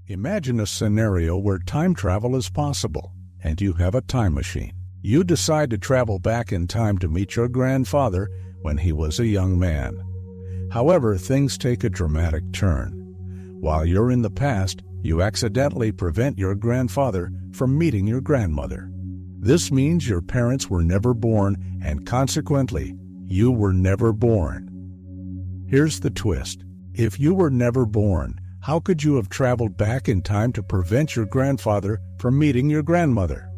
Imagine a scenario where time travel is possible, and you have a time machine. You decide to travel back in time to meet your grandfather when he was a young man. However, things take a dramatic turn. While you're in the past, you accidentally prevent your grandfather from meeting your grandmother. This means your parents were never born, and consequently, you were never born. Here's the twist. If you were never born, how could you have traveled back in time to prevent your grandfather from meeting your grandmother?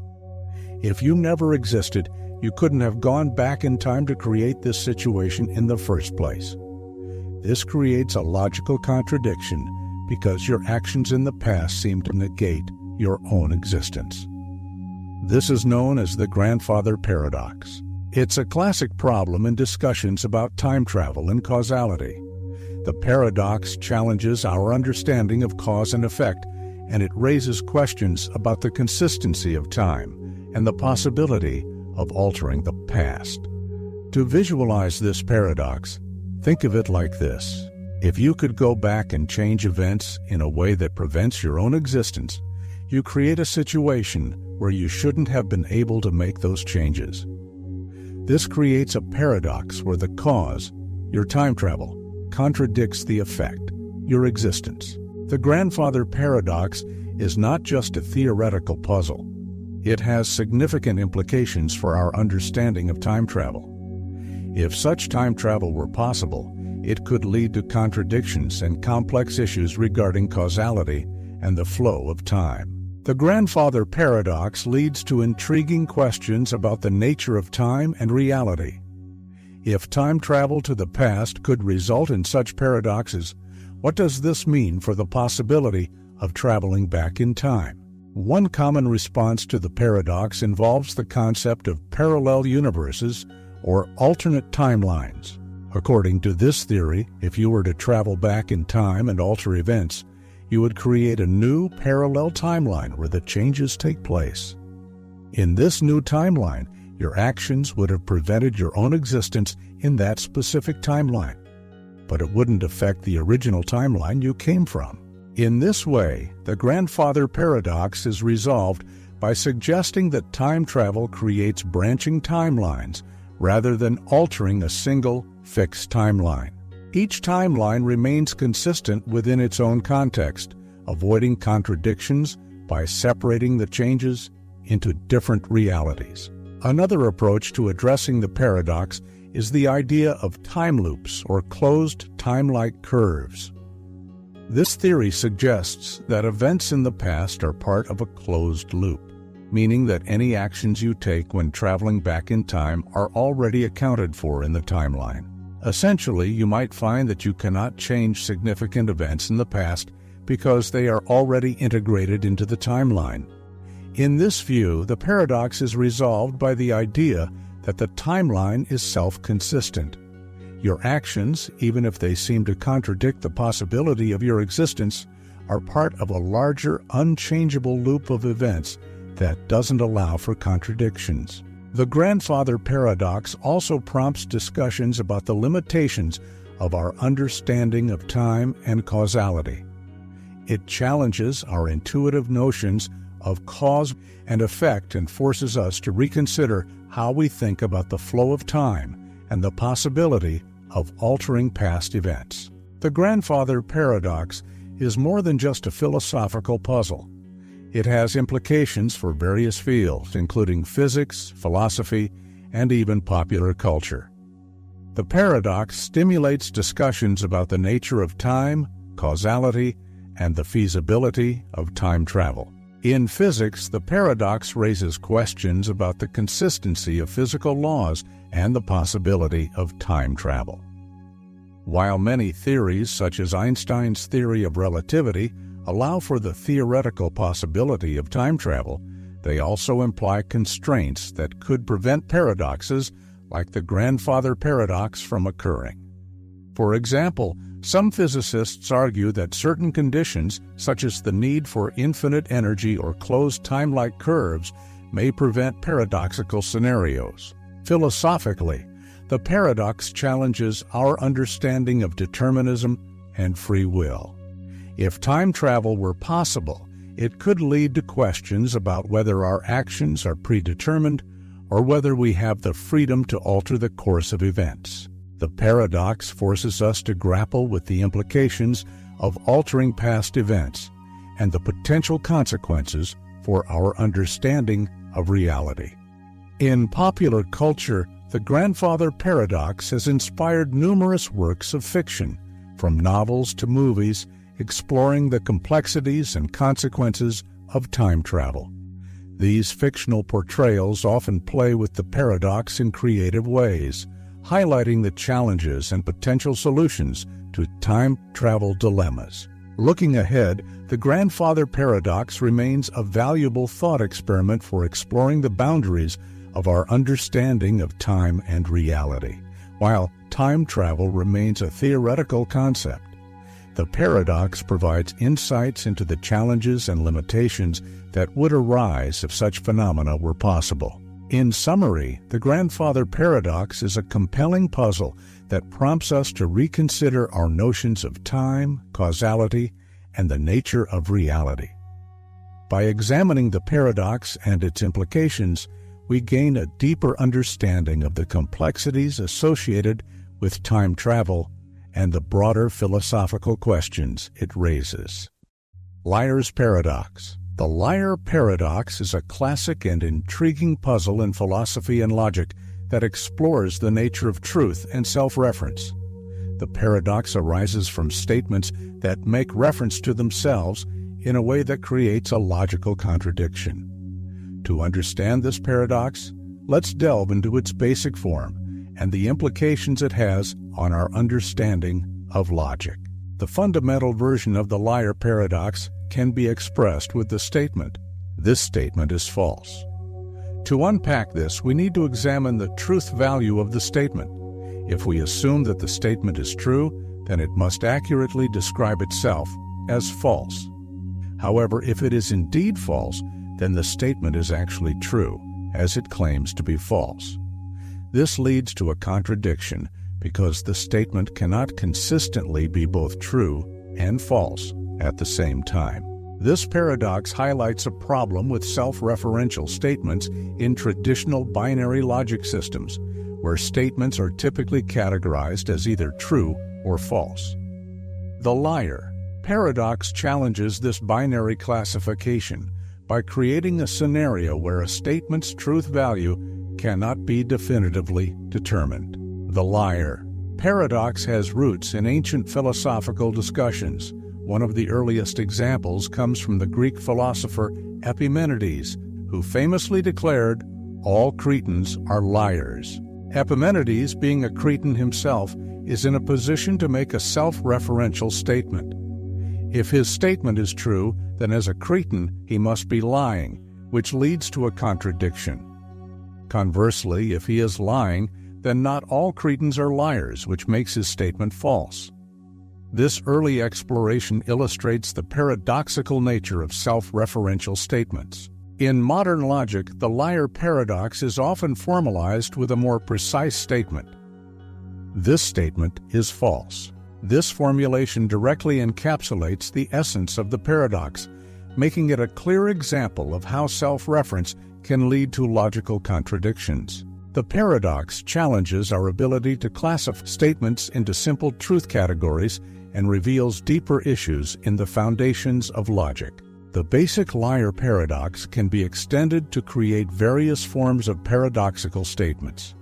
If you never existed, you couldn't have gone back in time to create this situation in the first place. This creates a logical contradiction because your actions in the past seem to negate your own existence. This is known as the Grandfather Paradox. It's a classic problem in discussions about time travel and causality. The paradox challenges our understanding of cause and effect, and it raises questions about the consistency of time and the possibility of altering the past. To visualize this paradox, think of it like this. If you could go back and change events in a way that prevents your own existence, you create a situation where you shouldn't have been able to make those changes. This creates a paradox where the cause, your time travel, contradicts the effect, your existence. The Grandfather Paradox is not just a theoretical puzzle. It has significant implications for our understanding of time travel. If such time travel were possible, it could lead to contradictions and complex issues regarding causality and the flow of time. The Grandfather Paradox leads to intriguing questions about the nature of time and reality. If time travel to the past could result in such paradoxes, what does this mean for the possibility of traveling back in time? One common response to the paradox involves the concept of parallel universes or alternate timelines. According to this theory, if you were to travel back in time and alter events, you would create a new parallel timeline where the changes take place. In this new timeline, your actions would have prevented your own existence in that specific timeline, but it wouldn't affect the original timeline you came from. In this way, the Grandfather Paradox is resolved by suggesting that time travel creates branching timelines rather than altering a single, fixed timeline. Each timeline remains consistent within its own context, avoiding contradictions by separating the changes into different realities. Another approach to addressing the paradox is the idea of time loops or closed time-like curves. This theory suggests that events in the past are part of a closed loop, meaning that any actions you take when traveling back in time are already accounted for in the timeline. Essentially, you might find that you cannot change significant events in the past because they are already integrated into the timeline. In this view, the paradox is resolved by the idea that the timeline is self-consistent. Your actions, even if they seem to contradict the possibility of your existence, are part of a larger, unchangeable loop of events that doesn't allow for contradictions. The Grandfather Paradox also prompts discussions about the limitations of our understanding of time and causality. It challenges our intuitive notions of cause and effect and forces us to reconsider how we think about the flow of time and the possibility of altering past events. The Grandfather Paradox is more than just a philosophical puzzle. It has implications for various fields, including physics, philosophy, and even popular culture. The paradox stimulates discussions about the nature of time, causality, and the feasibility of time travel. In physics, the paradox raises questions about the consistency of physical laws and the possibility of time travel. While many theories, such as Einstein's theory of relativity, allow for the theoretical possibility of time travel, they also imply constraints that could prevent paradoxes like the Grandfather Paradox from occurring. For example, some physicists argue that certain conditions, such as the need for infinite energy or closed time-like curves, may prevent paradoxical scenarios. Philosophically, the paradox challenges our understanding of determinism and free will. If time travel were possible, it could lead to questions about whether our actions are predetermined or whether we have the freedom to alter the course of events. The paradox forces us to grapple with the implications of altering past events and the potential consequences for our understanding of reality. In popular culture, the grandfather paradox has inspired numerous works of fiction, from novels to movies, exploring the complexities and consequences of time travel. These fictional portrayals often play with the paradox in creative ways, highlighting the challenges and potential solutions to time travel dilemmas. Looking ahead, the grandfather paradox remains a valuable thought experiment for exploring the boundaries of our understanding of time and reality. While time travel remains a theoretical concept, the paradox provides insights into the challenges and limitations that would arise if such phenomena were possible. In summary, the grandfather paradox is a compelling puzzle that prompts us to reconsider our notions of time, causality, and the nature of reality. By examining the paradox and its implications, we gain a deeper understanding of the complexities associated with time travel and the broader philosophical questions it raises. Liar's Paradox. The liar paradox is a classic and intriguing puzzle in philosophy and logic that explores the nature of truth and self-reference. The paradox arises from statements that make reference to themselves in a way that creates a logical contradiction. To understand this paradox, let's delve into its basic form and the implications it has on our understanding of logic. The fundamental version of the liar paradox can be expressed with the statement, "This statement is false." To unpack this, we need to examine the truth value of the statement. If we assume that the statement is true, then it must accurately describe itself as false. However, if it is indeed false, then the statement is actually true, as it claims to be false. This leads to a contradiction because the statement cannot consistently be both true and false at the same time. This paradox highlights a problem with self-referential statements in traditional binary logic systems, where statements are typically categorized as either true or false. The liar paradox challenges this binary classification by creating a scenario where a statement's truth value cannot be definitively determined. The liar paradox has roots in ancient philosophical discussions. One of the earliest examples comes from the Greek philosopher Epimenides, who famously declared, "All Cretans are liars." Epimenides, being a Cretan himself, is in a position to make a self-referential statement. If his statement is true, then as a Cretan he must be lying, which leads to a contradiction. Conversely, if he is lying, then not all Cretans are liars, which makes his statement false. This early exploration illustrates the paradoxical nature of self-referential statements. In modern logic, the liar paradox is often formalized with a more precise statement. "This statement is false." This formulation directly encapsulates the essence of the paradox, making it a clear example of how self-reference can lead to logical contradictions. The paradox challenges our ability to classify statements into simple truth categories and reveals deeper issues in the foundations of logic. The basic liar paradox can be extended to create various forms of paradoxical statements.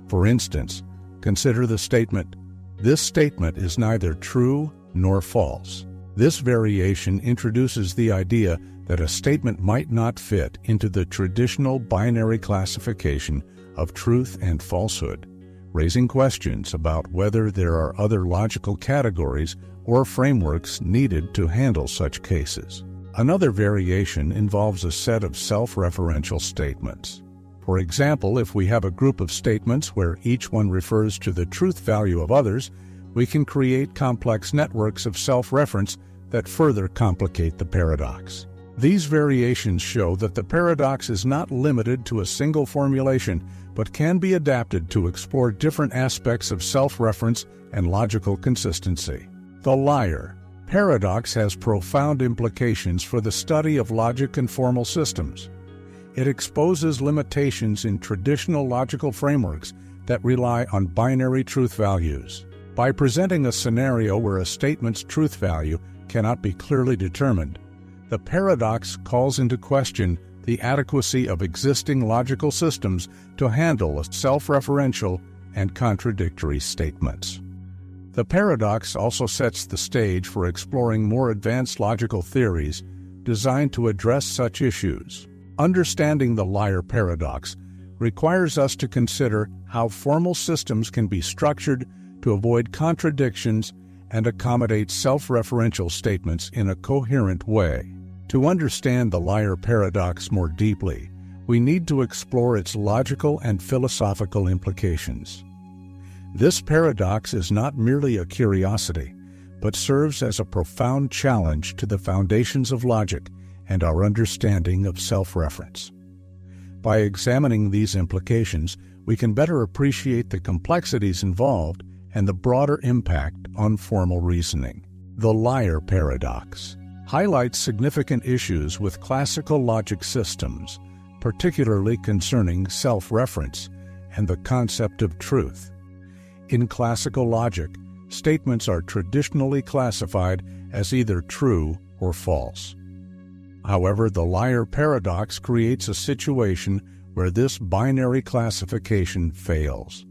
For instance, consider the statement, "This statement is neither true nor false." This variation introduces the idea that a statement might not fit into the traditional binary classification of truth and falsehood, raising questions about whether there are other logical categories or frameworks needed to handle such cases. Another variation involves a set of self-referential statements. For example, if we have a group of statements where each one refers to the truth value of others, we can create complex networks of self-reference that further complicate the paradox. These variations show that the paradox is not limited to a single formulation, but can be adapted to explore different aspects of self-reference and logical consistency. The liar Paradox has profound implications for the study of logic and formal systems. It exposes limitations in traditional logical frameworks that rely on binary truth values. By presenting a scenario where a statement's truth value cannot be clearly determined, the paradox calls into question the adequacy of existing logical systems to handle self-referential and contradictory statements. The paradox also sets the stage for exploring more advanced logical theories designed to address such issues. Understanding the liar paradox requires us to consider how formal systems can be structured to avoid contradictions and accommodate self-referential statements in a coherent way. To understand the liar paradox more deeply, we need to explore its logical and philosophical implications. This paradox is not merely a curiosity, but serves as a profound challenge to the foundations of logic and our understanding of self-reference. By examining these implications, we can better appreciate the complexities involved and the broader impact on formal reasoning. The liar paradox highlights significant issues with classical logic systems, particularly concerning self-reference and the concept of truth. In classical logic, statements are traditionally classified as either true or false. However, the liar paradox creates a situation where this binary classification fails.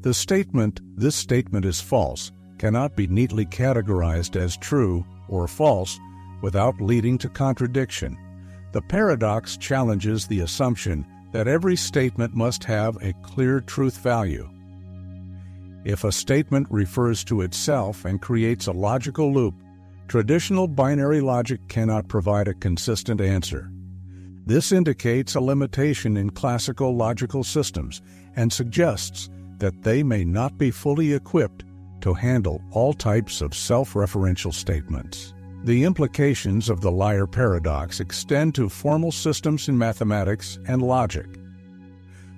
The statement, "This statement is false," cannot be neatly categorized as true or false without leading to contradiction. The paradox challenges the assumption that every statement must have a clear truth value. If a statement refers to itself and creates a logical loop, traditional binary logic cannot provide a consistent answer. This indicates a limitation in classical logical systems and suggests that they may not be fully equipped to handle all types of self-referential statements. The implications of the liar paradox extend to formal systems in mathematics and logic.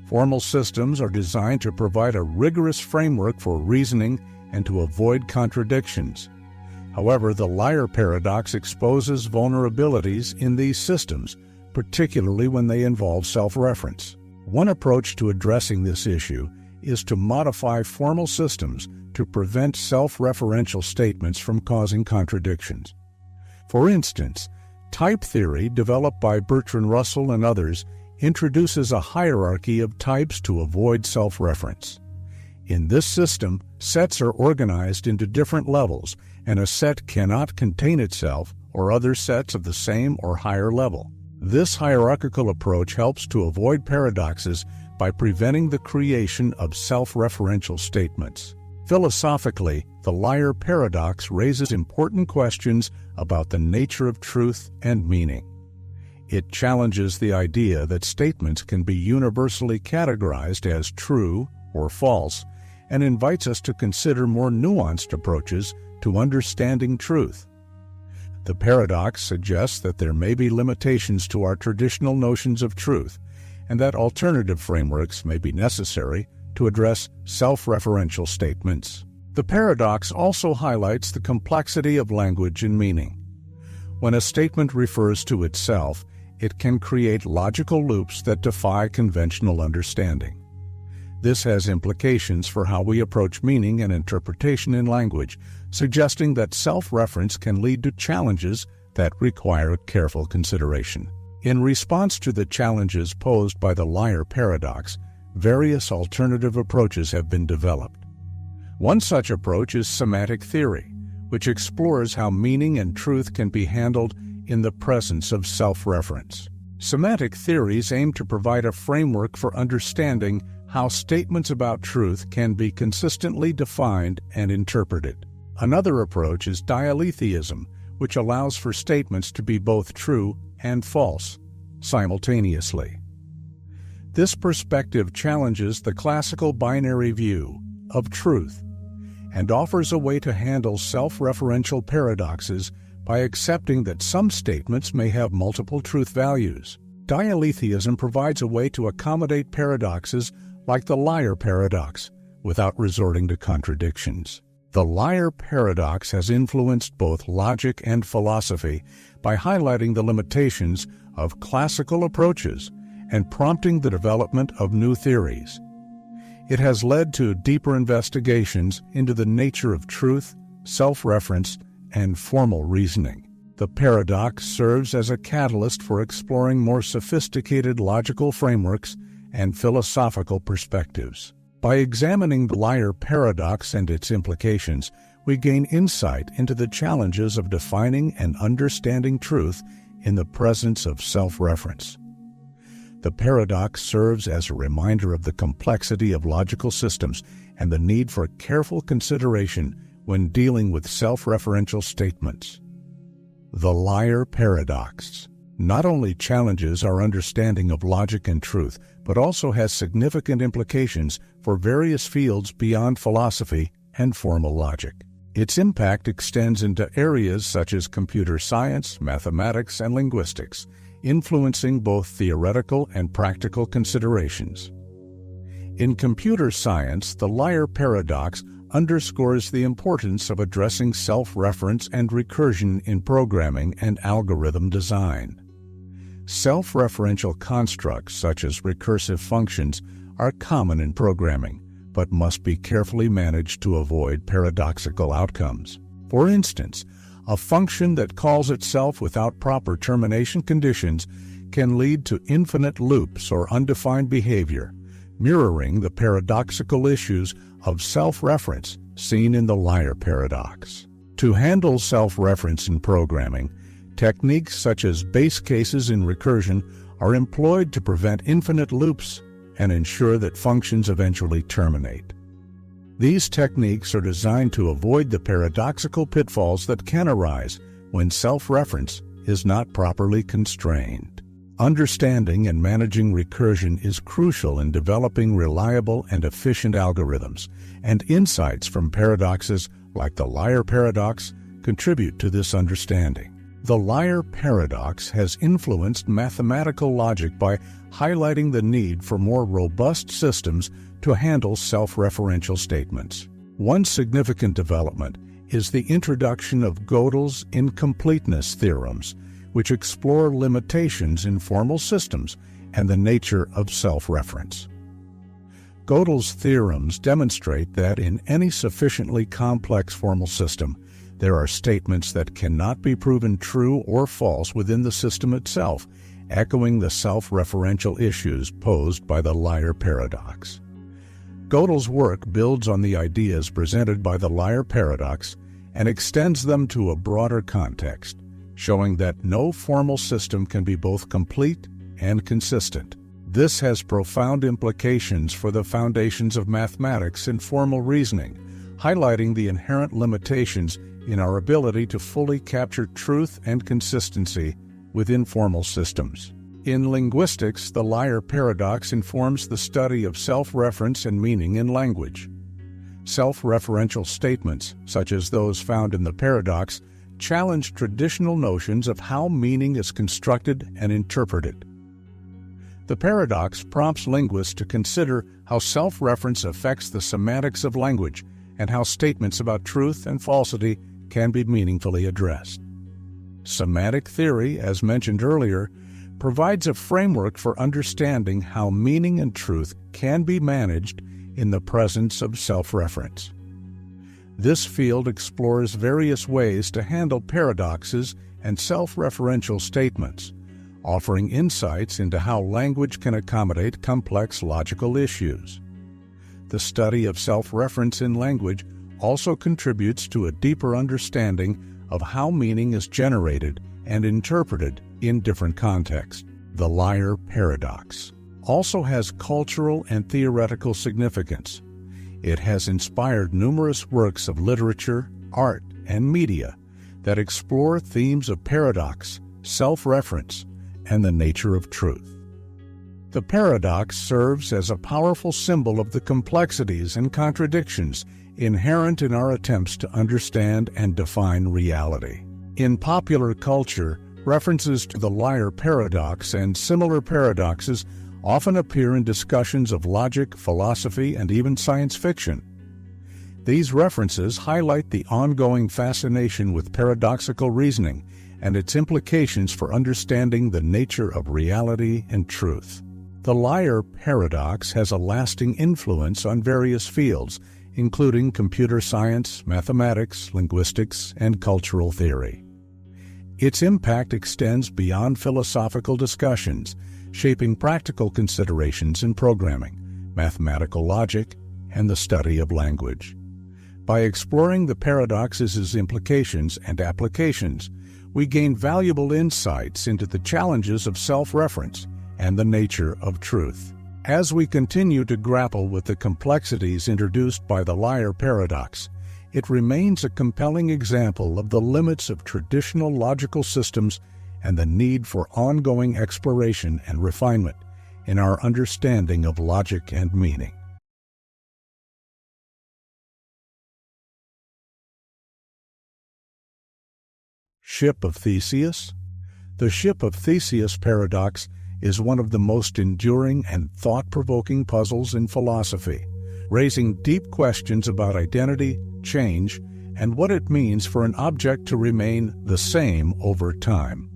Formal systems are designed to provide a rigorous framework for reasoning and to avoid contradictions. However, the liar paradox exposes vulnerabilities in these systems, particularly when they involve self-reference. One approach to addressing this issue is to modify formal systems to prevent self-referential statements from causing contradictions. For instance, type theory, developed by Bertrand Russell and others, introduces a hierarchy of types to avoid self-reference. In this system, sets are organized into different levels, and a set cannot contain itself or other sets of the same or higher level. This hierarchical approach helps to avoid paradoxes by preventing the creation of self-referential statements. Philosophically, the liar paradox raises important questions about the nature of truth and meaning. It challenges the idea that statements can be universally categorized as true or false, and invites us to consider more nuanced approaches to understanding truth. The paradox suggests that there may be limitations to our traditional notions of truth, and that alternative frameworks may be necessary to address self-referential statements. The paradox also highlights the complexity of language and meaning. When a statement refers to itself, it can create logical loops that defy conventional understanding. This has implications for how we approach meaning and interpretation in language, suggesting that self-reference can lead to challenges that require careful consideration. In response to the challenges posed by the liar paradox, various alternative approaches have been developed. One such approach is semantic theory, which explores how meaning and truth can be handled in the presence of self-reference. Semantic theories aim to provide a framework for understanding how statements about truth can be consistently defined and interpreted. Another approach is dialetheism, which allows for statements to be both true and false simultaneously. This perspective challenges the classical binary view of truth and offers a way to handle self-referential paradoxes by accepting that some statements may have multiple truth values. Dialetheism provides a way to accommodate paradoxes like the liar paradox without resorting to contradictions. The liar paradox has influenced both logic and philosophy by highlighting the limitations of classical approaches and prompting the development of new theories. It has led to deeper investigations into the nature of truth, self-reference, and formal reasoning. The paradox serves as a catalyst for exploring more sophisticated logical frameworks and philosophical perspectives. By examining the liar paradox and its implications, we gain insight into the challenges of defining and understanding truth in the presence of self-reference. The paradox serves as a reminder of the complexity of logical systems and the need for careful consideration when dealing with self-referential statements. The liar paradox not only challenges our understanding of logic and truth, but also has significant implications for various fields beyond philosophy and formal logic. Its impact extends into areas such as computer science, mathematics, and linguistics, influencing both theoretical and practical considerations. In computer science, the liar paradox underscores the importance of addressing self-reference and recursion in programming and algorithm design. Self-referential constructs such as recursive functions are common in programming, but must be carefully managed to avoid paradoxical outcomes. For instance, a function that calls itself without proper termination conditions can lead to infinite loops or undefined behavior, mirroring the paradoxical issues of self-reference seen in the liar paradox. To handle self-reference in programming, techniques such as base cases in recursion are employed to prevent infinite loops and ensure that functions eventually terminate. These techniques are designed to avoid the paradoxical pitfalls that can arise when self-reference is not properly constrained. Understanding and managing recursion is crucial in developing reliable and efficient algorithms, and insights from paradoxes like the liar paradox contribute to this understanding. The liar paradox has influenced mathematical logic by highlighting the need for more robust systems to handle self-referential statements. One significant development is the introduction of Gödel's incompleteness theorems, which explore limitations in formal systems and the nature of self-reference. Gödel's theorems demonstrate that in any sufficiently complex formal system, there are statements that cannot be proven true or false within the system itself, echoing the self-referential issues posed by the liar paradox. Gödel's work builds on the ideas presented by the liar paradox and extends them to a broader context, showing that no formal system can be both complete and consistent. This has profound implications for the foundations of mathematics and formal reasoning, highlighting the inherent limitations in our ability to fully capture truth and consistency within formal systems. In linguistics, the liar paradox informs the study of self-reference and meaning in language. Self-referential statements, such as those found in the paradox, challenge traditional notions of how meaning is constructed and interpreted. The paradox prompts linguists to consider how self-reference affects the semantics of language and how statements about truth and falsity can be meaningfully addressed. Semantic theory, as mentioned earlier, provides a framework for understanding how meaning and truth can be managed in the presence of self-reference. This field explores various ways to handle paradoxes and self-referential statements, offering insights into how language can accommodate complex logical issues. The study of self-reference in language also contributes to a deeper understanding of how meaning is generated and interpreted in different contexts. The liar paradox also has cultural and theoretical significance. It has inspired numerous works of literature, art, and media that explore themes of paradox, self-reference, and the nature of truth. The paradox serves as a powerful symbol of the complexities and contradictions inherent in our attempts to understand and define reality. In popular culture, references to the liar paradox and similar paradoxes often appear in discussions of logic, philosophy, and even science fiction. These references highlight the ongoing fascination with paradoxical reasoning and its implications for understanding the nature of reality and truth. The liar paradox has a lasting influence on various fields, including computer science, mathematics, linguistics, and cultural theory. Its impact extends beyond philosophical discussions, shaping practical considerations in programming, mathematical logic, and the study of language. By exploring the paradox's implications and applications, we gain valuable insights into the challenges of self-reference and the nature of truth. As we continue to grapple with the complexities introduced by the liar paradox, it remains a compelling example of the limits of traditional logical systems and the need for ongoing exploration and refinement in our understanding of logic and meaning. Ship of Theseus? The Ship of Theseus paradox is one of the most enduring and thought-provoking puzzles in philosophy, raising deep questions about identity, change, and what it means for an object to remain the same over time.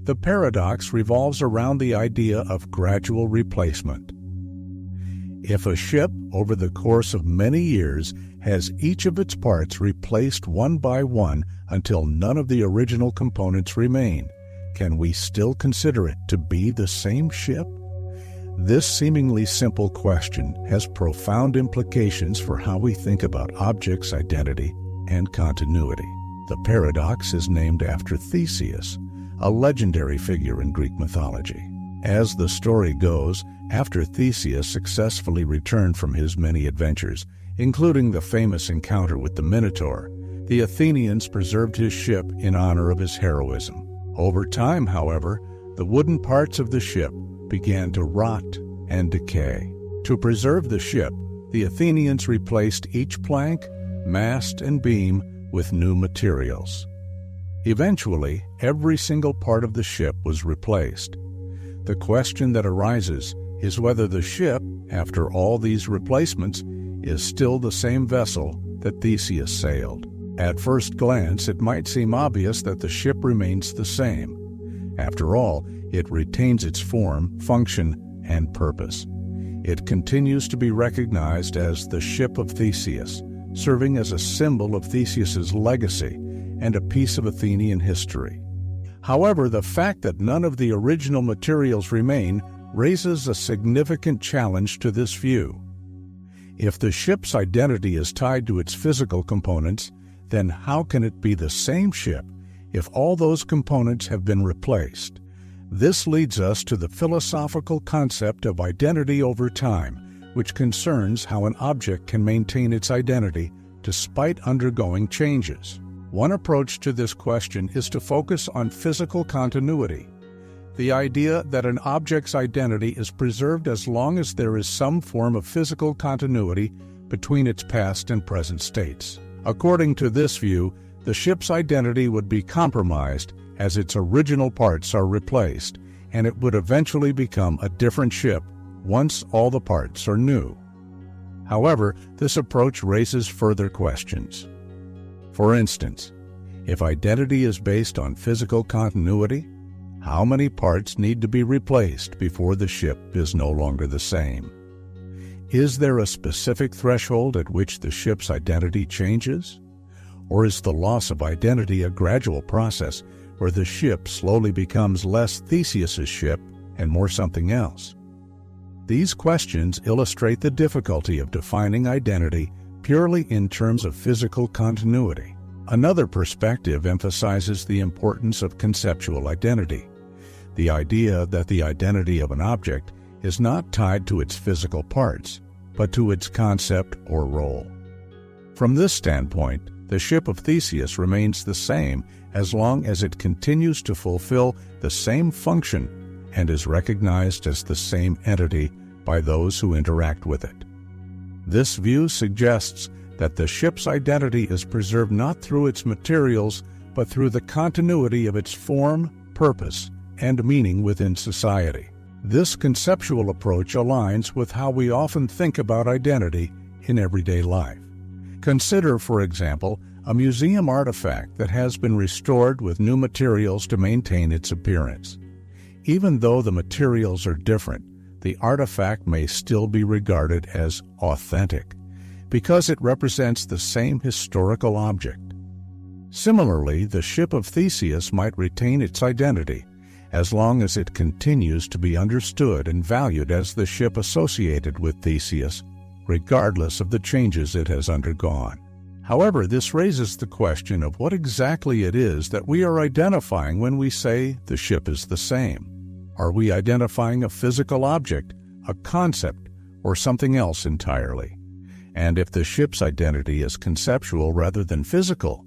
The paradox revolves around the idea of gradual replacement. If a ship, over the course of many years, has each of its parts replaced one by one until none of the original components remain, can we still consider it to be the same ship? This seemingly simple question has profound implications for how we think about objects' identity and continuity. The paradox is named after Theseus, a legendary figure in Greek mythology. As the story goes, after Theseus successfully returned from his many adventures, including the famous encounter with the Minotaur, the Athenians preserved his ship in honor of his heroism. Over time, however, the wooden parts of the ship began to rot and decay. To preserve the ship, the Athenians replaced each plank, mast, and beam with new materials. Eventually, every single part of the ship was replaced. The question that arises is whether the ship, after all these replacements, is still the same vessel that Theseus sailed. At first glance, it might seem obvious that the ship remains the same. After all, it retains its form, function, and purpose. It continues to be recognized as the Ship of Theseus, serving as a symbol of Theseus's legacy and a piece of Athenian history. However, the fact that none of the original materials remain raises a significant challenge to this view. If the ship's identity is tied to its physical components, then how can it be the same ship if all those components have been replaced? This leads us to the philosophical concept of identity over time, which concerns how an object can maintain its identity despite undergoing changes. One approach to this question is to focus on physical continuity, the idea that an object's identity is preserved as long as there is some form of physical continuity between its past and present states. According to this view, the ship's identity would be compromised as its original parts are replaced, and it would eventually become a different ship once all the parts are new. However, this approach raises further questions. For instance, if identity is based on physical continuity, how many parts need to be replaced before the ship is no longer the same? Is there a specific threshold at which the ship's identity changes? Or is the loss of identity a gradual process where the ship slowly becomes less Theseus's ship and more something else? These questions illustrate the difficulty of defining identity purely in terms of physical continuity. Another perspective emphasizes the importance of conceptual identity, the idea that the identity of an object is not tied to its physical parts, but to its concept or role. From this standpoint, the Ship of Theseus remains the same as long as it continues to fulfill the same function and is recognized as the same entity by those who interact with it. This view suggests that the ship's identity is preserved not through its materials, but through the continuity of its form, purpose, and meaning within society. This conceptual approach aligns with how we often think about identity in everyday life. Consider, for example, a museum artifact that has been restored with new materials to maintain its appearance. Even though the materials are different, the artifact may still be regarded as authentic, because it represents the same historical object. Similarly, the ship of Theseus might retain its identity, as long as it continues to be understood and valued as the ship associated with Theseus, regardless of the changes it has undergone. However, this raises the question of what exactly it is that we are identifying when we say the ship is the same. Are we identifying a physical object, a concept, or something else entirely? And if the ship's identity is conceptual rather than physical,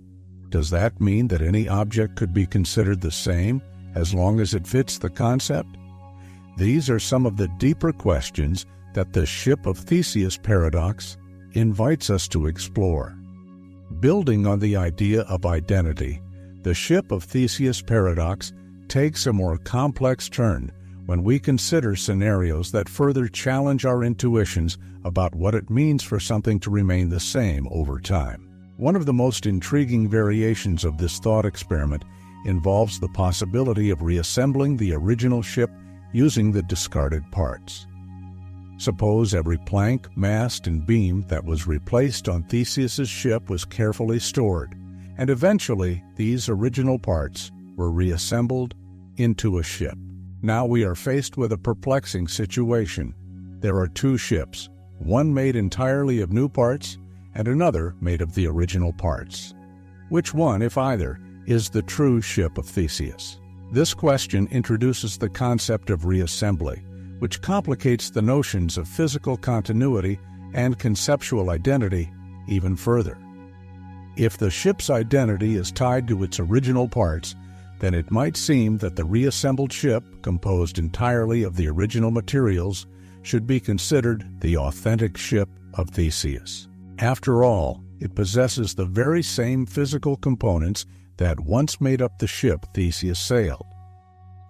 does that mean that any object could be considered the same as long as it fits the concept? These are some of the deeper questions that the Ship of Theseus paradox invites us to explore. Building on the idea of identity, the Ship of Theseus paradox takes a more complex turn when we consider scenarios that further challenge our intuitions about what it means for something to remain the same over time. One of the most intriguing variations of this thought experiment involves the possibility of reassembling the original ship using the discarded parts. Suppose every plank, mast, and beam that was replaced on Theseus's ship was carefully stored, and eventually these original parts were reassembled into a ship. Now we are faced with a perplexing situation. There are two ships, one made entirely of new parts and another made of the original parts. Which one, if either, is the true ship of Theseus? This question introduces the concept of reassembly, which complicates the notions of physical continuity and conceptual identity even further. If the ship's identity is tied to its original parts, then it might seem that the reassembled ship, composed entirely of the original materials, should be considered the authentic ship of Theseus. After all, it possesses the very same physical components that once made up the ship Theseus sailed.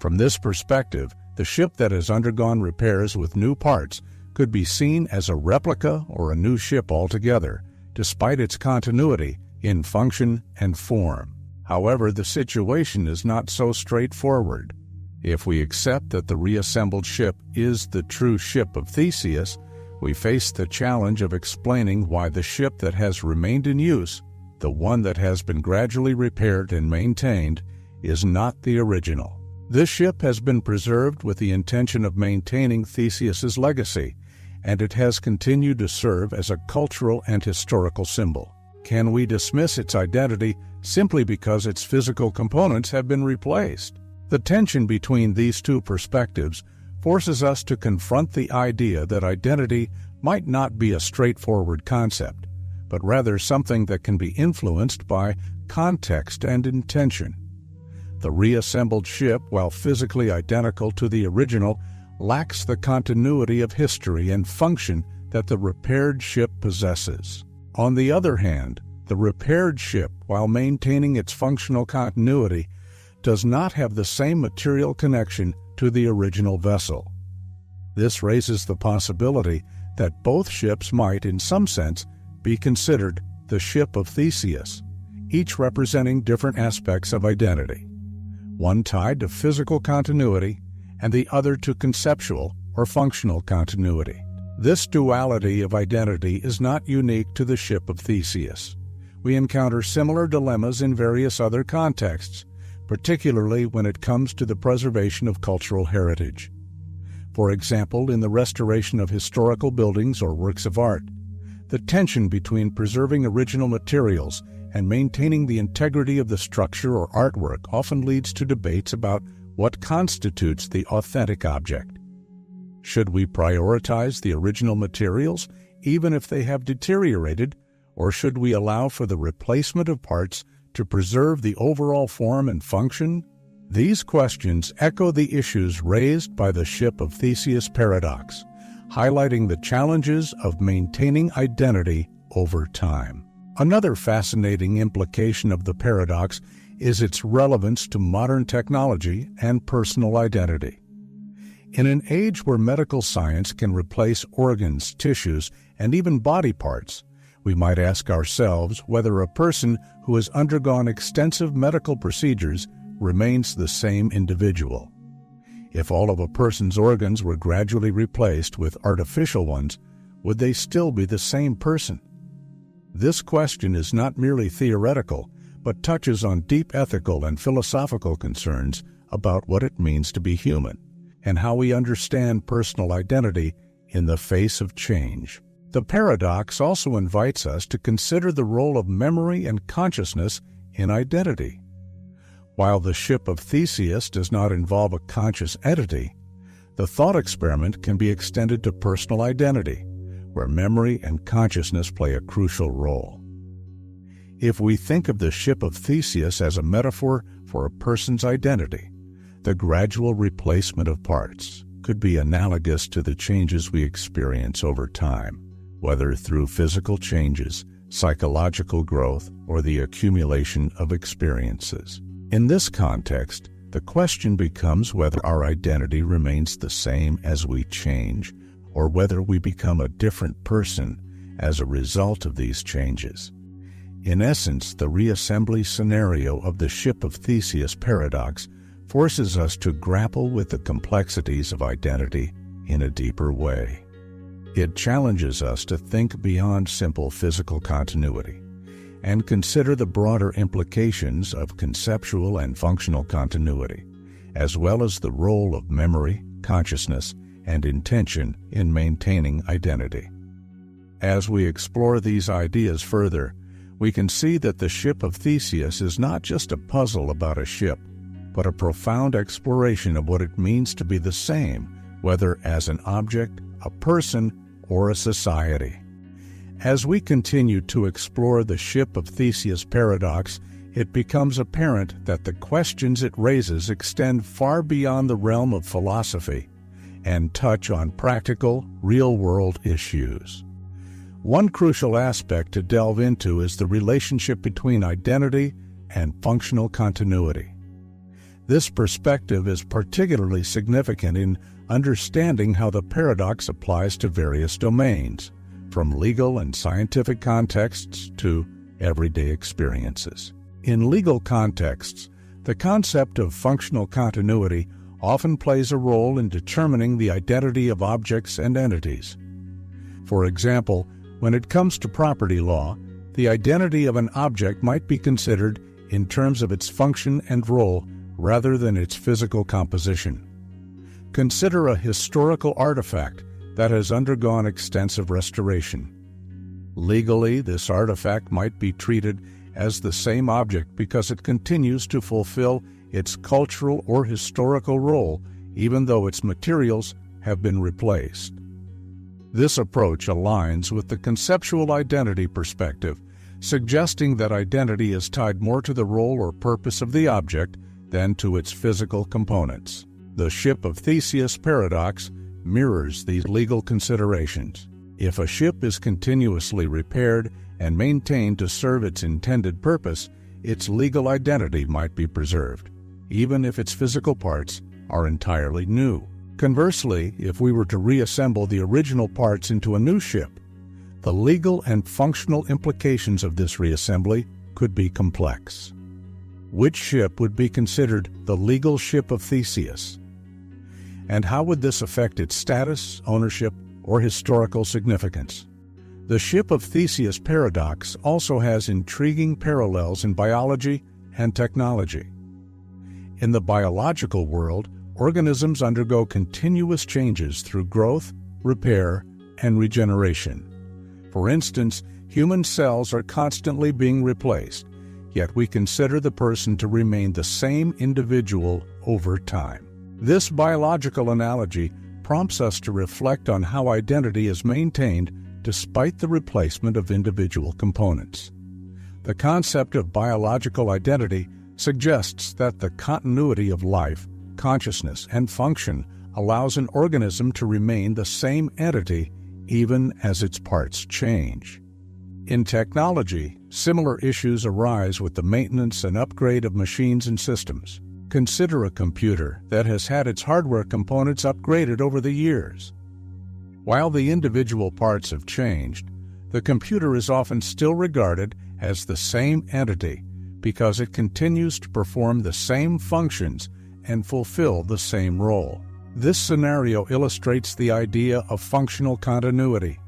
From this perspective, the ship that has undergone repairs with new parts could be seen as a replica or a new ship altogether, despite its continuity in function and form. However, the situation is not so straightforward. If we accept that the reassembled ship is the true ship of Theseus, we face the challenge of explaining why the ship that has remained in use, the one that has been gradually repaired and maintained, is not the original. This ship has been preserved with the intention of maintaining Theseus's legacy, and it has continued to serve as a cultural and historical symbol. Can we dismiss its identity simply because its physical components have been replaced? The tension between these two perspectives forces us to confront the idea that identity might not be a straightforward concept, but rather something that can be influenced by context and intention. The reassembled ship, while physically identical to the original, lacks the continuity of history and function that the repaired ship possesses. On the other hand, the repaired ship, while maintaining its functional continuity, does not have the same material connection to the original vessel. This raises the possibility that both ships might, in some sense, be considered the ship of Theseus, each representing different aspects of identity, one tied to physical continuity and the other to conceptual or functional continuity. This duality of identity is not unique to the ship of Theseus. We encounter similar dilemmas in various other contexts, particularly when it comes to the preservation of cultural heritage. For example, in the restoration of historical buildings or works of art, the tension between preserving original materials and maintaining the integrity of the structure or artwork often leads to debates about what constitutes the authentic object. Should we prioritize the original materials, even if they have deteriorated, or should we allow for the replacement of parts to preserve the overall form and function? These questions echo the issues raised by the Ship of Theseus paradox, highlighting the challenges of maintaining identity over time. Another fascinating implication of the paradox is its relevance to modern technology and personal identity. In an age where medical science can replace organs, tissues, and even body parts, We might ask ourselves whether a person who has undergone extensive medical procedures remains the same individual. If all of a person's organs were gradually replaced with artificial ones, would they still be the same person? This question is not merely theoretical, but touches on deep ethical and philosophical concerns about what it means to be human and how we understand personal identity in the face of change. The paradox also invites us to consider the role of memory and consciousness in identity. While the ship of Theseus does not involve a conscious entity, the thought experiment can be extended to personal identity, where memory and consciousness play a crucial role. If we think of the ship of Theseus as a metaphor for a person's identity, the gradual replacement of parts could be analogous to the changes we experience over time, whether through physical changes, psychological growth, or the accumulation of experiences. In this context, the question becomes whether our identity remains the same as we change, or whether we become a different person as a result of these changes. In essence, the reassembly scenario of the ship of Theseus paradox forces us to grapple with the complexities of identity in a deeper way. It challenges us to think beyond simple physical continuity and consider the broader implications of conceptual and functional continuity, as well as the role of memory, consciousness, and intention in maintaining identity. As we explore these ideas further, we can see that the ship of Theseus is not just a puzzle about a ship, but a profound exploration of what it means to be the same, whether as an object, a person, or a society. As we continue to explore the ship of Theseus paradox, it becomes apparent that the questions it raises extend far beyond the realm of philosophy and touch on practical, real-world issues. One crucial aspect to delve into is the relationship between identity and functional continuity. This perspective is particularly significant in understanding how the paradox applies to various domains, from legal and scientific contexts to everyday experiences. In legal contexts, the concept of functional continuity often plays a role in determining the identity of objects and entities. For example, when it comes to property law, the identity of an object might be considered in terms of its function and role rather than its physical composition. Consider a historical artifact that has undergone extensive restoration. Legally, this artifact might be treated as the same object because it continues to fulfill its cultural or historical role, even though its materials have been replaced. This approach aligns with the conceptual identity perspective, suggesting that identity is tied more to the role or purpose of the object than to its physical components. The ship of Theseus paradox mirrors these legal considerations. If a ship is continuously repaired and maintained to serve its intended purpose, its legal identity might be preserved, even if its physical parts are entirely new. Conversely, if we were to reassemble the original parts into a new ship, the legal and functional implications of this reassembly could be complex. Which ship would be considered the legal ship of Theseus? And how would this affect its status, ownership, or historical significance? The ship of Theseus paradox also has intriguing parallels in biology and technology. In the biological world, organisms undergo continuous changes through growth, repair, and regeneration. For instance, human cells are constantly being replaced, yet we consider the person to remain the same individual over time. This biological analogy prompts us to reflect on how identity is maintained despite the replacement of individual components. The concept of biological identity suggests that the continuity of life, consciousness, and function allows an organism to remain the same entity even as its parts change. In technology, similar issues arise with the maintenance and upgrade of machines and systems. Consider a computer that has had its hardware components upgraded over the years. While the individual parts have changed, The computer is often still regarded as the same entity because it continues to perform the same functions and fulfill the same role. This scenario illustrates the idea of functional continuity.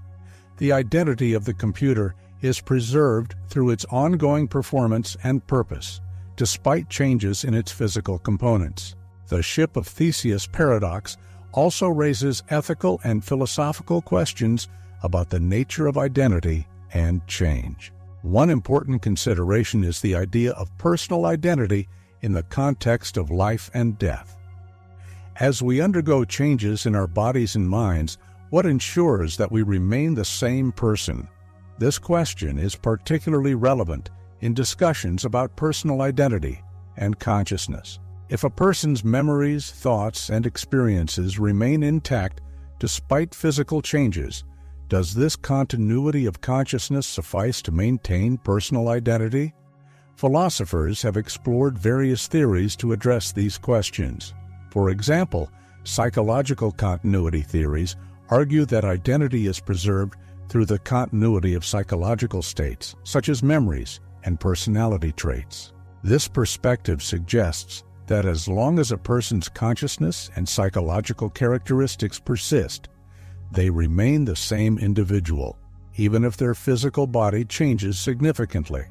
The identity of the computer is preserved through its ongoing performance and purpose, despite changes in its physical components. The Ship of Theseus paradox also raises ethical and philosophical questions about the nature of identity and change. One important consideration is the idea of personal identity in the context of life and death. As we undergo changes in our bodies and minds, what ensures that we remain the same person? This question is particularly relevant in discussions about personal identity and consciousness. If a person's memories, thoughts, and experiences remain intact despite physical changes, does this continuity of consciousness suffice to maintain personal identity? Philosophers have explored various theories to address these questions. For example, psychological continuity theories argue that identity is preserved through the continuity of psychological states, such as memories and personality traits. This perspective suggests that as long as a person's consciousness and psychological characteristics persist, they remain the same individual, even if their physical body changes significantly.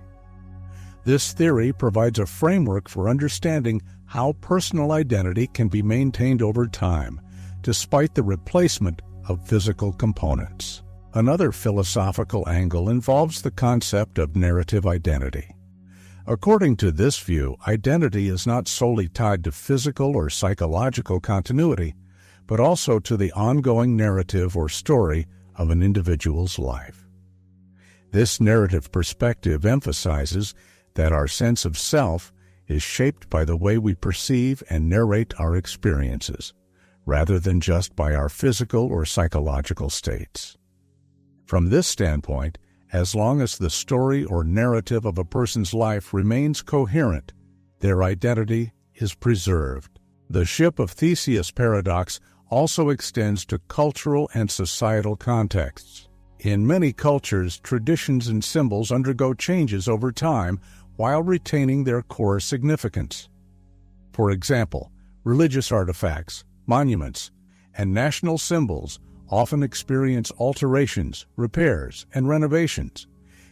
This theory provides a framework for understanding how personal identity can be maintained over time, despite the replacement of physical components. Another philosophical angle involves the concept of narrative identity. According to this view, identity is not solely tied to physical or psychological continuity, but also to the ongoing narrative or story of an individual's life. This narrative perspective emphasizes that our sense of self is shaped by the way we perceive and narrate our experiences, rather than just by our physical or psychological states. From this standpoint, as long as the story or narrative of a person's life remains coherent, their identity is preserved. The Ship of Theseus paradox also extends to cultural and societal contexts. In many cultures, traditions and symbols undergo changes over time while retaining their core significance. For example, religious artifacts, monuments, and national symbols often experience alterations, repairs, and renovations,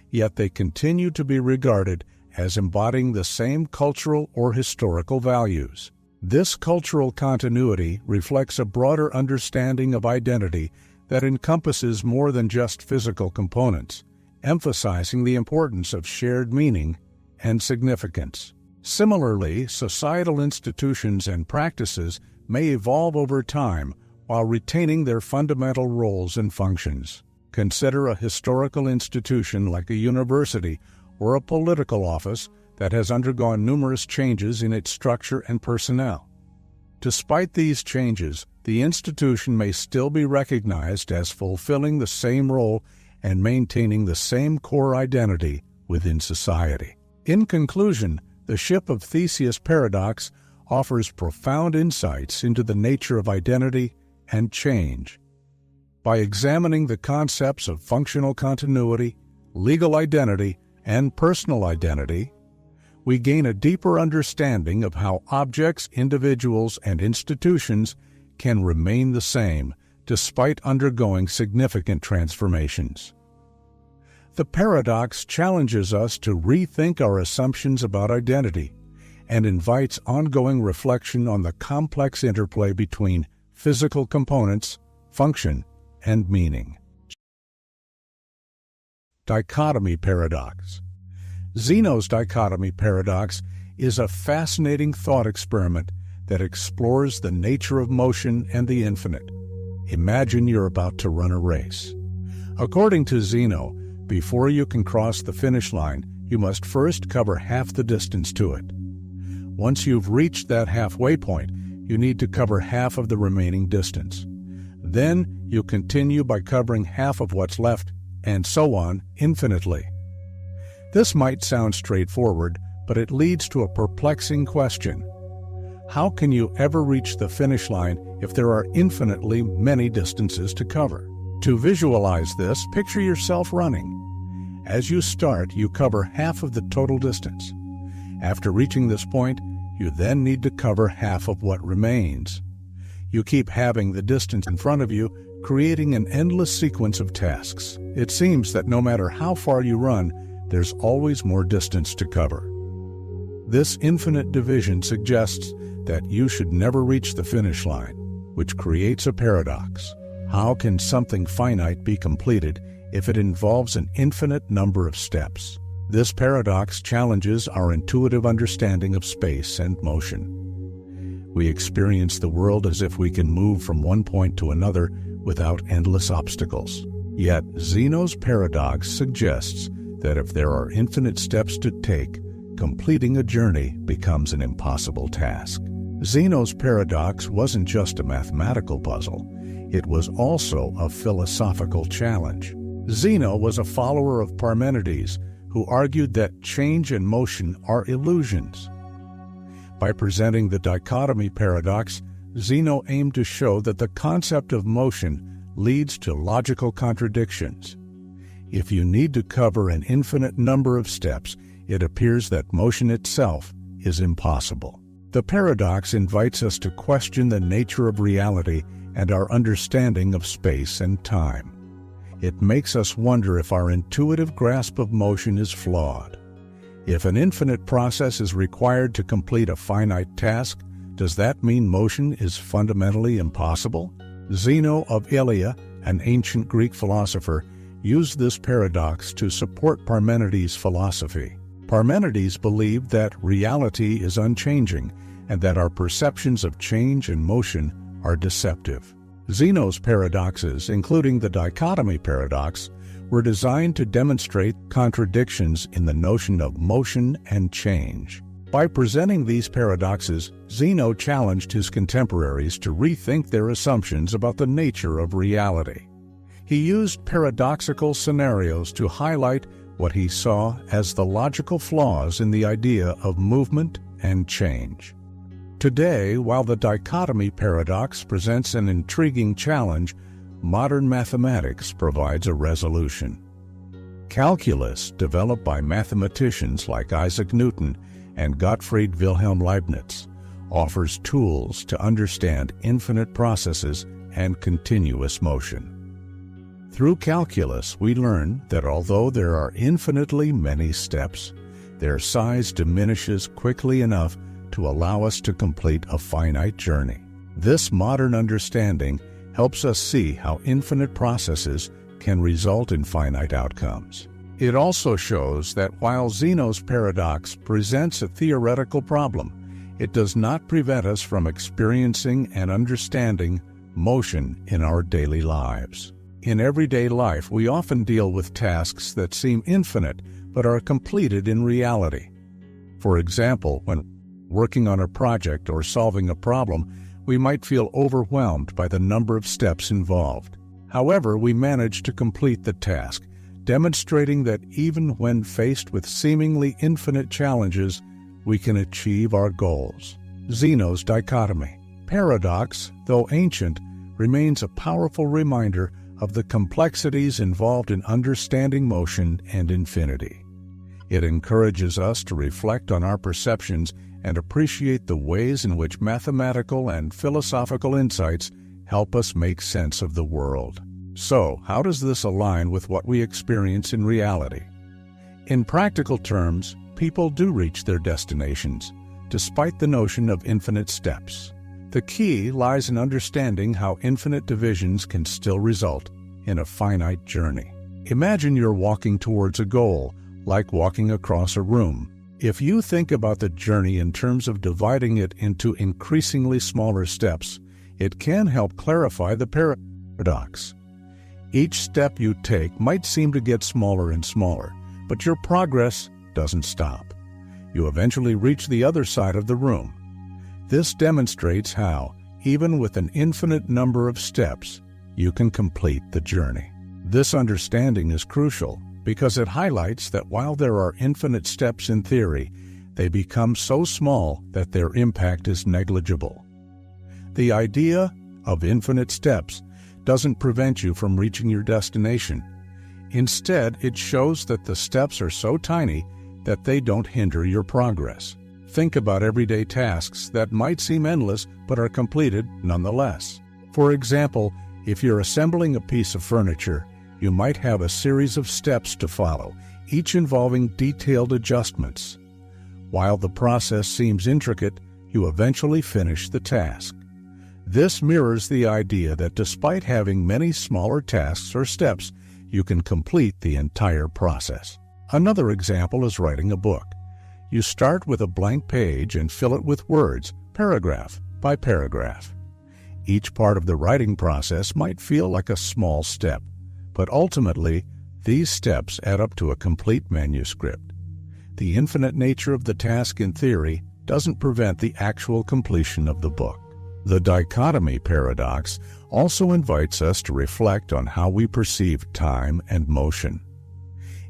yet they continue to be regarded as embodying the same cultural or historical values. This cultural continuity reflects a broader understanding of identity that encompasses more than just physical components, emphasizing the importance of shared meaning and significance. Similarly, societal institutions and practices may evolve over time while retaining their fundamental roles and functions. Consider a historical institution like a university or a political office that has undergone numerous changes in its structure and personnel. Despite these changes, the institution may still be recognized as fulfilling the same role and maintaining the same core identity within society. In conclusion, the Ship of Theseus paradox offers profound insights into the nature of identity and change. By examining the concepts of functional continuity, legal identity, and personal identity, we gain a deeper understanding of how objects, individuals, and institutions can remain the same despite undergoing significant transformations. The paradox challenges us to rethink our assumptions about identity and invites ongoing reflection on the complex interplay between physical components, function, and meaning. Dichotomy Paradox. Zeno's dichotomy paradox is a fascinating thought experiment that explores the nature of motion and the infinite. Imagine you're about to run a race. According to Zeno, before you can cross the finish line, you must first cover half the distance to it. Once you've reached that halfway point, you need to cover half of the remaining distance. Then you continue by covering half of what's left, and so on infinitely. This might sound straightforward, but it leads to a perplexing question. How can you ever reach the finish line if there are infinitely many distances to cover? To visualize this, picture yourself running. As you start, you cover half of the total distance. After reaching this point, you then need to cover half of what remains. You keep halving the distance in front of you, creating an endless sequence of tasks. It seems that no matter how far you run, there's always more distance to cover. This infinite division suggests that you should never reach the finish line, which creates a paradox. How can something finite be completed if it involves an infinite number of steps? This paradox challenges our intuitive understanding of space and motion. We experience the world as if we can move from one point to another without endless obstacles. Yet, Zeno's paradox suggests that if there are infinite steps to take, completing a journey becomes an impossible task. Zeno's paradox wasn't just a mathematical puzzle, it was also a philosophical challenge. Zeno was a follower of Parmenides, who argued that change and motion are illusions. By presenting the Dichotomy Paradox, Zeno aimed to show that the concept of motion leads to logical contradictions. If you need to cover an infinite number of steps, it appears that motion itself is impossible. The paradox invites us to question the nature of reality and our understanding of space and time. It makes us wonder if our intuitive grasp of motion is flawed. If an infinite process is required to complete a finite task, does that mean motion is fundamentally impossible? Zeno of Elea, an ancient Greek philosopher, used this paradox to support Parmenides' philosophy. Parmenides believed that reality is unchanging and that our perceptions of change and motion are deceptive. Zeno's paradoxes, including the Dichotomy Paradox, were designed to demonstrate contradictions in the notion of motion and change. By presenting these paradoxes, Zeno challenged his contemporaries to rethink their assumptions about the nature of reality. He used paradoxical scenarios to highlight what he saw as the logical flaws in the idea of movement and change. Today, while the Dichotomy Paradox presents an intriguing challenge, modern mathematics provides a resolution. Calculus, developed by mathematicians like Isaac Newton and Gottfried Wilhelm Leibniz, offers tools to understand infinite processes and continuous motion. Through calculus, we learn that although there are infinitely many steps, their size diminishes quickly enough to allow us to complete a finite journey. This modern understanding helps us see how infinite processes can result in finite outcomes. It also shows that while Zeno's paradox presents a theoretical problem, it does not prevent us from experiencing and understanding motion in our daily lives. In everyday life, we often deal with tasks that seem infinite but are completed in reality. For example, when working on a project or solving a problem, we might feel overwhelmed by the number of steps involved. However, we manage to complete the task, demonstrating that even when faced with seemingly infinite challenges, we can achieve our goals. Zeno's Dichotomy Paradox, though ancient, remains a powerful reminder of the complexities involved in understanding motion and infinity. It encourages us to reflect on our perceptions and appreciate the ways in which mathematical and philosophical insights help us make sense of the world. So, how does this align with what we experience in reality? In practical terms, people do reach their destinations, despite the notion of infinite steps. The key lies in understanding how infinite divisions can still result in a finite journey. Imagine you're walking towards a goal, like walking across a room. If you think about the journey in terms of dividing it into increasingly smaller steps, it can help clarify the paradox. Each step you take might seem to get smaller and smaller, but your progress doesn't stop. You eventually reach the other side of the room. This demonstrates how, even with an infinite number of steps, you can complete the journey. This understanding is crucial because it highlights that while there are infinite steps in theory, they become so small that their impact is negligible. The idea of infinite steps doesn't prevent you from reaching your destination. Instead, it shows that the steps are so tiny that they don't hinder your progress. Think about everyday tasks that might seem endless but are completed nonetheless. For example, if you're assembling a piece of furniture, you might have a series of steps to follow, each involving detailed adjustments. While the process seems intricate, you eventually finish the task. This mirrors the idea that despite having many smaller tasks or steps, you can complete the entire process. Another example is writing a book. You start with a blank page and fill it with words, paragraph by paragraph. Each part of the writing process might feel like a small step, but ultimately, these steps add up to a complete manuscript. The infinite nature of the task in theory doesn't prevent the actual completion of the book. The Dichotomy Paradox also invites us to reflect on how we perceive time and motion.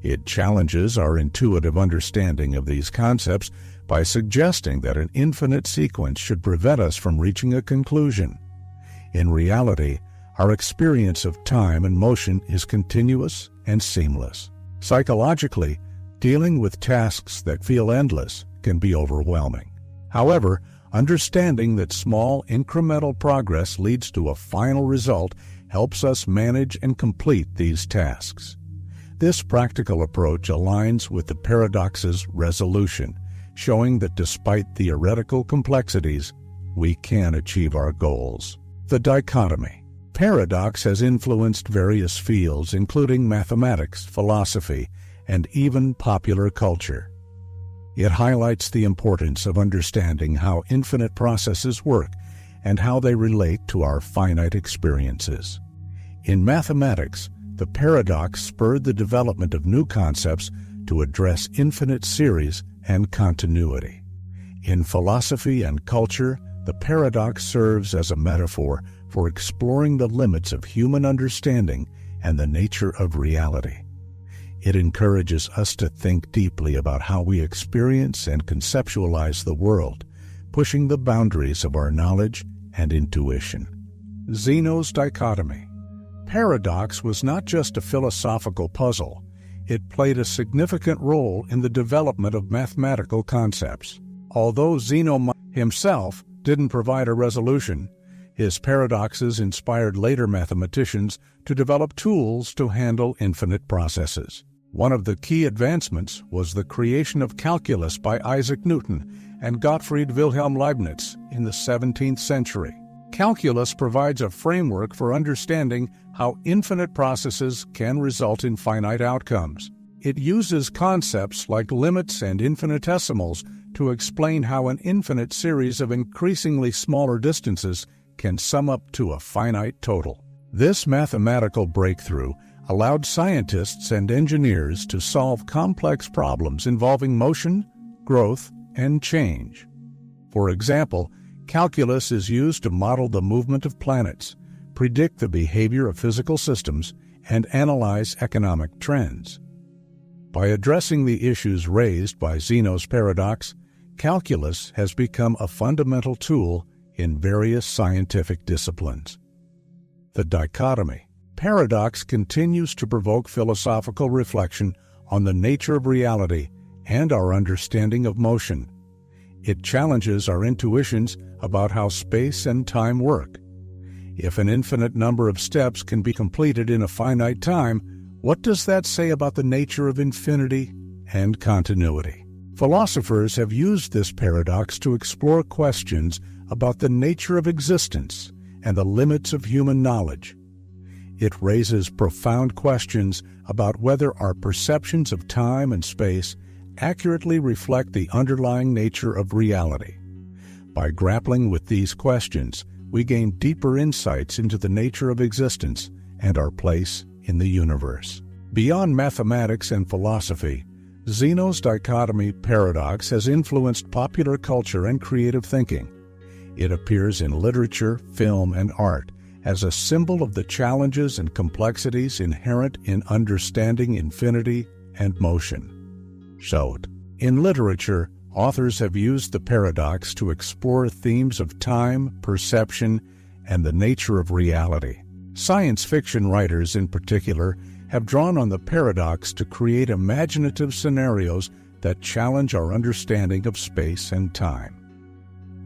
It challenges our intuitive understanding of these concepts by suggesting that an infinite sequence should prevent us from reaching a conclusion. In reality, our experience of time and motion is continuous and seamless. Psychologically, dealing with tasks that feel endless can be overwhelming. However, understanding that small incremental progress leads to a final result helps us manage and complete these tasks. This practical approach aligns with the paradox's resolution, showing that despite theoretical complexities, we can achieve our goals. The Dichotomy Paradox has influenced various fields, including mathematics, philosophy, and even popular culture. It highlights the importance of understanding how infinite processes work and how they relate to our finite experiences. In mathematics, the paradox spurred the development of new concepts to address infinite series and continuity. In philosophy and culture, the paradox serves as a metaphor for exploring the limits of human understanding and the nature of reality. It encourages us to think deeply about how we experience and conceptualize the world, pushing the boundaries of our knowledge and intuition. Zeno's Dichotomy Paradox was not just a philosophical puzzle. It played a significant role in the development of mathematical concepts. Although Zeno himself didn't provide a resolution, his paradoxes inspired later mathematicians to develop tools to handle infinite processes. One of the key advancements was the creation of calculus by Isaac Newton and Gottfried Wilhelm Leibniz in the 17th century. Calculus provides a framework for understanding how infinite processes can result in finite outcomes. It uses concepts like limits and infinitesimals to explain how an infinite series of increasingly smaller distances can sum up to a finite total. This mathematical breakthrough allowed scientists and engineers to solve complex problems involving motion, growth, and change. For example, calculus is used to model the movement of planets, predict the behavior of physical systems, and analyze economic trends. By addressing the issues raised by Zeno's paradox, calculus has become a fundamental tool in various scientific disciplines. The Dichotomy Paradox continues to provoke philosophical reflection on the nature of reality and our understanding of motion. It challenges our intuitions about how space and time work. If an infinite number of steps can be completed in a finite time, what does that say about the nature of infinity and continuity? Philosophers have used this paradox to explore questions about the nature of existence and the limits of human knowledge. It raises profound questions about whether our perceptions of time and space accurately reflect the underlying nature of reality. By grappling with these questions, we gain deeper insights into the nature of existence and our place in the universe. Beyond mathematics and philosophy, Zeno's Dichotomy Paradox has influenced popular culture and creative thinking. It appears in literature, film, and art as a symbol of the challenges and complexities inherent in understanding infinity and motion. In literature, authors have used the paradox to explore themes of time, perception, and the nature of reality. Science fiction writers, in particular, have drawn on the paradox to create imaginative scenarios that challenge our understanding of space and time.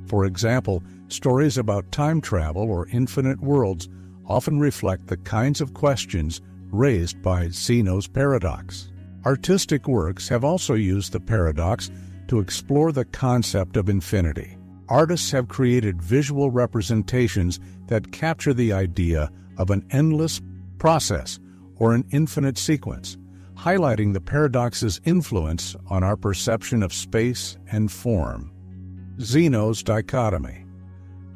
For example, stories about time travel or infinite worlds often reflect the kinds of questions raised by Zeno's paradox. Artistic works have also used the paradox to explore the concept of infinity. Artists have created visual representations that capture the idea of an endless process or an infinite sequence, highlighting the paradox's influence on our perception of space and form. Zeno's dichotomy.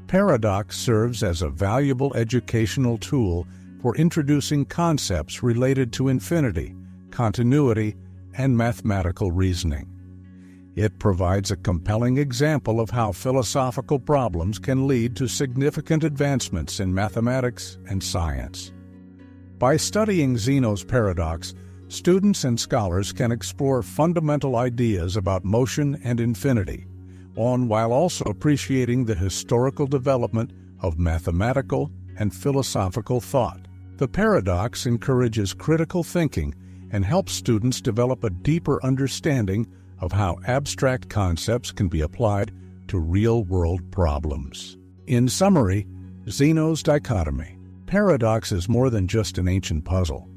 Paradox serves as a valuable educational tool for introducing concepts related to infinity, continuity, and mathematical reasoning. It provides a compelling example of how philosophical problems can lead to significant advancements in mathematics and science. By studying Zeno's paradox, students and scholars can explore fundamental ideas about motion and infinity, while also appreciating the historical development of mathematical and philosophical thought. The paradox encourages critical thinking and helps students develop a deeper understanding of how abstract concepts can be applied to real-world problems. In summary, Zeno's dichotomy. Paradox is more than just an ancient puzzle.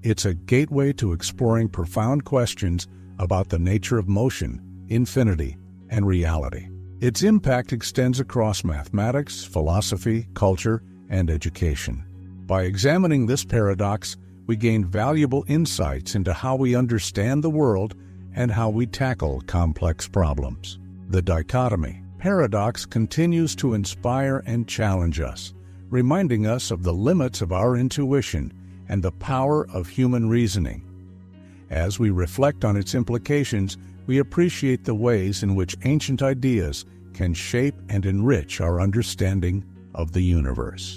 It's a gateway to exploring profound questions about the nature of motion, infinity, and reality. Its impact extends across mathematics, philosophy, culture, and education. By examining this paradox, we gain valuable insights into how we understand the world and how we tackle complex problems. The dichotomy. Paradox continues to inspire and challenge us, reminding us of the limits of our intuition and the power of human reasoning. As we reflect on its implications, we appreciate the ways in which ancient ideas can shape and enrich our understanding of the universe.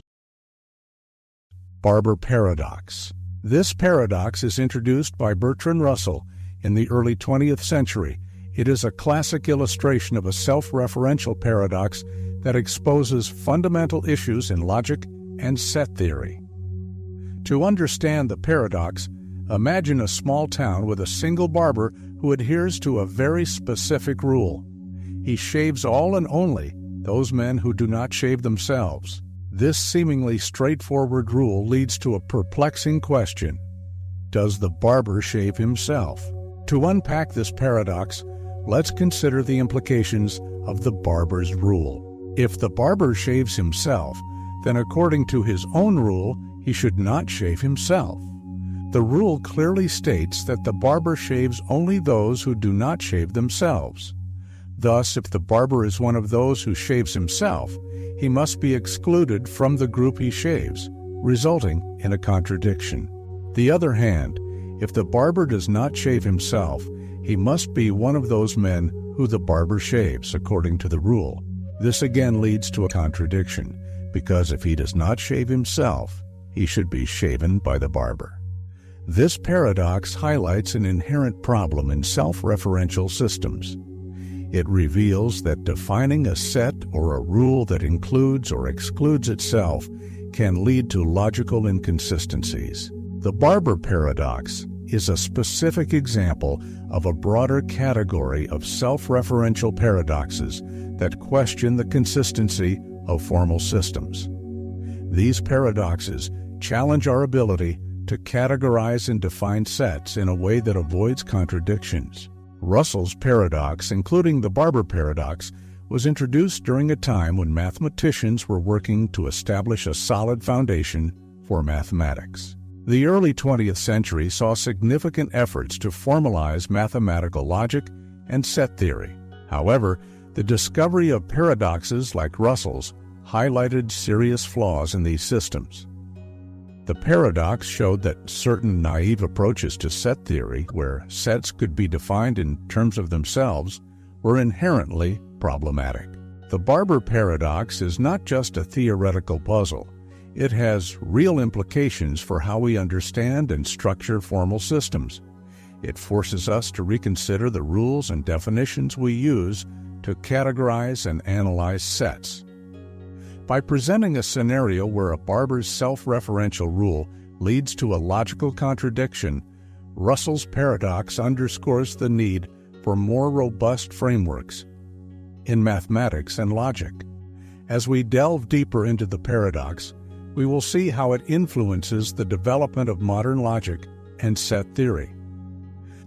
Barber Paradox. This paradox is introduced by Bertrand Russell in the early 20th century. It is a classic illustration of a self-referential paradox that exposes fundamental issues in logic and set theory. To understand the paradox, imagine a small town with a single barber who adheres to a very specific rule. He shaves all and only those men who do not shave themselves. This seemingly straightforward rule leads to a perplexing question: does the barber shave himself? To unpack this paradox, let's consider the implications of the barber's rule. If the barber shaves himself, then according to his own rule, he should not shave himself. The rule clearly states that the barber shaves only those who do not shave themselves. Thus, if the barber is one of those who shaves himself, he must be excluded from the group he shaves, resulting in a contradiction. The other hand, if the barber does not shave himself, he must be one of those men who the barber shaves, according to the rule. This again leads to a contradiction, because if he does not shave himself, he should be shaven by the barber. This paradox highlights an inherent problem in self-referential systems. It reveals that defining a set or a rule that includes or excludes itself can lead to logical inconsistencies. The Barber Paradox is a specific example of a broader category of self-referential paradoxes that question the consistency of formal systems. These paradoxes challenge our ability to categorize and define sets in a way that avoids contradictions. Russell's paradox, including the Barber Paradox, was introduced during a time when mathematicians were working to establish a solid foundation for mathematics. The early 20th century saw significant efforts to formalize mathematical logic and set theory. However, the discovery of paradoxes like Russell's highlighted serious flaws in these systems. The paradox showed that certain naive approaches to set theory, where sets could be defined in terms of themselves, were inherently problematic. The Barber Paradox is not just a theoretical puzzle. It has real implications for how we understand and structure formal systems. It forces us to reconsider the rules and definitions we use to categorize and analyze sets. By presenting a scenario where a Barber's self-referential rule leads to a logical contradiction, Russell's paradox underscores the need for more robust frameworks in mathematics and logic. As we delve deeper into the paradox, we will see how it influences the development of modern logic and set theory.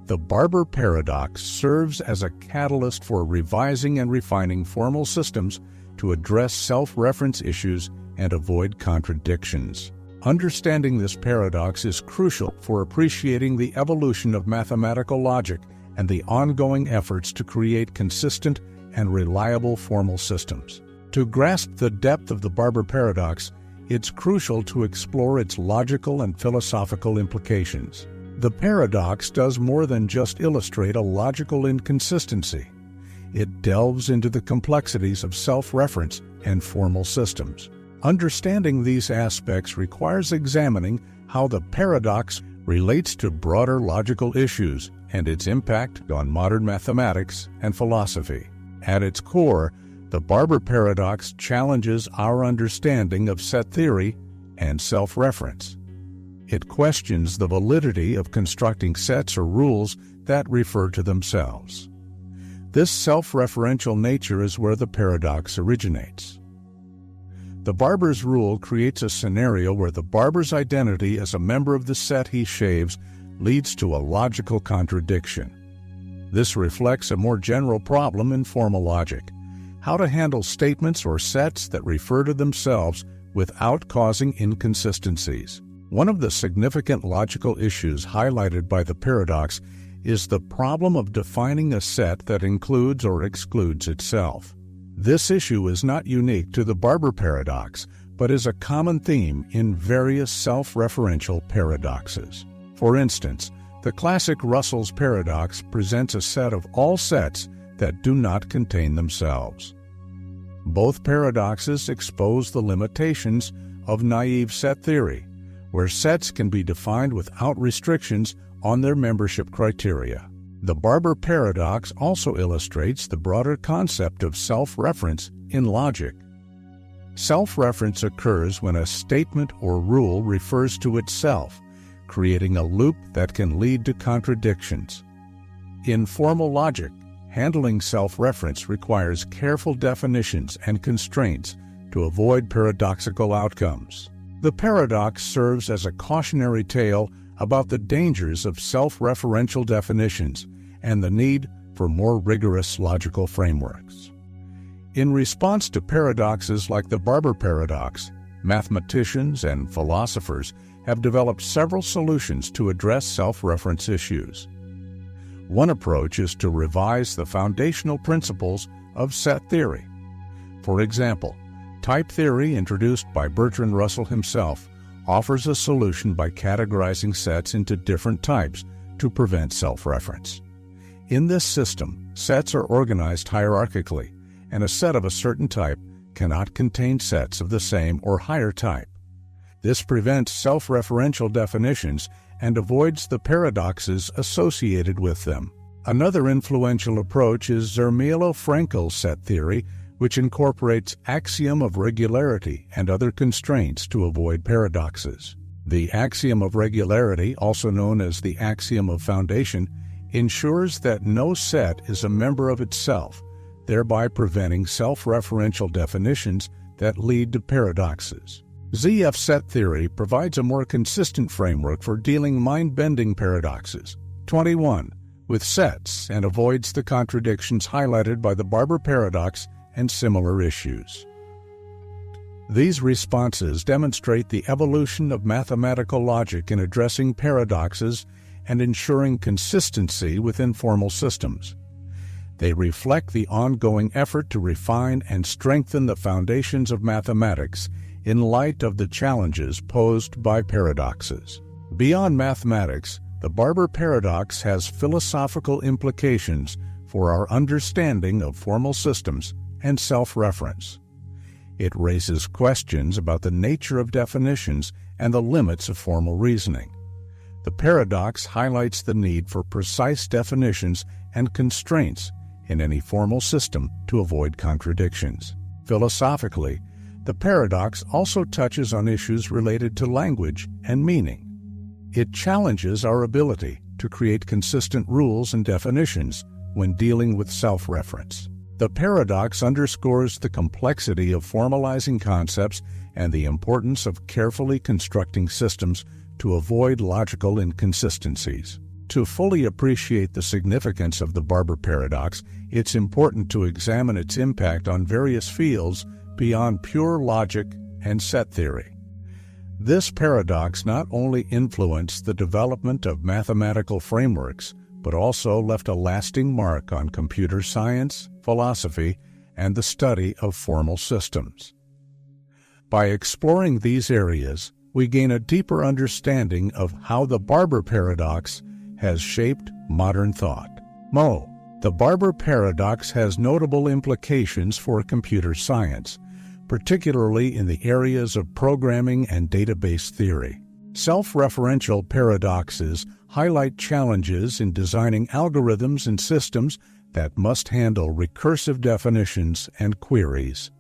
The Barber Paradox serves as a catalyst for revising and refining formal systems to address self-reference issues and avoid contradictions. Understanding this paradox is crucial for appreciating the evolution of mathematical logic and the ongoing efforts to create consistent and reliable formal systems. To grasp the depth of the Barber Paradox, it's crucial to explore its logical and philosophical implications. The paradox does more than just illustrate a logical inconsistency. It delves into the complexities of self-reference and formal systems. Understanding these aspects requires examining how the paradox relates to broader logical issues and its impact on modern mathematics and philosophy. At its core, the Barber Paradox challenges our understanding of set theory and self-reference. It questions the validity of constructing sets or rules that refer to themselves. This self-referential nature is where the paradox originates. The Barber's rule creates a scenario where the barber's identity as a member of the set he shaves leads to a logical contradiction. This reflects a more general problem in formal logic: how to handle statements or sets that refer to themselves without causing inconsistencies. One of the significant logical issues highlighted by the paradox is the problem of defining a set that includes or excludes itself. This issue is not unique to the Barber Paradox, but is a common theme in various self-referential paradoxes. For instance, the classic Russell's paradox presents a set of all sets that do not contain themselves. Both paradoxes expose the limitations of naive set theory, where sets can be defined without restrictions on their membership criteria. The Barber Paradox also illustrates the broader concept of self-reference in logic. Self-reference occurs when a statement or rule refers to itself, creating a loop that can lead to contradictions. In formal logic, handling self-reference requires careful definitions and constraints to avoid paradoxical outcomes. The paradox serves as a cautionary tale about the dangers of self-referential definitions and the need for more rigorous logical frameworks. In response to paradoxes like the Barber Paradox, mathematicians and philosophers have developed several solutions to address self-reference issues. One approach is to revise the foundational principles of set theory. For example, type theory, introduced by Bertrand Russell himself, offers a solution by categorizing sets into different types to prevent self-reference. In this system, sets are organized hierarchically, and a set of a certain type cannot contain sets of the same or higher type. This prevents self-referential definitions and avoids the paradoxes associated with them. Another influential approach is Zermelo-Fraenkel's set theory, which incorporates axiom of regularity and other constraints to avoid paradoxes. The axiom of regularity, also known as the axiom of foundation, ensures that no set is a member of itself, thereby preventing self-referential definitions that lead to paradoxes. ZF set theory provides a more consistent framework for dealing mind-bending paradoxes. 21. With sets, and avoids the contradictions highlighted by the Barber Paradox and similar issues. These responses demonstrate the evolution of mathematical logic in addressing paradoxes and ensuring consistency within formal systems. They reflect the ongoing effort to refine and strengthen the foundations of mathematics in light of the challenges posed by paradoxes. Beyond mathematics, the Barber Paradox has philosophical implications for our understanding of formal systems and self-reference. It raises questions about the nature of definitions and the limits of formal reasoning. The paradox highlights the need for precise definitions and constraints in any formal system to avoid contradictions. Philosophically, The paradox also touches on issues related to language and meaning. It challenges our ability to create consistent rules and definitions when dealing with self-reference. The paradox underscores the complexity of formalizing concepts and the importance of carefully constructing systems to avoid logical inconsistencies. To fully appreciate the significance of the Barber Paradox, it's important to examine its impact on various fields beyond pure logic and set theory. This paradox not only influenced the development of mathematical frameworks, but also left a lasting mark on computer science, philosophy, and the study of formal systems. By exploring these areas, we gain a deeper understanding of how the Barber Paradox has shaped modern thought. The Barber Paradox has notable implications for computer science, particularly in the areas of programming and database theory. Self-referential paradoxes highlight challenges in designing algorithms and systems that must handle recursive definitions and queries.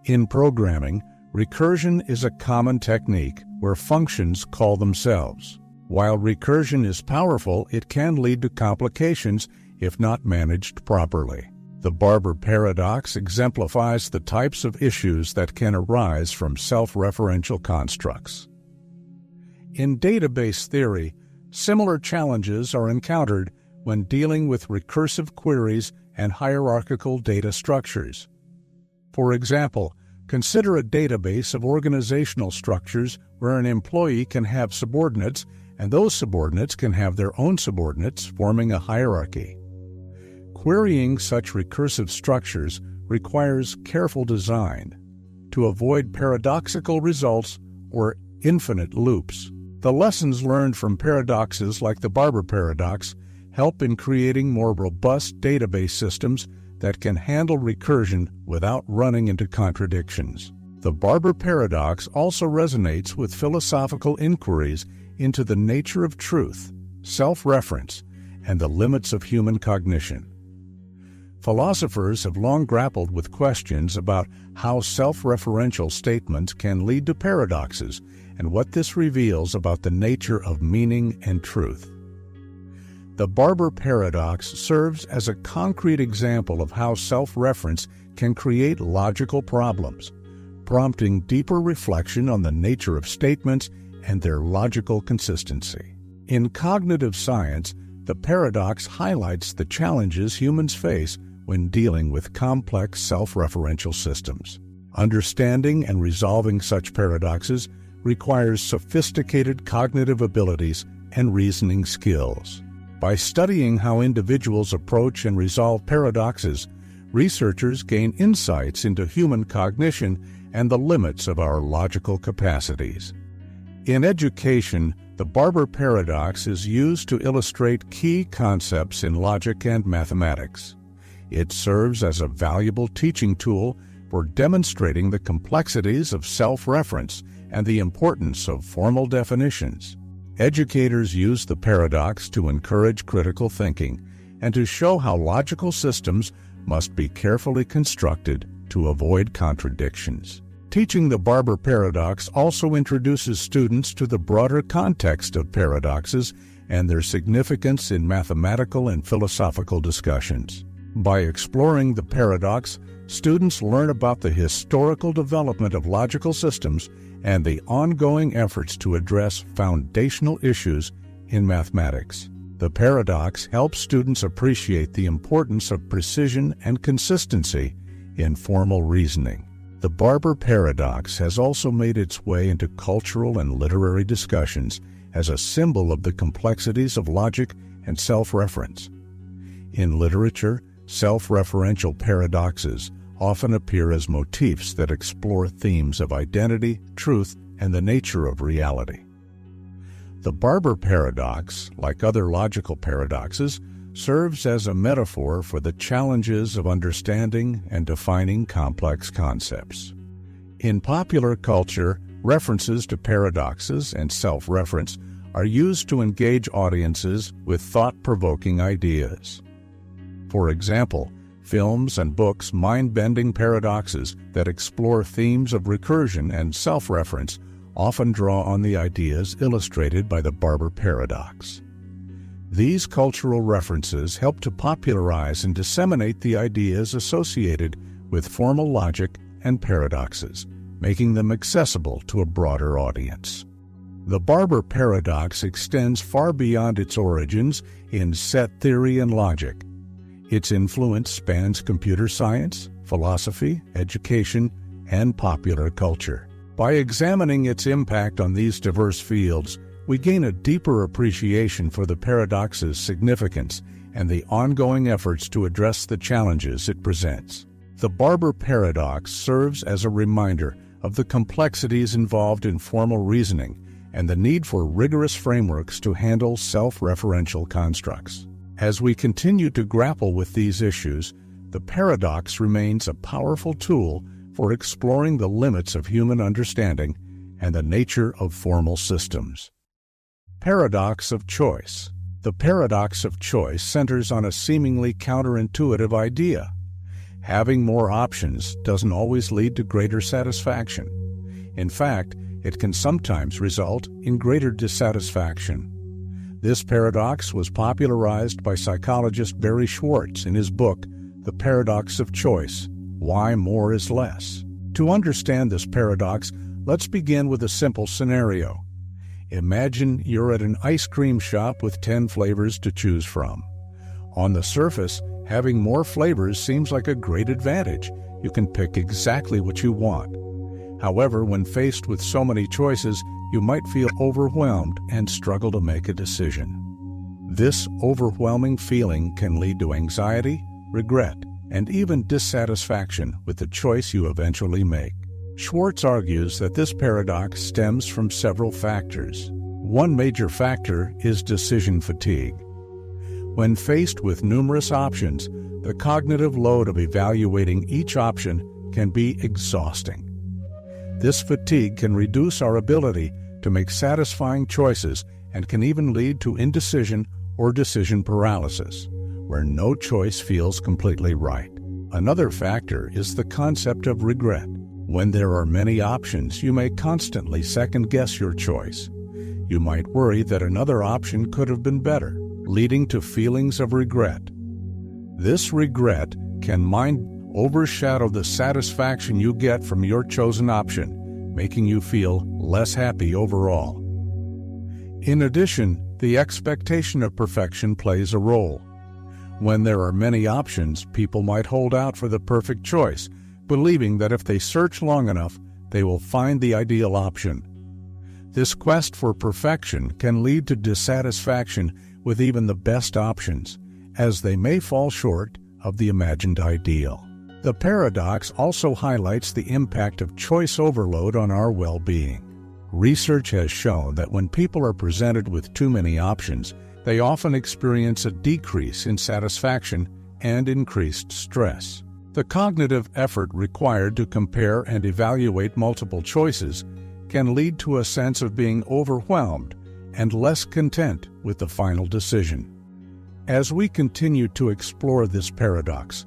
In programming, recursion is a common technique where functions call themselves. While recursion is powerful, it can lead to complications if not managed properly. The Barber Paradox exemplifies the types of issues that can arise from self-referential constructs. In database theory, similar challenges are encountered when dealing with recursive queries and hierarchical data structures. For example, consider a database of organizational structures where an employee can have subordinates, and those subordinates can have their own subordinates, forming a hierarchy. Querying such recursive structures requires careful design to avoid paradoxical results or infinite loops. The lessons learned from paradoxes like the Barber Paradox help in creating more robust database systems that can handle recursion without running into contradictions. The Barber Paradox also resonates with philosophical inquiries into the nature of truth, self-reference, and the limits of human cognition. Philosophers have long grappled with questions about how self-referential statements can lead to paradoxes and what this reveals about the nature of meaning and truth. The Barber Paradox serves as a concrete example of how self-reference can create logical problems, prompting deeper reflection on the nature of statements and their logical consistency. In cognitive science, the paradox highlights the challenges humans face when dealing with complex self-referential systems. Understanding and resolving such paradoxes requires sophisticated cognitive abilities and reasoning skills. By studying how individuals approach and resolve paradoxes, researchers gain insights into human cognition and the limits of our logical capacities. In education, the Barber Paradox is used to illustrate key concepts in logic and mathematics. It serves as a valuable teaching tool for demonstrating the complexities of self-reference and the importance of formal definitions. Educators use the paradox to encourage critical thinking and to show how logical systems must be carefully constructed to avoid contradictions. Teaching the Barber Paradox also introduces students to the broader context of paradoxes and their significance in mathematical and philosophical discussions. By exploring the paradox, students learn about the historical development of logical systems and the ongoing efforts to address foundational issues in mathematics. The paradox helps students appreciate the importance of precision and consistency in formal reasoning. The Barber Paradox has also made its way into cultural and literary discussions as a symbol of the complexities of logic and self-reference. In literature, self-referential paradoxes often appear as motifs that explore themes of identity, truth, and the nature of reality. The Barber Paradox, like other logical paradoxes, serves as a metaphor for the challenges of understanding and defining complex concepts. In popular culture, references to paradoxes and self-reference are used to engage audiences with thought-provoking ideas. For example, Films and books, mind-bending paradoxes that explore themes of recursion and self-reference often draw on the ideas illustrated by the Barber Paradox. These cultural references help to popularize and disseminate the ideas associated with formal logic and paradoxes, making them accessible to a broader audience. The Barber Paradox extends far beyond its origins in set theory and logic. Its influence spans computer science, philosophy, education, and popular culture. By examining its impact on these diverse fields, we gain a deeper appreciation for the paradox's significance and the ongoing efforts to address the challenges it presents. The Barber Paradox serves as a reminder of the complexities involved in formal reasoning and the need for rigorous frameworks to handle self-referential constructs. As we continue to grapple with these issues, the paradox remains a powerful tool for exploring the limits of human understanding and the nature of formal systems. Paradox of choice. The paradox of choice centers on a seemingly counterintuitive idea. Having more options doesn't always lead to greater satisfaction. In fact, it can sometimes result in greater dissatisfaction. This paradox was popularized by psychologist Barry Schwartz in his book, The Paradox of Choice: Why More is Less. To understand this paradox, let's begin with a simple scenario. Imagine you're at an ice cream shop with 10 flavors to choose from. On the surface, having more flavors seems like a great advantage. You can pick exactly what you want. However, when faced with so many choices, you might feel overwhelmed and struggle to make a decision. This overwhelming feeling can lead to anxiety, regret, and even dissatisfaction with the choice you eventually make. Schwartz argues that this paradox stems from several factors. One major factor is decision fatigue. When faced with numerous options, the cognitive load of evaluating each option can be exhausting. This fatigue can reduce our ability to make satisfying choices and can even lead to indecision or decision paralysis, where no choice feels completely right. Another factor is the concept of regret. When there are many options, you may constantly second-guess your choice. You might worry that another option could have been better, leading to feelings of regret. This regret can overshadow the satisfaction you get from your chosen option, making you feel less happy overall. In addition, the expectation of perfection plays a role. When there are many options, people might hold out for the perfect choice, believing that if they search long enough, they will find the ideal option. This quest for perfection can lead to dissatisfaction with even the best options, as they may fall short of the imagined ideal. The paradox also highlights the impact of choice overload on our well-being. Research has shown that when people are presented with too many options, they often experience a decrease in satisfaction and increased stress. The cognitive effort required to compare and evaluate multiple choices can lead to a sense of being overwhelmed and less content with the final decision. As we continue to explore this paradox,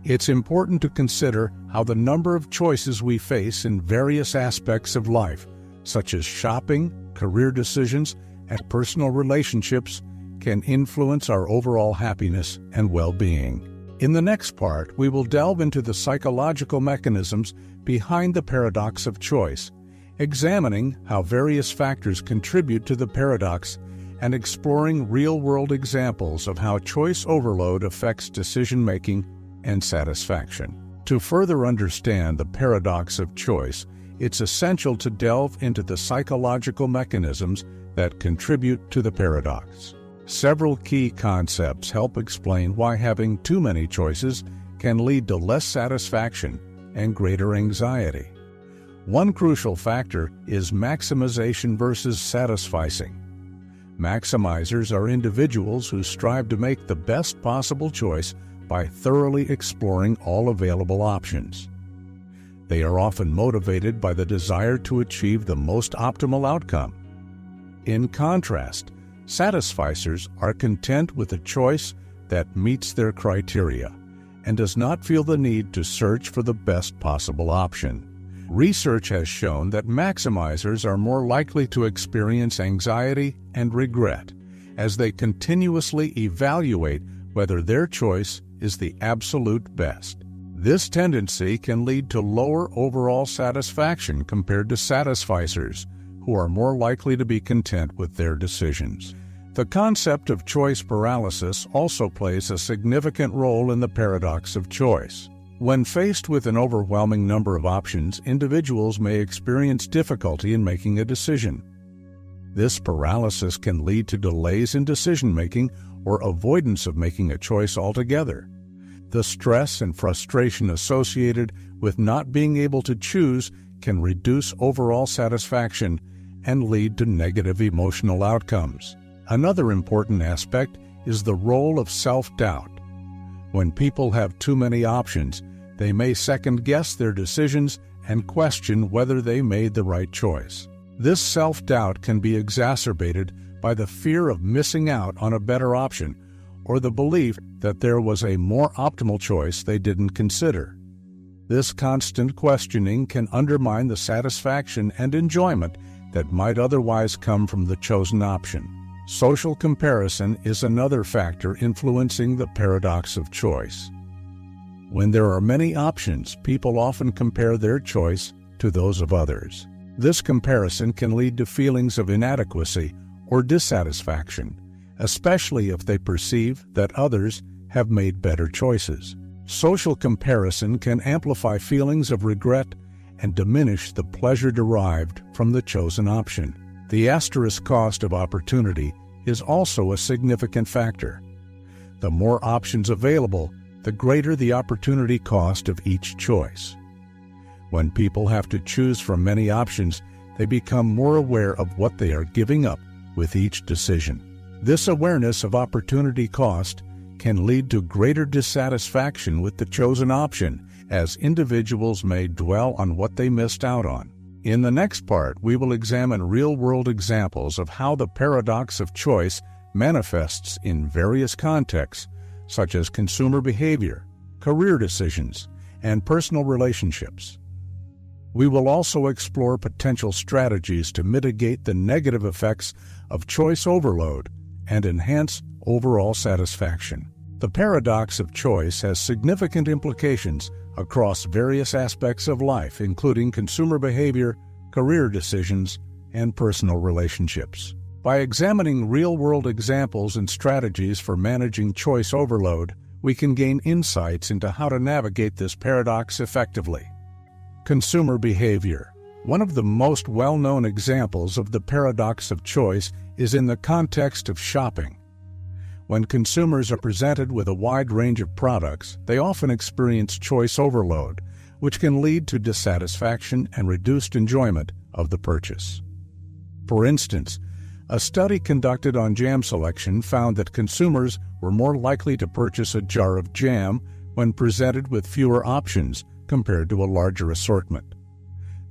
it's important to consider how the number of choices we face in various aspects of life, such as shopping, career decisions, and personal relationships, can influence our overall happiness and well-being. In the next part, we will delve into the psychological mechanisms behind the paradox of choice, examining how various factors contribute to the paradox and exploring real-world examples of how choice overload affects decision-making and satisfaction. To further understand the paradox of choice, it's essential to delve into the psychological mechanisms that contribute to the paradox. Several key concepts help explain why having too many choices can lead to less satisfaction and greater anxiety. One crucial factor is maximization versus satisficing. Maximizers are individuals who strive to make the best possible choice by thoroughly exploring all available options. They are often motivated by the desire to achieve the most optimal outcome. In contrast, satisficers are content with a choice that meets their criteria and does not feel the need to search for the best possible option. Research has shown that maximizers are more likely to experience anxiety and regret as they continuously evaluate whether their choice is the absolute best. This tendency can lead to lower overall satisfaction compared to satisficers, who are more likely to be content with their decisions. The concept of choice paralysis also plays a significant role in the paradox of choice. When faced with an overwhelming number of options, individuals may experience difficulty in making a decision. This paralysis can lead to delays in decision-making or avoidance of making a choice altogether. The stress and frustration associated with not being able to choose can reduce overall satisfaction and lead to negative emotional outcomes. Another important aspect is the role of self-doubt. When people have too many options, they may second-guess their decisions and question whether they made the right choice. This self-doubt can be exacerbated by the fear of missing out on a better option or the belief that there was a more optimal choice they didn't consider. This constant questioning can undermine the satisfaction and enjoyment that might otherwise come from the chosen option. Social comparison is another factor influencing the paradox of choice. When there are many options, people often compare their choice to those of others. This comparison can lead to feelings of inadequacy or dissatisfaction, especially if they perceive that others have made better choices. Social comparison can amplify feelings of regret and diminish the pleasure derived from the chosen option. The asterisk cost of opportunity is also a significant factor. The more options available, the greater the opportunity cost of each choice. When people have to choose from many options, they become more aware of what they are giving up with each decision. This awareness of opportunity cost can lead to greater dissatisfaction with the chosen option, as individuals may dwell on what they missed out on. In the next part, we will examine real-world examples of how the paradox of choice manifests in various contexts, such as consumer behavior, career decisions, and personal relationships. We will also explore potential strategies to mitigate the negative effects of choice overload and enhance overall satisfaction. The paradox of choice has significant implications across various aspects of life, including consumer behavior, career decisions, and personal relationships. By examining real-world examples and strategies for managing choice overload, we can gain insights into how to navigate this paradox effectively. Consumer behavior. One of the most well-known examples of the paradox of choice is in the context of shopping. When consumers are presented with a wide range of products, they often experience choice overload, which can lead to dissatisfaction and reduced enjoyment of the purchase. For instance, a study conducted on jam selection found that consumers were more likely to purchase a jar of jam when presented with fewer options compared to a larger assortment.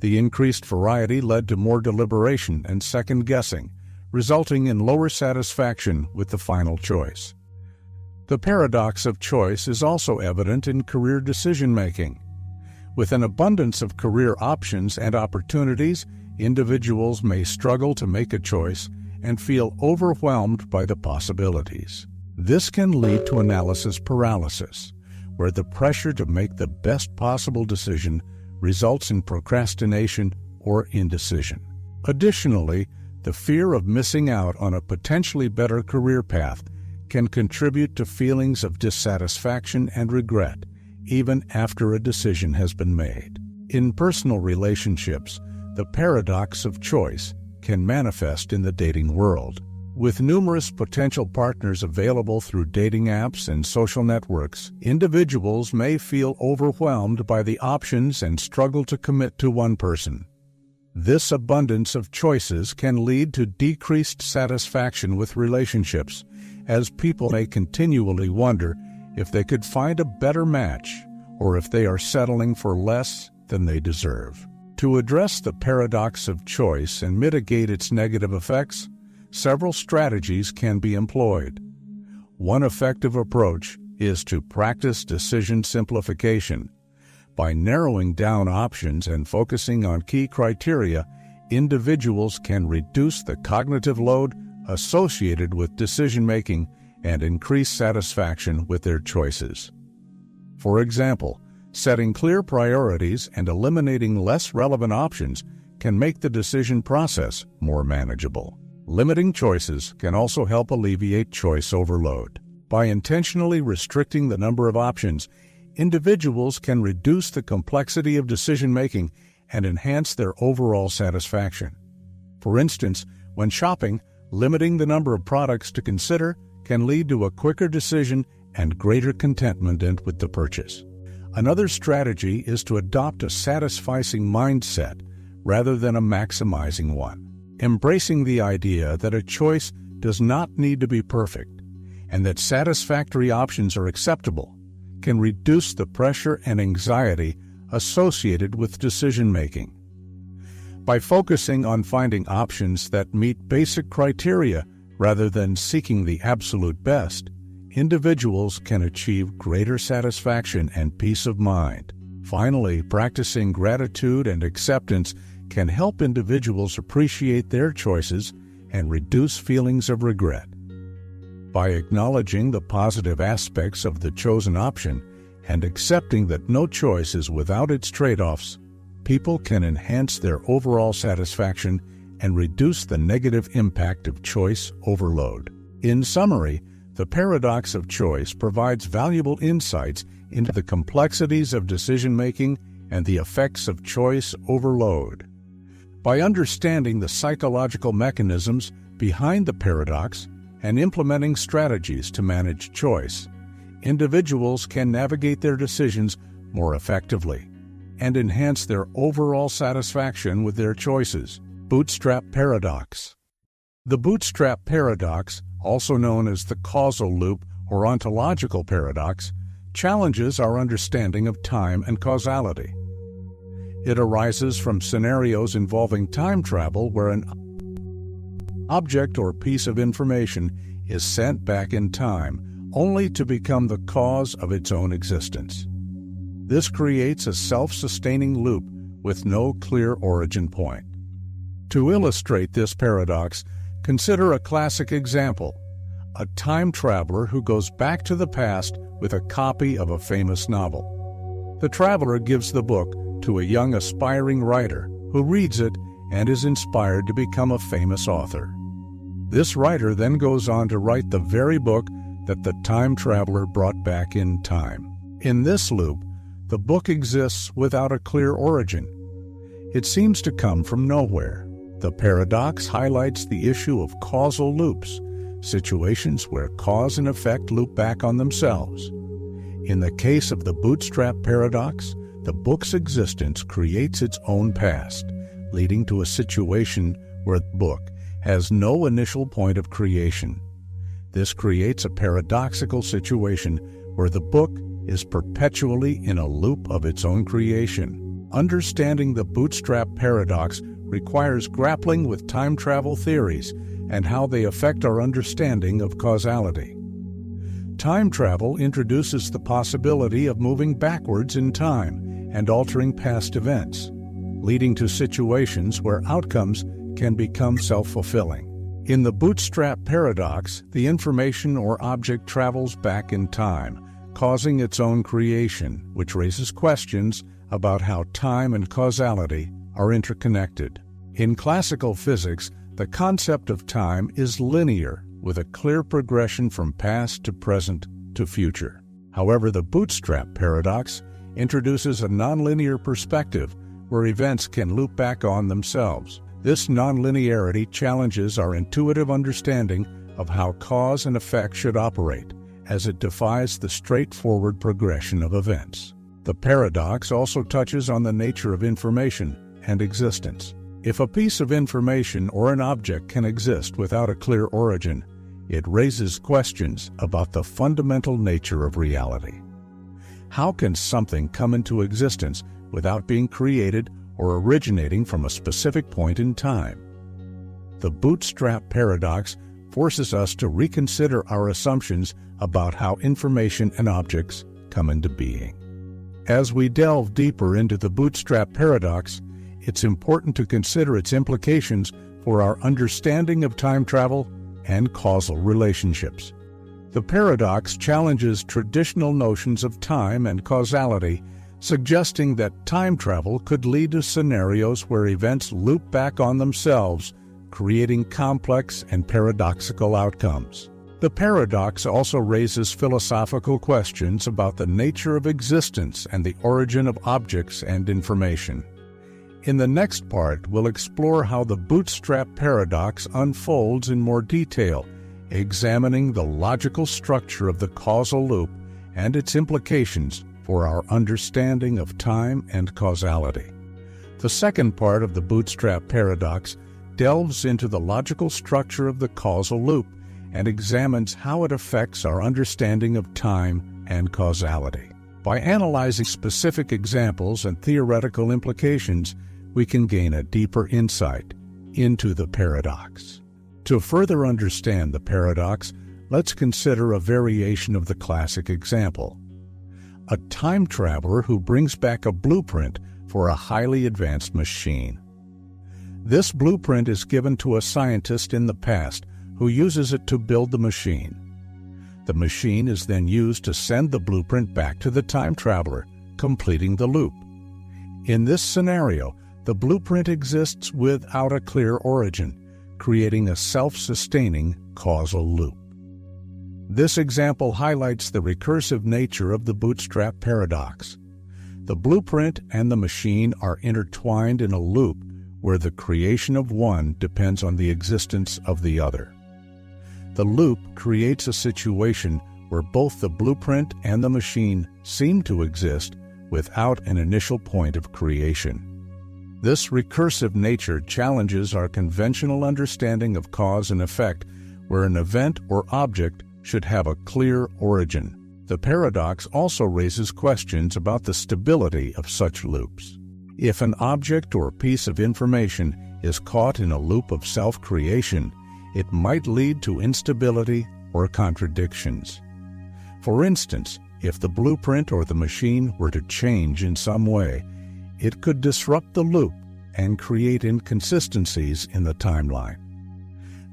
The increased variety led to more deliberation and second-guessing, resulting in lower satisfaction with the final choice. The paradox of choice is also evident in career decision-making. With an abundance of career options and opportunities, individuals may struggle to make a choice and feel overwhelmed by the possibilities. This can lead to analysis paralysis, where the pressure to make the best possible decision results in procrastination or indecision. Additionally, the fear of missing out on a potentially better career path can contribute to feelings of dissatisfaction and regret, even after a decision has been made. In personal relationships, the paradox of choice can manifest in the dating world. With numerous potential partners available through dating apps and social networks, individuals may feel overwhelmed by the options and struggle to commit to one person. This abundance of choices can lead to decreased satisfaction with relationships, as people may continually wonder if they could find a better match or if they are settling for less than they deserve. To address the paradox of choice and mitigate its negative effects, several strategies can be employed. One effective approach is to practice decision simplification. By narrowing down options and focusing on key criteria, individuals can reduce the cognitive load associated with decision-making and increase satisfaction with their choices. For example, setting clear priorities and eliminating less relevant options can make the decision process more manageable. Limiting choices can also help alleviate choice overload. By intentionally restricting the number of options, individuals can reduce the complexity of decision-making and enhance their overall satisfaction. For instance, when shopping, limiting the number of products to consider can lead to a quicker decision and greater contentment with the purchase. Another strategy is to adopt a satisficing mindset rather than a maximizing one, embracing the idea that a choice does not need to be perfect and that satisfactory options are acceptable can reduce the pressure and anxiety associated with decision-making. By focusing on finding options that meet basic criteria rather than seeking the absolute best, individuals can achieve greater satisfaction and peace of mind. Finally, practicing gratitude and acceptance can help individuals appreciate their choices and reduce feelings of regret. By acknowledging the positive aspects of the chosen option and accepting that no choice is without its trade-offs, people can enhance their overall satisfaction and reduce the negative impact of choice overload. In summary, the paradox of choice provides valuable insights into the complexities of decision-making and the effects of choice overload. By understanding the psychological mechanisms behind the paradox and implementing strategies to manage choice, individuals can navigate their decisions more effectively and enhance their overall satisfaction with their choices. Bootstrap Paradox. The Bootstrap Paradox, also known as the causal loop or ontological paradox, challenges our understanding of time and causality. It arises from scenarios involving time travel where an object or piece of information is sent back in time only to become the cause of its own existence. This creates a self-sustaining loop with no clear origin point. To illustrate this paradox, consider a classic example: a time traveler who goes back to the past with a copy of a famous novel. The traveler gives the book to a young aspiring writer who reads it and is inspired to become a famous author. This writer then goes on to write the very book that the time traveler brought back in time. In this loop, the book exists without a clear origin. It seems to come from nowhere. The paradox highlights the issue of causal loops, situations where cause and effect loop back on themselves. In the case of the Bootstrap Paradox, the book's existence creates its own past, leading to a situation where the book has no initial point of creation. This creates a paradoxical situation where the book is perpetually in a loop of its own creation. Understanding the Bootstrap Paradox requires grappling with time travel theories and how they affect our understanding of causality. Time travel introduces the possibility of moving backwards in time and altering past events, leading to situations where outcomes can become self-fulfilling. In the Bootstrap Paradox, the information or object travels back in time, causing its own creation, which raises questions about how time and causality are interconnected. In classical physics, the concept of time is linear, with a clear progression from past to present to future. However, the Bootstrap Paradox introduces a nonlinear perspective where events can loop back on themselves. This nonlinearity challenges our intuitive understanding of how cause and effect should operate, as it defies the straightforward progression of events. The paradox also touches on the nature of information and existence. If a piece of information or an object can exist without a clear origin, it raises questions about the fundamental nature of reality. How can something come into existence without being created or originating from a specific point in time? The Bootstrap Paradox forces us to reconsider our assumptions about how information and objects come into being. As we delve deeper into the Bootstrap Paradox, it's important to consider its implications for our understanding of time travel and causal relationships. The paradox challenges traditional notions of time and causality, suggesting that time travel could lead to scenarios where events loop back on themselves, creating complex and paradoxical outcomes. The paradox also raises philosophical questions about the nature of existence and the origin of objects and information. In the next part, we'll explore how the Bootstrap Paradox unfolds in more detail, examining the logical structure of the causal loop and its implications for our understanding of time and causality. The second part of the Bootstrap Paradox delves into the logical structure of the causal loop and examines how it affects our understanding of time and causality. By analyzing specific examples and theoretical implications, we can gain a deeper insight into the paradox. To further understand the paradox, let's consider a variation of the classic example: a time traveler who brings back a blueprint for a highly advanced machine. This blueprint is given to a scientist in the past who uses it to build the machine. The machine is then used to send the blueprint back to the time traveler, completing the loop. In this scenario, the blueprint exists without a clear origin, creating a self-sustaining causal loop. This example highlights the recursive nature of the Bootstrap Paradox. The blueprint and the machine are intertwined in a loop where the creation of one depends on the existence of the other. The loop creates a situation where both the blueprint and the machine seem to exist without an initial point of creation. This recursive nature challenges our conventional understanding of cause and effect, where an event or object should have a clear origin. The paradox also raises questions about the stability of such loops. If an object or piece of information is caught in a loop of self-creation, it might lead to instability or contradictions. For instance, if the blueprint or the machine were to change in some way, it could disrupt the loop and create inconsistencies in the timeline.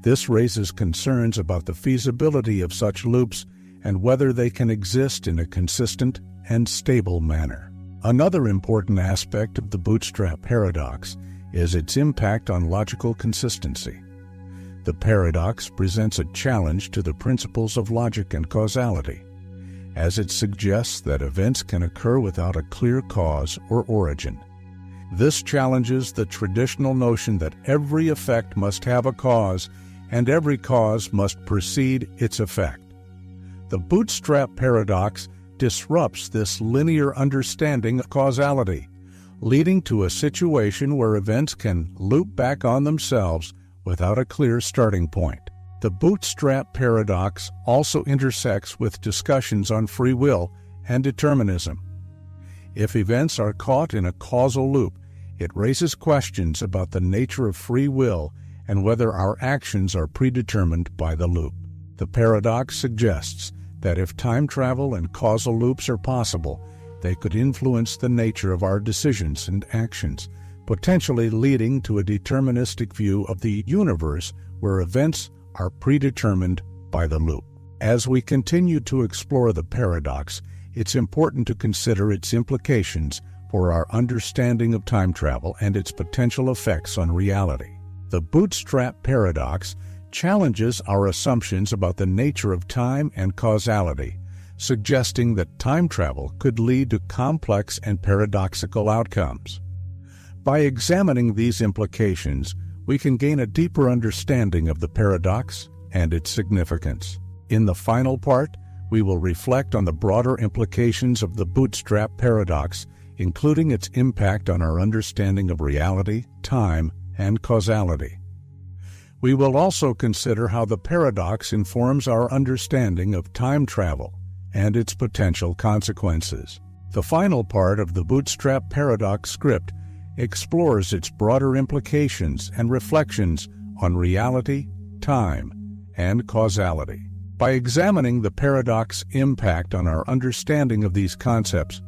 This raises concerns about the feasibility of such loops and whether they can exist in a consistent and stable manner. Another important aspect of the Bootstrap Paradox is its impact on logical consistency. The paradox presents a challenge to the principles of logic and causality, as it suggests that events can occur without a clear cause or origin. This challenges the traditional notion that every effect must have a cause and every cause must precede its effect. The Bootstrap Paradox disrupts this linear understanding of causality, leading to a situation where events can loop back on themselves without a clear starting point. The Bootstrap Paradox also intersects with discussions on free will and determinism. If events are caught in a causal loop, it raises questions about the nature of free will and whether our actions are predetermined by the loop. The paradox suggests that if time travel and causal loops are possible, they could influence the nature of our decisions and actions, potentially leading to a deterministic view of the universe where events are predetermined by the loop. As we continue to explore the paradox, it's important to consider its implications for our understanding of time travel and its potential effects on reality. The Bootstrap Paradox challenges our assumptions about the nature of time and causality, suggesting that time travel could lead to complex and paradoxical outcomes. By examining these implications, we can gain a deeper understanding of the paradox and its significance. In the final part, we will reflect on the broader implications of the Bootstrap Paradox, including its impact on our understanding of reality, time, and causality. We will also consider how the paradox informs our understanding of time travel and its potential consequences. The final part of the Bootstrap Paradox script explores its broader implications and reflections on reality, time, and causality. By examining the paradox's impact on our understanding of these concepts,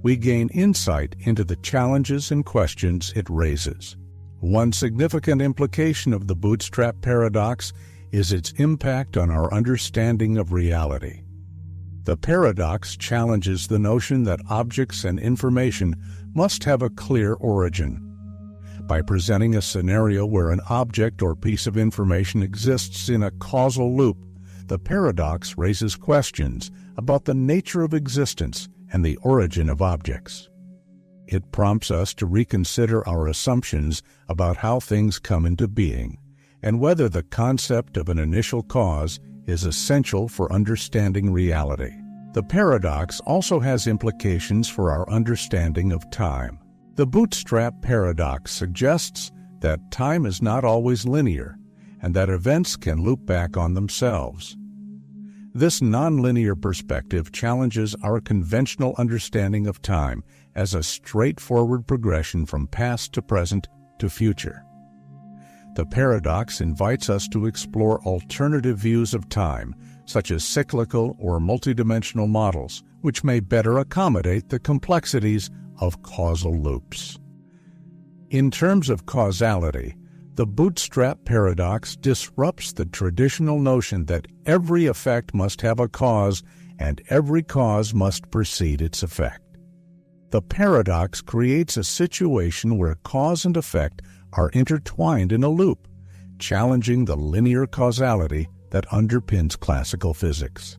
we gain insight into the challenges and questions it raises. One significant implication of the Bootstrap Paradox is its impact on our understanding of reality. The paradox challenges the notion that objects and information must have a clear origin. By presenting a scenario where an object or piece of information exists in a causal loop, the paradox raises questions about the nature of existence and the origin of objects. It prompts us to reconsider our assumptions about how things come into being, and whether the concept of an initial cause is essential for understanding reality. The paradox also has implications for our understanding of time. The Bootstrap Paradox suggests that time is not always linear, and that events can loop back on themselves. This nonlinear perspective challenges our conventional understanding of time as a straightforward progression from past to present to future. The paradox invites us to explore alternative views of time, such as cyclical or multidimensional models, which may better accommodate the complexities of causal loops. In terms of causality, the Bootstrap Paradox disrupts the traditional notion that every effect must have a cause and every cause must precede its effect. The paradox creates a situation where cause and effect are intertwined in a loop, challenging the linear causality that underpins classical physics.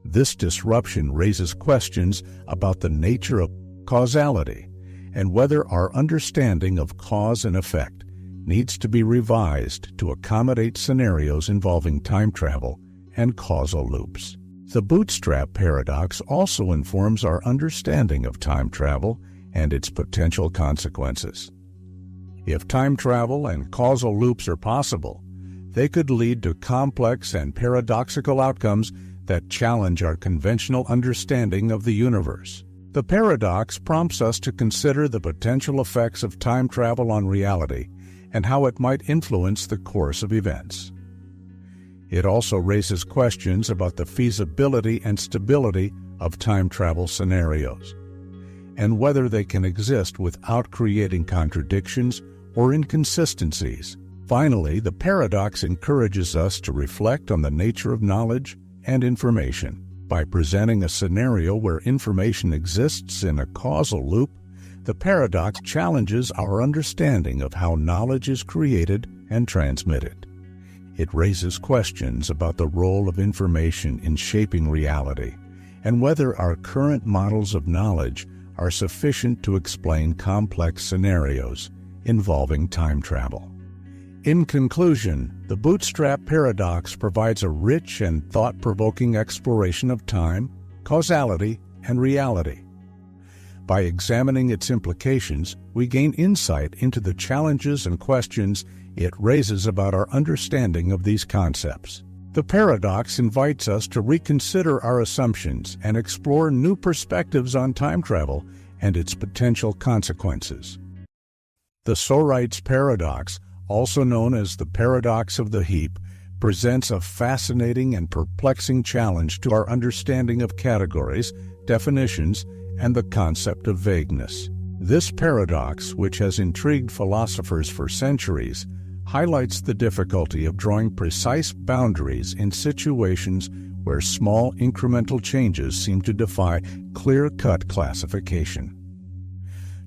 This disruption raises questions about the nature of causality and whether our understanding of cause and effect needs to be revised to accommodate scenarios involving time travel and causal loops. The Bootstrap Paradox also informs our understanding of time travel and its potential consequences. If time travel and causal loops are possible, they could lead to complex and paradoxical outcomes that challenge our conventional understanding of the universe. The paradox prompts us to consider the potential effects of time travel on reality and how it might influence the course of events. It also raises questions about the feasibility and stability of time travel scenarios, and whether they can exist without creating contradictions or inconsistencies. Finally, the paradox encourages us to reflect on the nature of knowledge and information. By presenting a scenario where information exists in a causal loop, the paradox challenges our understanding of how knowledge is created and transmitted. It raises questions about the role of information in shaping reality and whether our current models of knowledge are sufficient to explain complex scenarios involving time travel. In conclusion, the Bootstrap Paradox provides a rich and thought-provoking exploration of time, causality, and reality. By examining its implications, we gain insight into the challenges and questions it raises about our understanding of these concepts. The paradox invites us to reconsider our assumptions and explore new perspectives on time travel and its potential consequences. The Sorites Paradox, also known as the paradox of the heap, presents a fascinating and perplexing challenge to our understanding of categories, definitions, and the concept of vagueness. This paradox, which has intrigued philosophers for centuries, highlights the difficulty of drawing precise boundaries in situations where small incremental changes seem to defy clear-cut classification.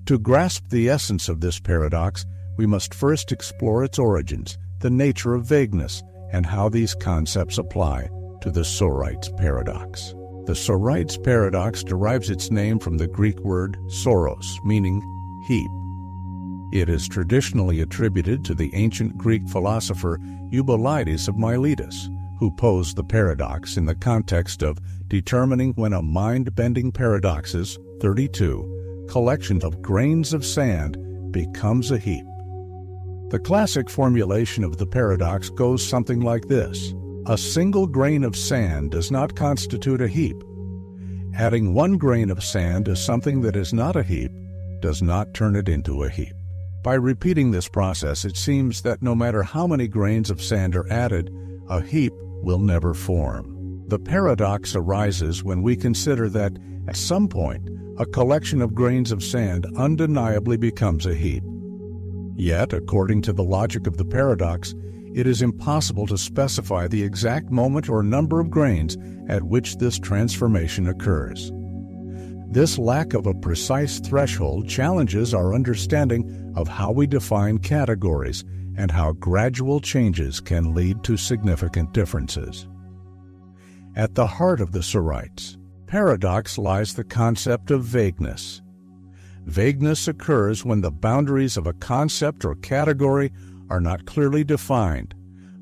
To grasp the essence of this paradox, we must first explore its origins, the nature of vagueness, and how these concepts apply to the Sorites Paradox. The Sorites Paradox derives its name from the Greek word soros, meaning heap. It is traditionally attributed to the ancient Greek philosopher Eubulides of Miletus, who posed the paradox in the context of determining when a mind-bending paradox's 32 collection of grains of sand becomes a heap. The classic formulation of the paradox goes something like this: a single grain of sand does not constitute a heap. Adding one grain of sand to something that is not a heap does not turn it into a heap. By repeating this process, it seems that no matter how many grains of sand are added, a heap will never form. The paradox arises when we consider that, at some point, a collection of grains of sand undeniably becomes a heap. Yet, according to the logic of the paradox, it is impossible to specify the exact moment or number of grains at which this transformation occurs. This lack of a precise threshold challenges our understanding of how we define categories and how gradual changes can lead to significant differences. At the heart of the Sorites Paradox lies the concept of vagueness. Vagueness occurs when the boundaries of a concept or category are not clearly defined,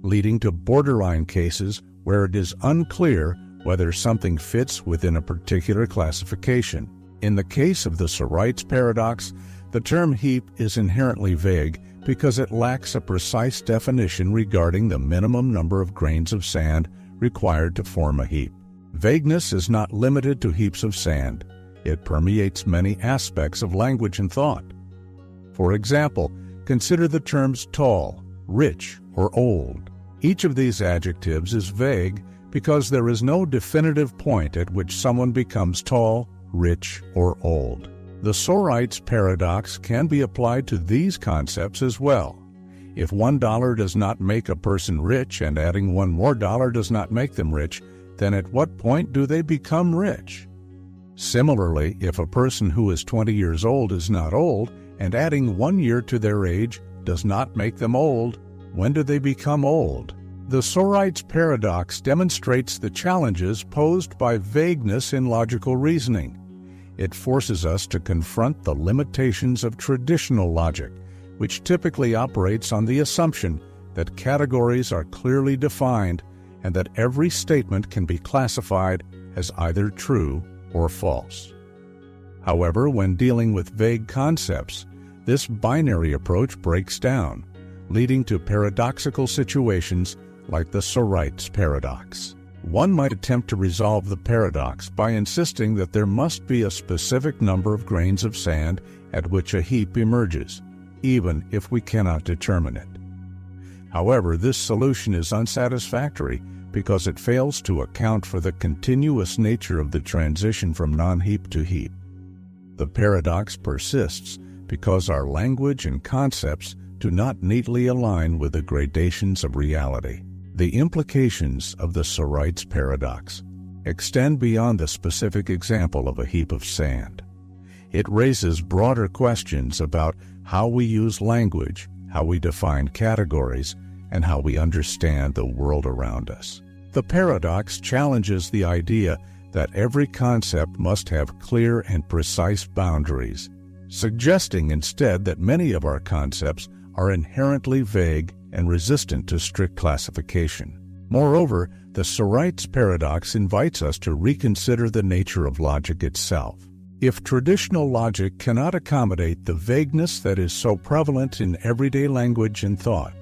leading to borderline cases where it is unclear whether something fits within a particular classification. In the case of the Sorites Paradox, the term heap is inherently vague because it lacks a precise definition regarding the minimum number of grains of sand required to form a heap. Vagueness is not limited to heaps of sand. It permeates many aspects of language and thought. For example, consider the terms tall, rich, or old. Each of these adjectives is vague because there is no definitive point at which someone becomes tall, rich, or old. The Sorites Paradox can be applied to these concepts as well. If $1 does not make a person rich and adding one more dollar does not make them rich, then at what point do they become rich? Similarly, if a person who is 20 years old is not old, and adding 1 year to their age does not make them old, when do they become old? The Sorites Paradox demonstrates the challenges posed by vagueness in logical reasoning. It forces us to confront the limitations of traditional logic, which typically operates on the assumption that categories are clearly defined and that every statement can be classified as either true or false. However, when dealing with vague concepts, this binary approach breaks down, leading to paradoxical situations like the Sorites Paradox. One might attempt to resolve the paradox by insisting that there must be a specific number of grains of sand at which a heap emerges, even if we cannot determine it. However, this solution is unsatisfactory because it fails to account for the continuous nature of the transition from non-heap to heap. The paradox persists because our language and concepts do not neatly align with the gradations of reality. The implications of the Sorites Paradox extend beyond the specific example of a heap of sand. It raises broader questions about how we use language, how we define categories, and how we understand the world around us. The paradox challenges the idea that every concept must have clear and precise boundaries, suggesting instead that many of our concepts are inherently vague and resistant to strict classification. Moreover, the Sorites Paradox invites us to reconsider the nature of logic itself. If traditional logic cannot accommodate the vagueness that is so prevalent in everyday language and thought,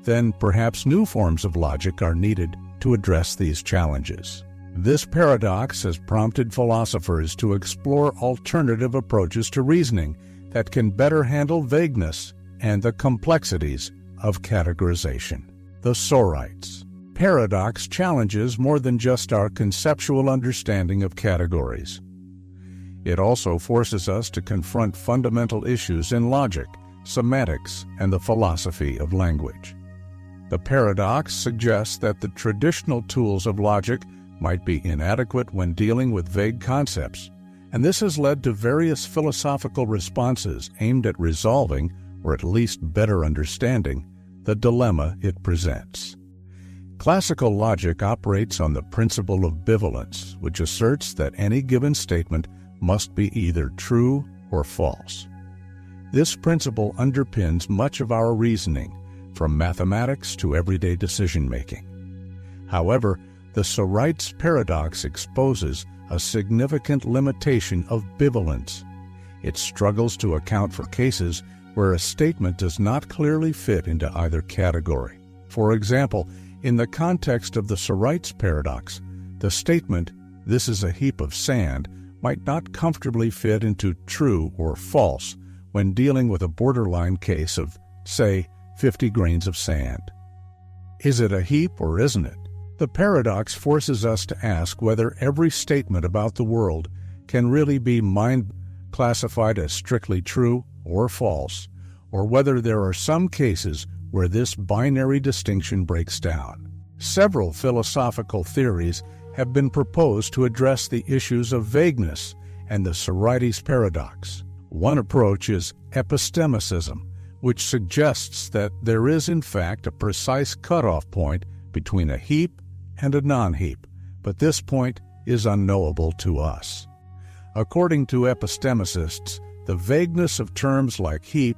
then perhaps new forms of logic are needed to address these challenges. This paradox has prompted philosophers to explore alternative approaches to reasoning that can better handle vagueness and the complexities of categorization. The Sorites Paradox challenges more than just our conceptual understanding of categories. It also forces us to confront fundamental issues in logic, semantics, and the philosophy of language. The paradox suggests that the traditional tools of logic might be inadequate when dealing with vague concepts, and this has led to various philosophical responses aimed at resolving, or at least better understanding, the dilemma it presents. Classical logic operates on the principle of bivalence, which asserts that any given statement must be either true or false. This principle underpins much of our reasoning, from mathematics to everyday decision-making. However, the Sorites Paradox exposes a significant limitation of bivalence. It struggles to account for cases where a statement does not clearly fit into either category. For example, in the context of the Sorites Paradox, the statement, "This is a heap of sand," might not comfortably fit into true or false when dealing with a borderline case of, say, 50 grains of sand. Is it a heap or isn't it? The paradox forces us to ask whether every statement about the world can really be classified as strictly true or false, or whether there are some cases where this binary distinction breaks down. Several philosophical theories have been proposed to address the issues of vagueness and the Sorites Paradox. One approach is epistemicism, which suggests that there is in fact a precise cutoff point between a heap and a non-heap, but this point is unknowable to us. According to epistemicists, the vagueness of terms like heap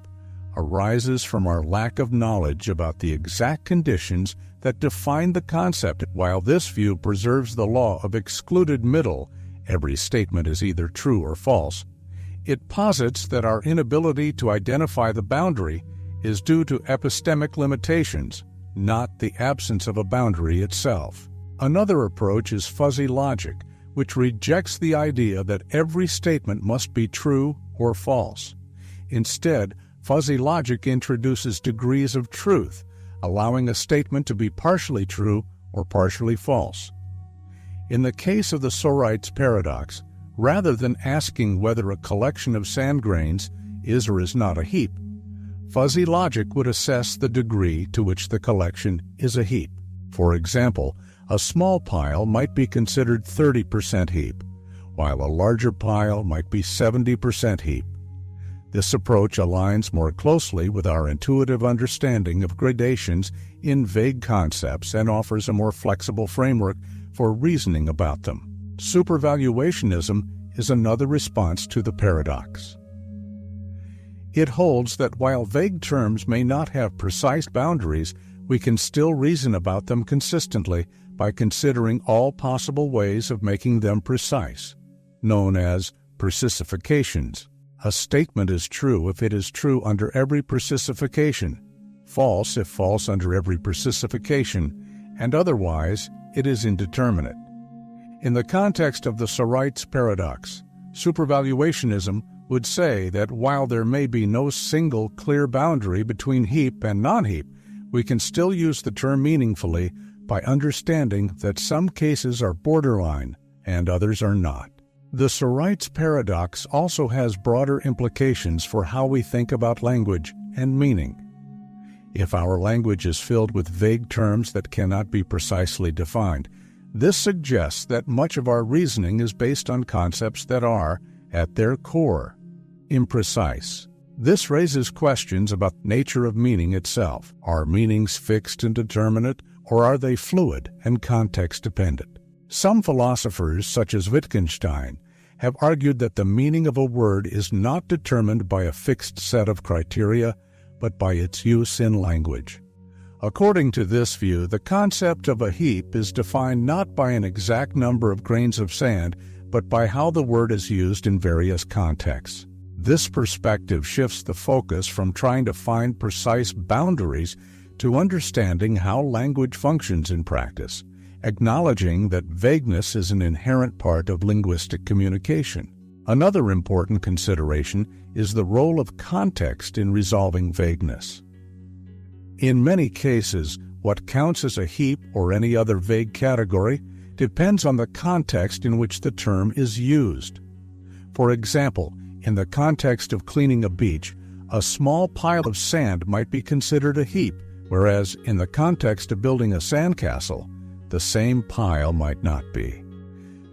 arises from our lack of knowledge about the exact conditions that define the concept. While this view preserves the law of excluded middle, every statement is either true or false, it posits that our inability to identify the boundary is due to epistemic limitations, not the absence of a boundary itself. Another approach is fuzzy logic, which rejects the idea that every statement must be true or false. Instead, fuzzy logic introduces degrees of truth, allowing a statement to be partially true or partially false. In the case of the Sorites Paradox, rather than asking whether a collection of sand grains is or is not a heap, fuzzy logic would assess the degree to which the collection is a heap. For example, a small pile might be considered 30% heap, while a larger pile might be 70% heap. This approach aligns more closely with our intuitive understanding of gradations in vague concepts and offers a more flexible framework for reasoning about them. Supervaluationism is another response to the paradox. It holds that while vague terms may not have precise boundaries, we can still reason about them consistently by considering all possible ways of making them precise, known as precisifications. A statement is true if it is true under every precisification, false if false under every precisification, and otherwise it is indeterminate. In the context of the Sorites Paradox, supervaluationism would say that while there may be no single clear boundary between heap and non-heap, we can still use the term meaningfully by understanding that some cases are borderline and others are not. The Sorites Paradox also has broader implications for how we think about language and meaning. If our language is filled with vague terms that cannot be precisely defined, this suggests that much of our reasoning is based on concepts that are, at their core, imprecise. This raises questions about the nature of meaning itself. Are meanings fixed and determinate, or are they fluid and context-dependent? Some philosophers, such as Wittgenstein, have argued that the meaning of a word is not determined by a fixed set of criteria, but by its use in language. According to this view, the concept of a heap is defined not by an exact number of grains of sand, but by how the word is used in various contexts. This perspective shifts the focus from trying to find precise boundaries to understanding how language functions in practice, acknowledging that vagueness is an inherent part of linguistic communication. Another important consideration is the role of context in resolving vagueness. In many cases, what counts as a heap or any other vague category depends on the context in which the term is used. For example, in the context of cleaning a beach, a small pile of sand might be considered a heap, whereas in the context of building a sandcastle, the same pile might not be.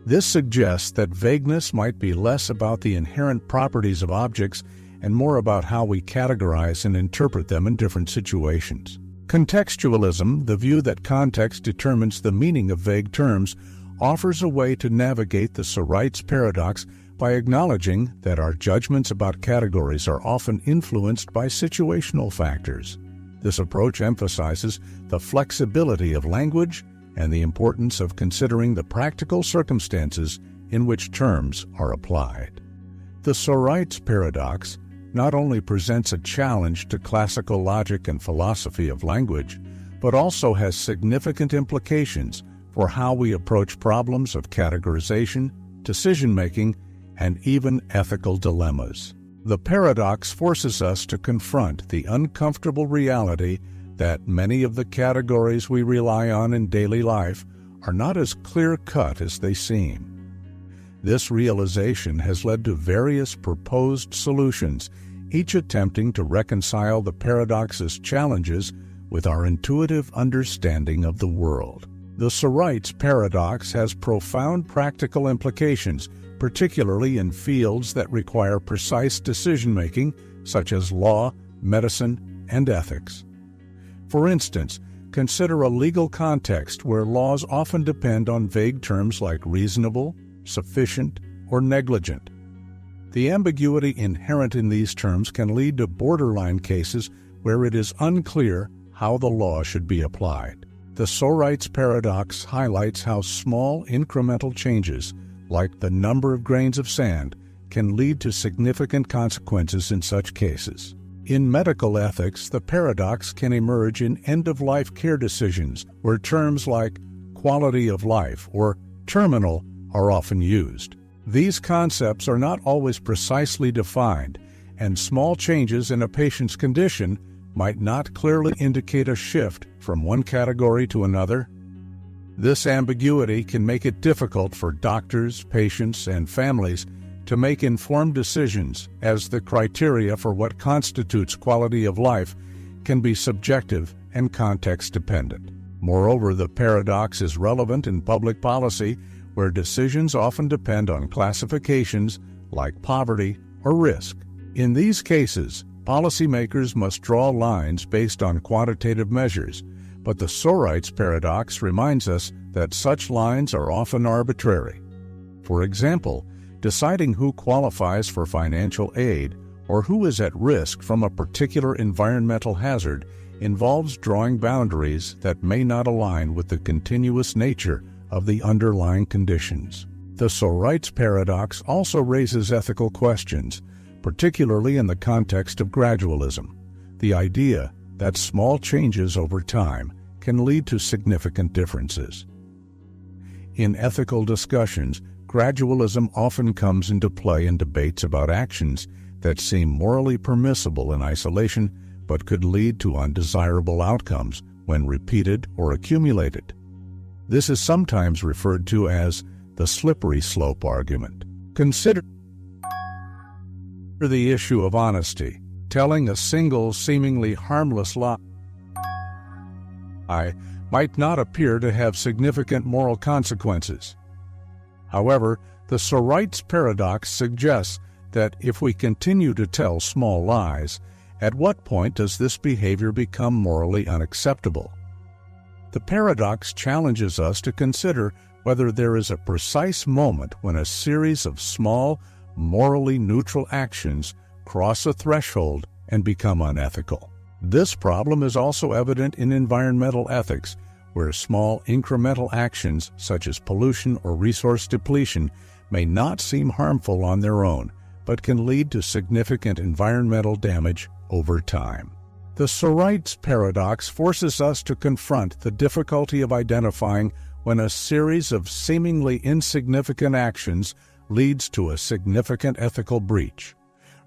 This suggests that vagueness might be less about the inherent properties of objects and more about how we categorize and interpret them in different situations. Contextualism, the view that context determines the meaning of vague terms, offers a way to navigate the Sorites Paradox by acknowledging that our judgments about categories are often influenced by situational factors. This approach emphasizes the flexibility of language and the importance of considering the practical circumstances in which terms are applied. The Sorites Paradox not only presents a challenge to classical logic and philosophy of language, but also has significant implications for how we approach problems of categorization, decision-making, and even ethical dilemmas. The paradox forces us to confront the uncomfortable reality that many of the categories we rely on in daily life are not as clear-cut as they seem. This realization has led to various proposed solutions, each attempting to reconcile the paradox's challenges with our intuitive understanding of the world. The Sorites Paradox has profound practical implications, particularly in fields that require precise decision-making, such as law, medicine, and ethics. For instance, consider a legal context where laws often depend on vague terms like reasonable, sufficient, or negligent. The ambiguity inherent in these terms can lead to borderline cases where it is unclear how the law should be applied. The Sorites Paradox highlights how small incremental changes, like the number of grains of sand, can lead to significant consequences in such cases. In medical ethics, the paradox can emerge in end-of-life care decisions, where terms like quality of life or terminal are often used. These concepts are not always precisely defined, and small changes in a patient's condition might not clearly indicate a shift from one category to another. This ambiguity can make it difficult for doctors, patients, and families to make informed decisions, as the criteria for what constitutes quality of life can be subjective and context-dependent. Moreover, the paradox is relevant in public policy, where decisions often depend on classifications like poverty or risk. In these cases, policymakers must draw lines based on quantitative measures, but the Sorites Paradox reminds us that such lines are often arbitrary. For example, deciding who qualifies for financial aid or who is at risk from a particular environmental hazard involves drawing boundaries that may not align with the continuous nature of the underlying conditions. The Sorites Paradox also raises ethical questions, particularly in the context of gradualism, the idea that small changes over time can lead to significant differences. In ethical discussions, gradualism often comes into play in debates about actions that seem morally permissible in isolation but could lead to undesirable outcomes when repeated or accumulated. This is sometimes referred to as the slippery slope argument. Consider the issue of honesty. Telling a single seemingly harmless lie might not appear to have significant moral consequences. However, the Sorites Paradox suggests that if we continue to tell small lies, at what point does this behavior become morally unacceptable? The paradox challenges us to consider whether there is a precise moment when a series of small, morally neutral actions cross a threshold and become unethical. This problem is also evident in environmental ethics, where small incremental actions such as pollution or resource depletion may not seem harmful on their own, but can lead to significant environmental damage over time. The Sorites Paradox forces us to confront the difficulty of identifying when a series of seemingly insignificant actions leads to a significant ethical breach,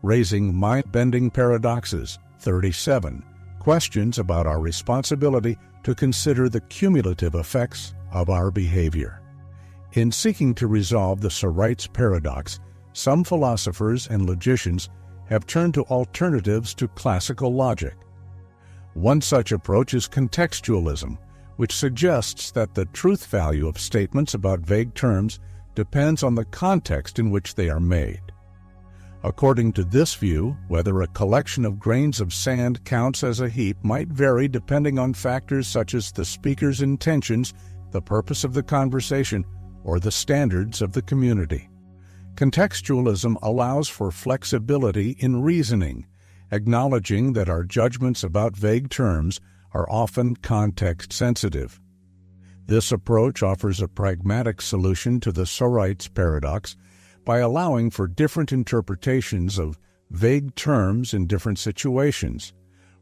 raising mind-bending paradoxes, 37, questions about our responsibility to consider the cumulative effects of our behavior. In seeking to resolve the Sorites Paradox, some philosophers and logicians have turned to alternatives to classical logic. One such approach is contextualism, which suggests that the truth value of statements about vague terms depends on the context in which they are made. According to this view, whether a collection of grains of sand counts as a heap might vary depending on factors such as the speaker's intentions, the purpose of the conversation, or the standards of the community. Contextualism allows for flexibility in reasoning, acknowledging that our judgments about vague terms are often context-sensitive. This approach offers a pragmatic solution to the Sorites Paradox by allowing for different interpretations of vague terms in different situations,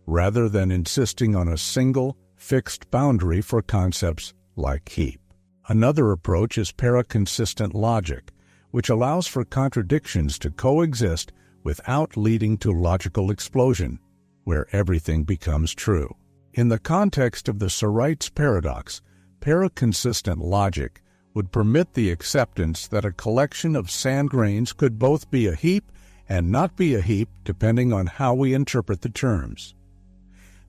rather than insisting on a single, fixed boundary for concepts like heap. Another approach is paraconsistent logic, which allows for contradictions to coexist without leading to logical explosion, where everything becomes true. In the context of the Sorites Paradox, paraconsistent logic would permit the acceptance that a collection of sand grains could both be a heap and not be a heap depending on how we interpret the terms.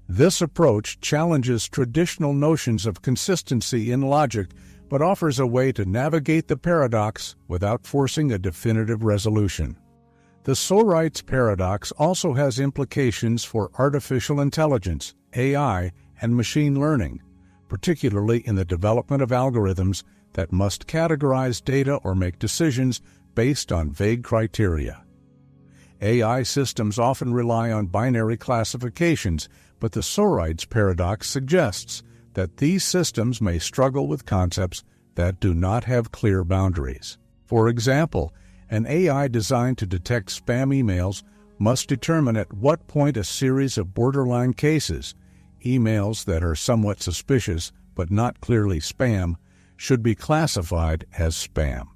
This approach challenges traditional notions of consistency in logic but offers a way to navigate the paradox without forcing a definitive resolution. The Sorites Paradox also has implications for artificial intelligence, AI, and machine learning, particularly in the development of algorithms that must categorize data or make decisions based on vague criteria. AI systems often rely on binary classifications, but the Sorites Paradox suggests that these systems may struggle with concepts that do not have clear boundaries. For example, an AI designed to detect spam emails must determine at what point a series of borderline cases, emails that are somewhat suspicious but not clearly spam, should be classified as spam.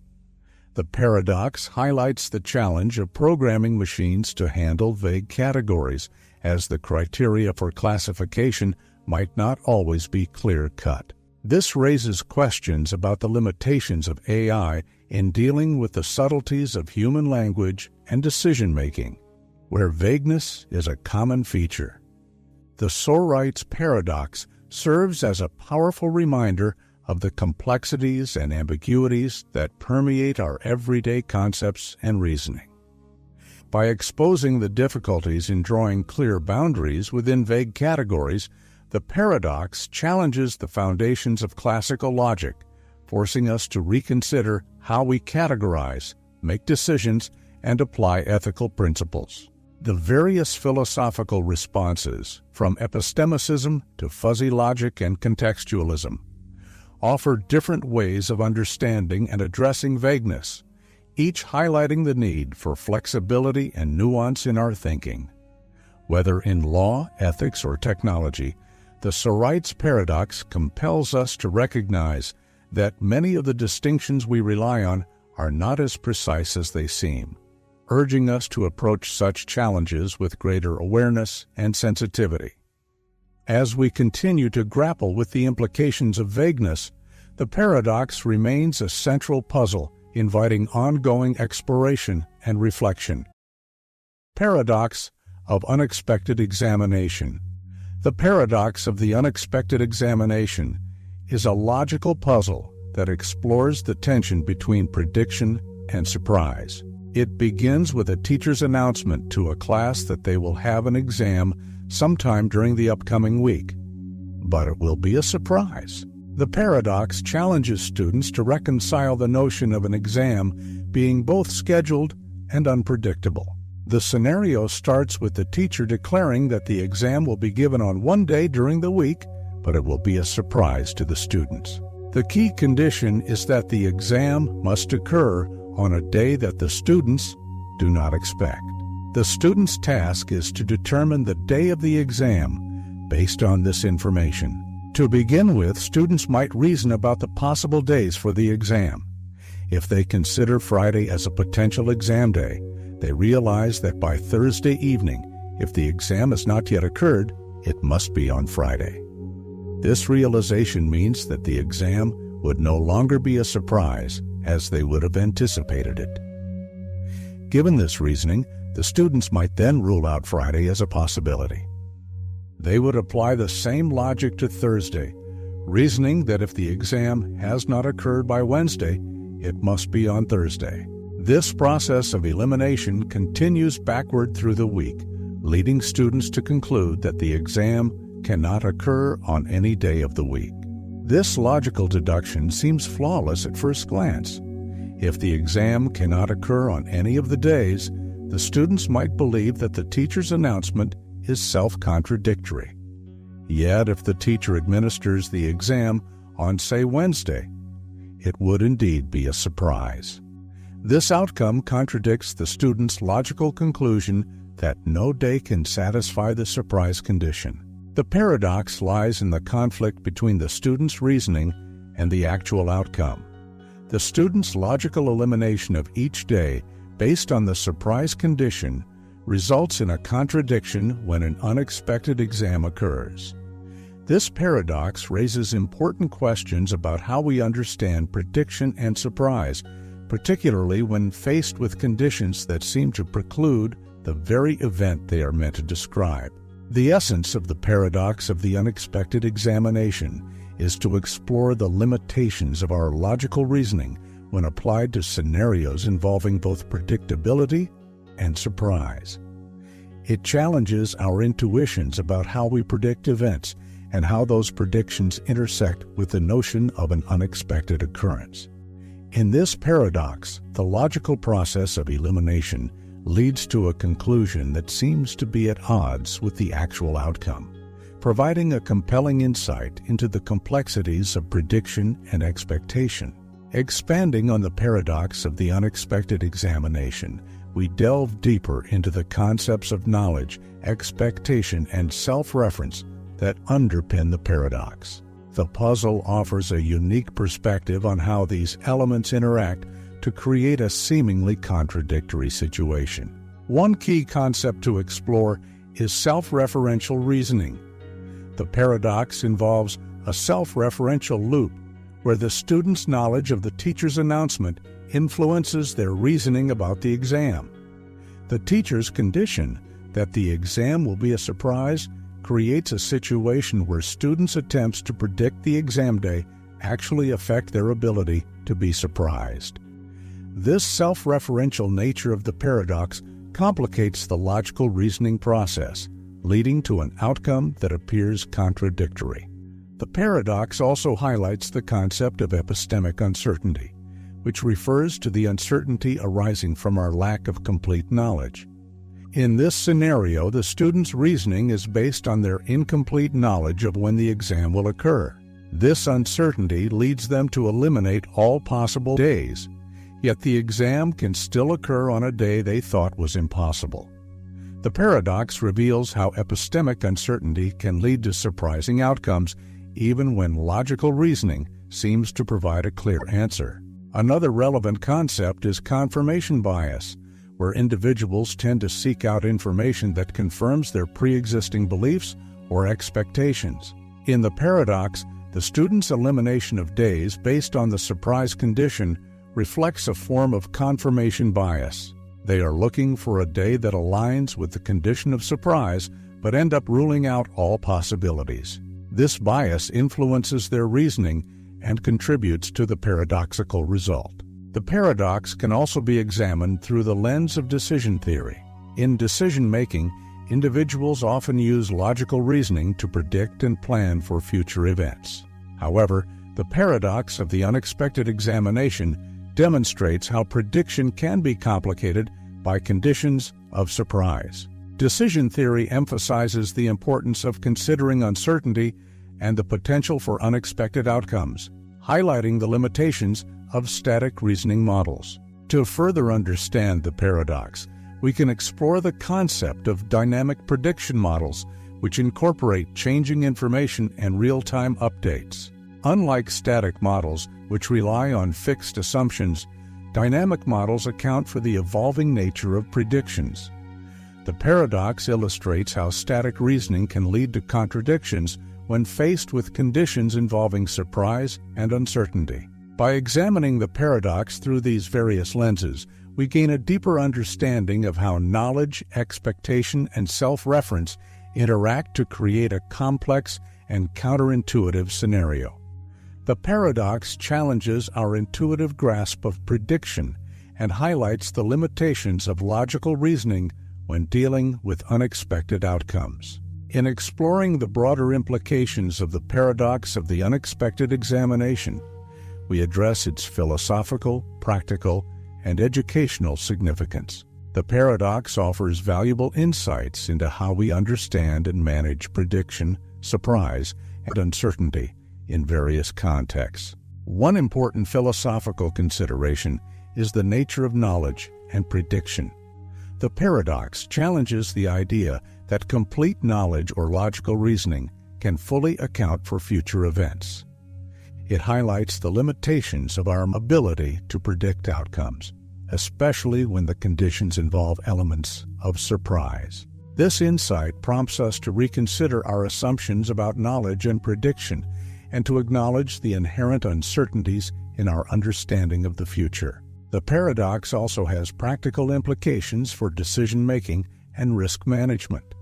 The paradox highlights the challenge of programming machines to handle vague categories, as the criteria for classification might not always be clear-cut. This raises questions about the limitations of AI in dealing with the subtleties of human language and decision-making, where vagueness is a common feature. The Sorites Paradox serves as a powerful reminder of the complexities and ambiguities that permeate our everyday concepts and reasoning. By exposing the difficulties in drawing clear boundaries within vague categories, the paradox challenges the foundations of classical logic, forcing us to reconsider how we categorize, make decisions, and apply ethical principles. The various philosophical responses, from epistemicism to fuzzy logic and contextualism, offer different ways of understanding and addressing vagueness, each highlighting the need for flexibility and nuance in our thinking. Whether in law, ethics, or technology, the Sorites Paradox compels us to recognize that many of the distinctions we rely on are not as precise as they seem, urging us to approach such challenges with greater awareness and sensitivity. As we continue to grapple with the implications of vagueness, the paradox remains a central puzzle, inviting ongoing exploration and reflection. Paradox of unexpected examination. The paradox of the unexpected examination is a logical puzzle that explores the tension between prediction and surprise. It begins with a teacher's announcement to a class that they will have an exam sometime during the upcoming week. But it will be a surprise. The paradox challenges students to reconcile the notion of an exam being both scheduled and unpredictable. The scenario starts with the teacher declaring that the exam will be given on one day during the week, but it will be a surprise to the students. The key condition is that the exam must occur on a day that the students do not expect. The student's task is to determine the day of the exam based on this information. To begin with, students might reason about the possible days for the exam. If they consider Friday as a potential exam day, they realize that by Thursday evening, if the exam has not yet occurred, it must be on Friday. This realization means that the exam would no longer be a surprise as they would have anticipated it. Given this reasoning, the students might then rule out Friday as a possibility. They would apply the same logic to Thursday, reasoning that if the exam has not occurred by Wednesday, it must be on Thursday. This process of elimination continues backward through the week, leading students to conclude that the exam cannot occur on any day of the week. This logical deduction seems flawless at first glance. If the exam cannot occur on any of the days, the students might believe that the teacher's announcement is self-contradictory. Yet, if the teacher administers the exam on, say, Wednesday, it would indeed be a surprise. This outcome contradicts the student's logical conclusion that no day can satisfy the surprise condition. The paradox lies in the conflict between the student's reasoning and the actual outcome. The student's logical elimination of each day based on the surprise condition results in a contradiction when an unexpected exam occurs. This paradox raises important questions about how we understand prediction and surprise, particularly when faced with conditions that seem to preclude the very event they are meant to describe. The essence of the paradox of the unexpected examination is to explore the limitations of our logical reasoning when applied to scenarios involving both predictability and surprise. It challenges our intuitions about how we predict events and how those predictions intersect with the notion of an unexpected occurrence. In this paradox, the logical process of elimination leads to a conclusion that seems to be at odds with the actual outcome, providing a compelling insight into the complexities of prediction and expectation. Expanding on the paradox of the unexpected examination, we delve deeper into the concepts of knowledge, expectation, and self-reference that underpin the paradox. The puzzle offers a unique perspective on how these elements interact to create a seemingly contradictory situation. One key concept to explore is self-referential reasoning. The paradox involves a self-referential loop where the student's knowledge of the teacher's announcement influences their reasoning about the exam. The teacher's condition that the exam will be a surprise creates a situation where students' attempts to predict the exam day actually affect their ability to be surprised. This self-referential nature of the paradox complicates the logical reasoning process, leading to an outcome that appears contradictory. The paradox also highlights the concept of epistemic uncertainty, which refers to the uncertainty arising from our lack of complete knowledge. In this scenario, the student's reasoning is based on their incomplete knowledge of when the exam will occur. This uncertainty leads them to eliminate all possible days, yet the exam can still occur on a day they thought was impossible. The paradox reveals how epistemic uncertainty can lead to surprising outcomes, even when logical reasoning seems to provide a clear answer. Another relevant concept is confirmation bias, where individuals tend to seek out information that confirms their pre-existing beliefs or expectations. In the paradox, the student's elimination of days based on the surprise condition reflects a form of confirmation bias. They are looking for a day that aligns with the condition of surprise, but end up ruling out all possibilities. This bias influences their reasoning and contributes to the paradoxical result. The paradox can also be examined through the lens of decision theory. In decision-making, individuals often use logical reasoning to predict and plan for future events. However, the paradox of the unexpected examination demonstrates how prediction can be complicated by conditions of surprise. Decision theory emphasizes the importance of considering uncertainty and the potential for unexpected outcomes, highlighting the limitations of static reasoning models. To further understand the paradox, we can explore the concept of dynamic prediction models, which incorporate changing information and real-time updates. Unlike static models, which rely on fixed assumptions, dynamic models account for the evolving nature of predictions. The paradox illustrates how static reasoning can lead to contradictions when faced with conditions involving surprise and uncertainty. By examining the paradox through these various lenses, we gain a deeper understanding of how knowledge, expectation, and self-reference interact to create a complex and counterintuitive scenario. The paradox challenges our intuitive grasp of prediction and highlights the limitations of logical reasoning when dealing with unexpected outcomes. In exploring the broader implications of the paradox of the unexpected examination, we address its philosophical, practical, and educational significance. The paradox offers valuable insights into how we understand and manage prediction, surprise, and uncertainty in various contexts. One important philosophical consideration is the nature of knowledge and prediction. The paradox challenges the idea that complete knowledge or logical reasoning can fully account for future events. It highlights the limitations of our ability to predict outcomes, especially when the conditions involve elements of surprise. This insight prompts us to reconsider our assumptions about knowledge and prediction, and to acknowledge the inherent uncertainties in our understanding of the future. The paradox also has practical implications for decision-making and risk management.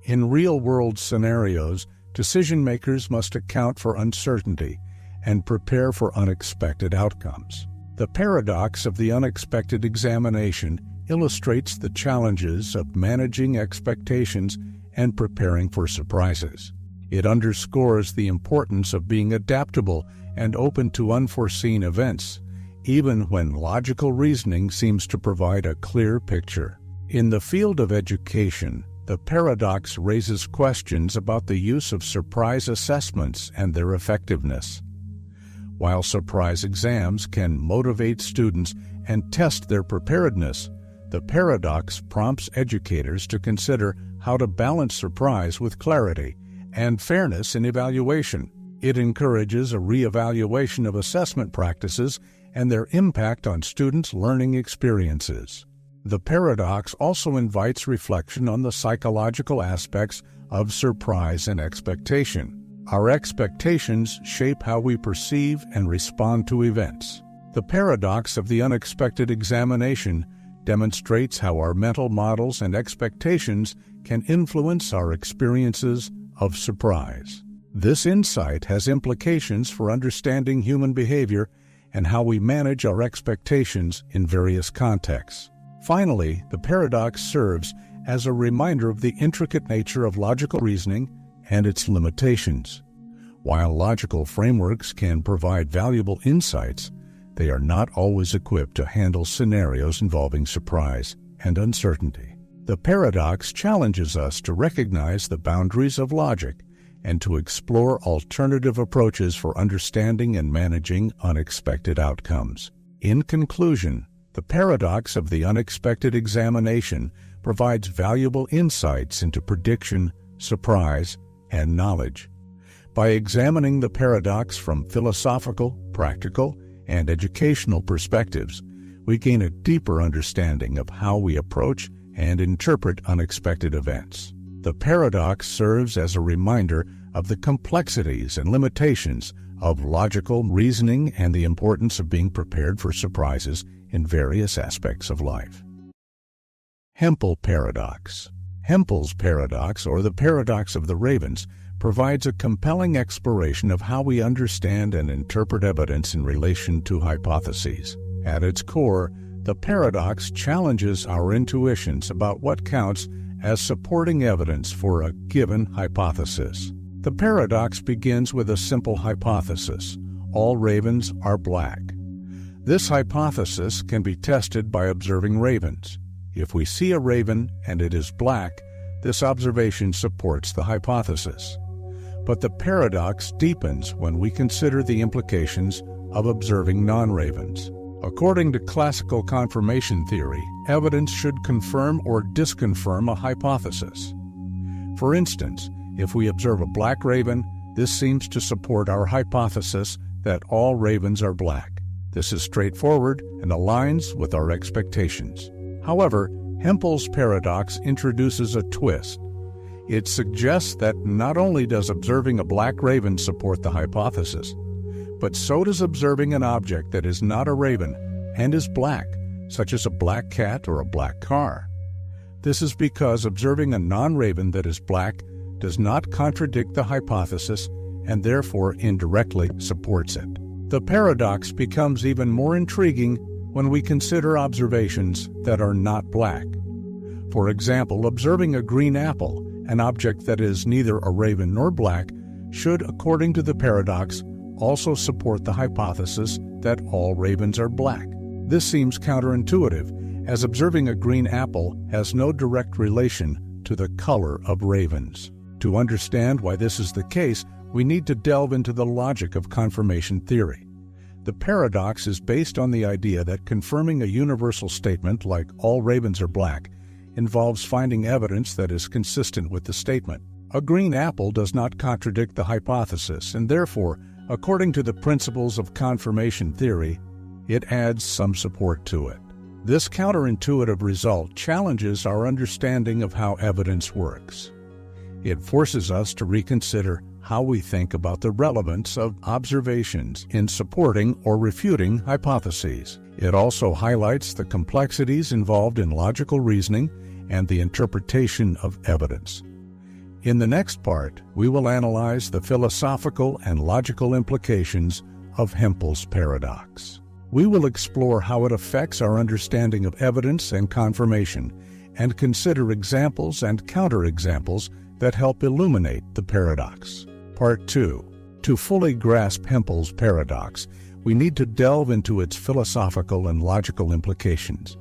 In real-world scenarios, decision-makers must account for uncertainty and prepare for unexpected outcomes. The paradox of the unexpected examination illustrates the challenges of managing expectations and preparing for surprises. It underscores the importance of being adaptable and open to unforeseen events, even when logical reasoning seems to provide a clear picture. In the field of education, the paradox raises questions about the use of surprise assessments and their effectiveness. While surprise exams can motivate students and test their preparedness, the paradox prompts educators to consider how to balance surprise with clarity and fairness in evaluation. It encourages a re-evaluation of assessment practices and their impact on students' learning experiences. The paradox also invites reflection on the psychological aspects of surprise and expectation. Our expectations shape how we perceive and respond to events. The paradox of the unexpected examination demonstrates how our mental models and expectations can influence our experiences of surprise. This insight has implications for understanding human behavior and how we manage our expectations in various contexts. Finally, the paradox serves as a reminder of the intricate nature of logical reasoning and its limitations. While logical frameworks can provide valuable insights, they are not always equipped to handle scenarios involving surprise and uncertainty. The paradox challenges us to recognize the boundaries of logic and to explore alternative approaches for understanding and managing unexpected outcomes. In conclusion, the paradox of the unexpected examination provides valuable insights into prediction, surprise, and knowledge. By examining the paradox from philosophical, practical, and educational perspectives, we gain a deeper understanding of how we approach and interpret unexpected events. The paradox serves as a reminder of the complexities and limitations of logical reasoning and the importance of being prepared for surprises in various aspects of life. Hempel Paradox. Hempel's paradox, or the paradox of the ravens, provides a compelling exploration of how we understand and interpret evidence in relation to hypotheses. At its core, the paradox challenges our intuitions about what counts as supporting evidence for a given hypothesis. The paradox begins with a simple hypothesis: all ravens are black. This hypothesis can be tested by observing ravens. If we see a raven and it is black, this observation supports the hypothesis. But the paradox deepens when we consider the implications of observing non-ravens. According to classical confirmation theory, evidence should confirm or disconfirm a hypothesis. For instance, if we observe a black raven, this seems to support our hypothesis that all ravens are black. This is straightforward and aligns with our expectations. However, Hempel's paradox introduces a twist. It suggests that not only does observing a black raven support the hypothesis, but so does observing an object that is not a raven and is black, such as a black cat or a black car. This is because observing a non-raven that is black does not contradict the hypothesis and therefore indirectly supports it. The paradox becomes even more intriguing when we consider observations that are not black. For example, observing a green apple, an object that is neither a raven nor black, should, according to the paradox, also support the hypothesis that all ravens are black. This seems counterintuitive, as observing a green apple has no direct relation to the color of ravens. To understand why this is the case, we need to delve into the logic of confirmation theory. The paradox is based on the idea that confirming a universal statement like all ravens are black involves finding evidence that is consistent with the statement. A green apple does not contradict the hypothesis, and therefore, according to the principles of confirmation theory, it adds some support to it. This counterintuitive result challenges our understanding of how evidence works. It forces us to reconsider how we think about the relevance of observations in supporting or refuting hypotheses. It also highlights the complexities involved in logical reasoning and the interpretation of evidence. In the next part, we will analyze the philosophical and logical implications of Hempel's paradox. We will explore how it affects our understanding of evidence and confirmation, and consider examples and counterexamples that help illuminate the paradox. Part 2. To fully grasp Hempel's paradox, we need to delve into its philosophical and logical implications.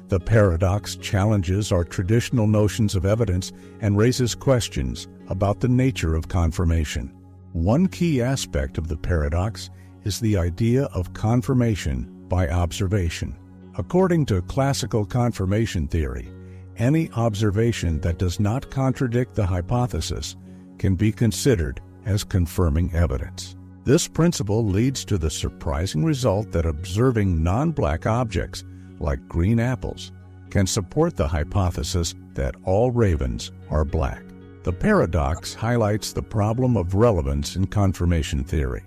The paradox challenges our traditional notions of evidence and raises questions about the nature of confirmation. One key aspect of the paradox is the idea of confirmation by observation. According to classical confirmation theory, any observation that does not contradict the hypothesis can be considered as confirming evidence. This principle leads to the surprising result that observing non-black objects, like green apples, can support the hypothesis that all ravens are black. The paradox highlights the problem of relevance in confirmation theory.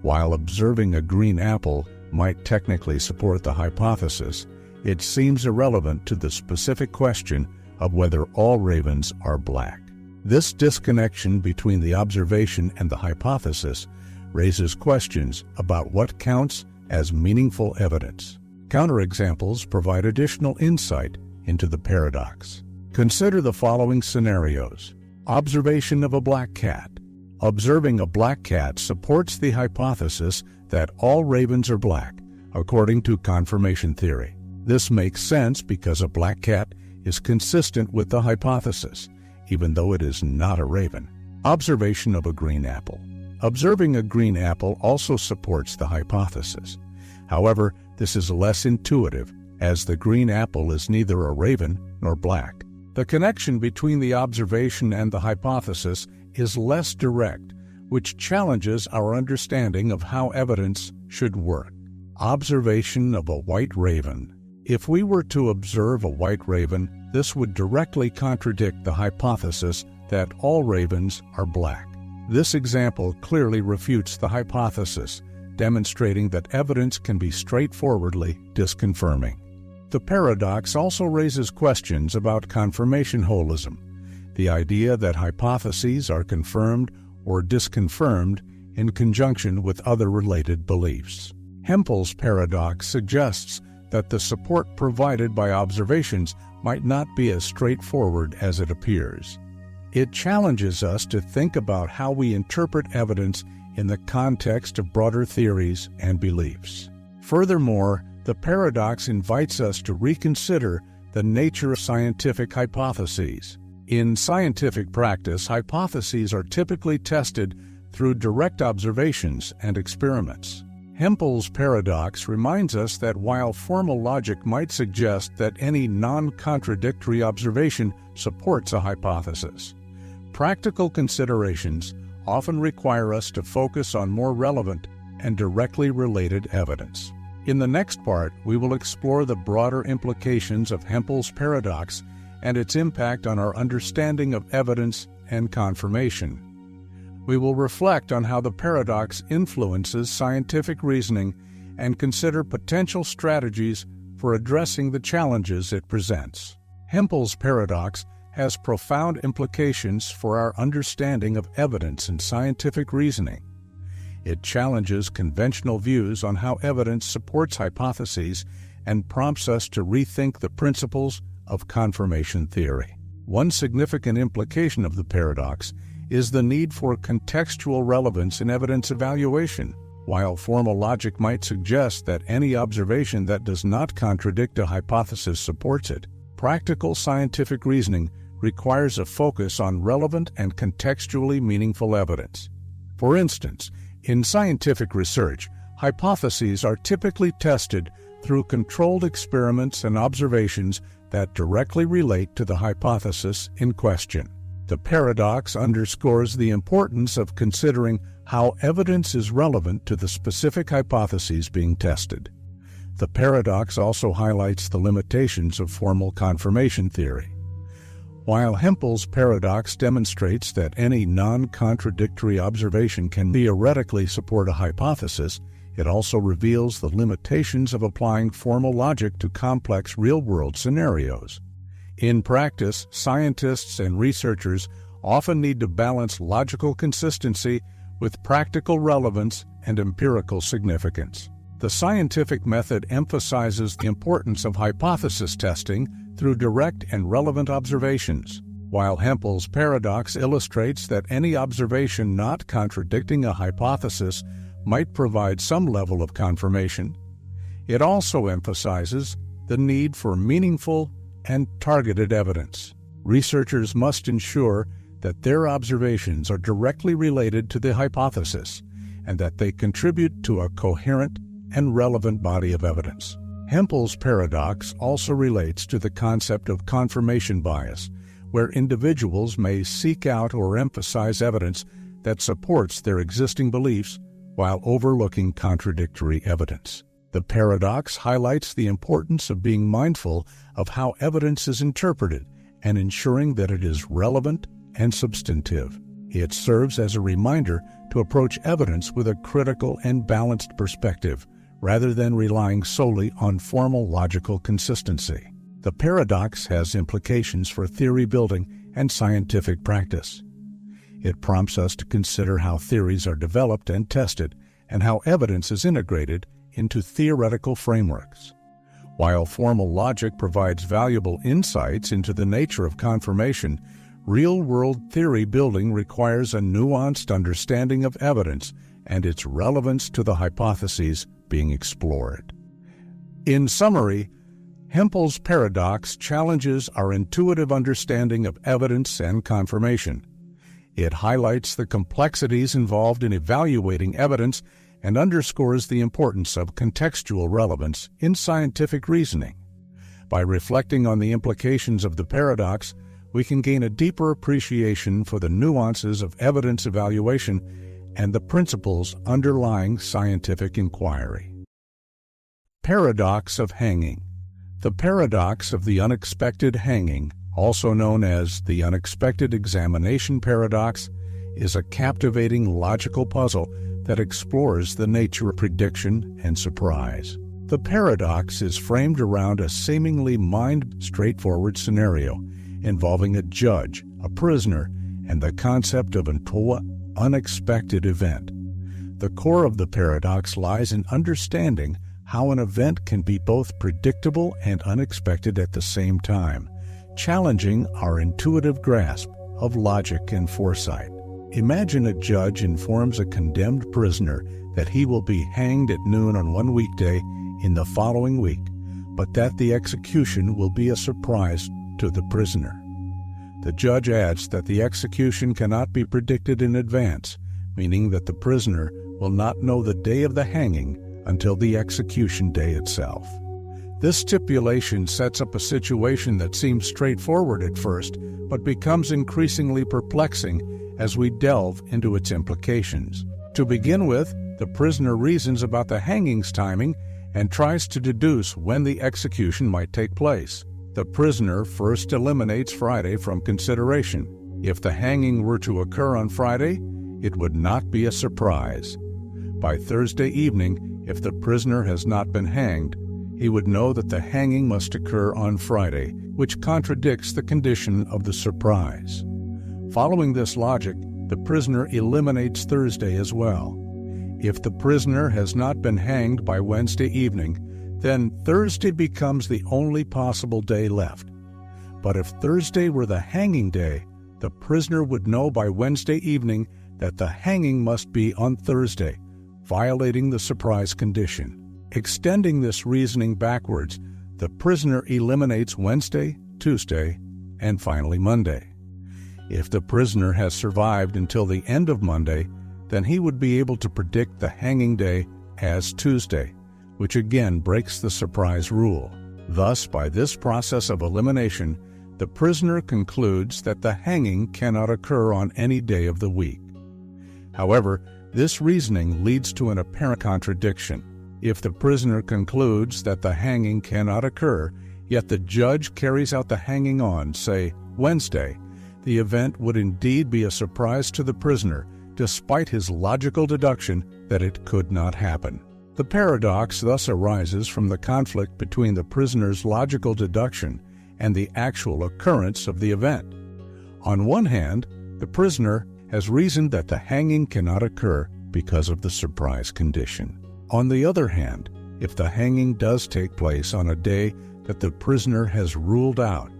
While observing a green apple might technically support the hypothesis, it seems irrelevant to the specific question of whether all ravens are black. This disconnection between the observation and the hypothesis raises questions about what counts as meaningful evidence. Counterexamples provide additional insight into the paradox. Consider the following scenarios. Observation of a black cat. Observing a black cat supports the hypothesis that all ravens are black, according to confirmation theory. This makes sense because a black cat is consistent with the hypothesis, even though it is not a raven. Observation of a green apple. Observing a green apple also supports the hypothesis. However, this is less intuitive, as the green apple is neither a raven nor black. The connection between the observation and the hypothesis is less direct, which challenges our understanding of how evidence should work. Observation of a white raven. If we were to observe a white raven, this would directly contradict the hypothesis that all ravens are black. This example clearly refutes the hypothesis, demonstrating that evidence can be straightforwardly disconfirming. The paradox also raises questions about confirmation holism, the idea that hypotheses are confirmed or disconfirmed in conjunction with other related beliefs. Hempel's paradox suggests that the support provided by observations might not be as straightforward as it appears. It challenges us to think about how we interpret evidence in the context of broader theories and beliefs. Furthermore, the paradox invites us to reconsider the nature of scientific hypotheses. In scientific practice, hypotheses are typically tested through direct observations and experiments. Hempel's paradox reminds us that while formal logic might suggest that any non-contradictory observation supports a hypothesis, practical considerations often require us to focus on more relevant and directly related evidence. In the next part, we will explore the broader implications of Hempel's paradox and its impact on our understanding of evidence and confirmation. We will reflect on how the paradox influences scientific reasoning and consider potential strategies for addressing the challenges it presents. Hempel's paradox has profound implications for our understanding of evidence and scientific reasoning. It challenges conventional views on how evidence supports hypotheses and prompts us to rethink the principles of confirmation theory. One significant implication of the paradox is the need for contextual relevance in evidence evaluation. While formal logic might suggest that any observation that does not contradict a hypothesis supports it, practical scientific reasoning requires a focus on relevant and contextually meaningful evidence. For instance, in scientific research, hypotheses are typically tested through controlled experiments and observations that directly relate to the hypothesis in question. The paradox underscores the importance of considering how evidence is relevant to the specific hypotheses being tested. The paradox also highlights the limitations of formal confirmation theory. While Hempel's paradox demonstrates that any non-contradictory observation can theoretically support a hypothesis, it also reveals the limitations of applying formal logic to complex real-world scenarios. In practice, scientists and researchers often need to balance logical consistency with practical relevance and empirical significance. The scientific method emphasizes the importance of hypothesis testing through direct and relevant observations, while Hempel's paradox illustrates that any observation not contradicting a hypothesis might provide some level of confirmation. It also emphasizes the need for meaningful and targeted evidence. Researchers must ensure that their observations are directly related to the hypothesis and that they contribute to a coherent and relevant body of evidence. Hempel's paradox also relates to the concept of confirmation bias, where individuals may seek out or emphasize evidence that supports their existing beliefs while overlooking contradictory evidence. The paradox highlights the importance of being mindful of how evidence is interpreted and ensuring that it is relevant and substantive. It serves as a reminder to approach evidence with a critical and balanced perspective, rather than relying solely on formal logical consistency. The paradox has implications for theory building and scientific practice. It prompts us to consider how theories are developed and tested, and how evidence is integrated into theoretical frameworks. While formal logic provides valuable insights into the nature of confirmation, real-world theory building requires a nuanced understanding of evidence and its relevance to the hypotheses being explored. In summary, Hempel's paradox challenges our intuitive understanding of evidence and confirmation. It highlights the complexities involved in evaluating evidence and underscores the importance of contextual relevance in scientific reasoning. By reflecting on the implications of the paradox, we can gain a deeper appreciation for the nuances of evidence evaluation and the principles underlying scientific inquiry. Paradox of hanging. The paradox of the unexpected hanging, also known as the unexpected examination paradox, is a captivating logical puzzle that explores the nature of prediction and surprise. The paradox is framed around a seemingly straightforward scenario involving a judge, a prisoner, and the concept of an unexpected event. The core of the paradox lies in understanding how an event can be both predictable and unexpected at the same time, challenging our intuitive grasp of logic and foresight. Imagine a judge informs a condemned prisoner that he will be hanged at noon on one weekday in the following week, but that the execution will be a surprise to the prisoner. The judge adds that the execution cannot be predicted in advance, meaning that the prisoner will not know the day of the hanging until the execution day itself. This stipulation sets up a situation that seems straightforward at first, but becomes increasingly perplexing as we delve into its implications. To begin with, the prisoner reasons about the hanging's timing and tries to deduce when the execution might take place. The prisoner first eliminates Friday from consideration. If the hanging were to occur on Friday, it would not be a surprise. By Thursday evening, if the prisoner has not been hanged, he would know that the hanging must occur on Friday, which contradicts the condition of the surprise. Following this logic, the prisoner eliminates Thursday as well. If the prisoner has not been hanged by Wednesday evening, then Thursday becomes the only possible day left. But if Thursday were the hanging day, the prisoner would know by Wednesday evening that the hanging must be on Thursday, violating the surprise condition. Extending this reasoning backwards, the prisoner eliminates Wednesday, Tuesday, and finally Monday. If the prisoner has survived until the end of Monday, then he would be able to predict the hanging day as Tuesday, which again breaks the surprise rule. Thus, by this process of elimination, the prisoner concludes that the hanging cannot occur on any day of the week. However, this reasoning leads to an apparent contradiction. If the prisoner concludes that the hanging cannot occur, yet the judge carries out the hanging on, say, Wednesday, the event would indeed be a surprise to the prisoner, despite his logical deduction that it could not happen. The paradox thus arises from the conflict between the prisoner's logical deduction and the actual occurrence of the event. On one hand, the prisoner has reasoned that the hanging cannot occur because of the surprise condition. On the other hand, if the hanging does take place on a day that the prisoner has ruled out,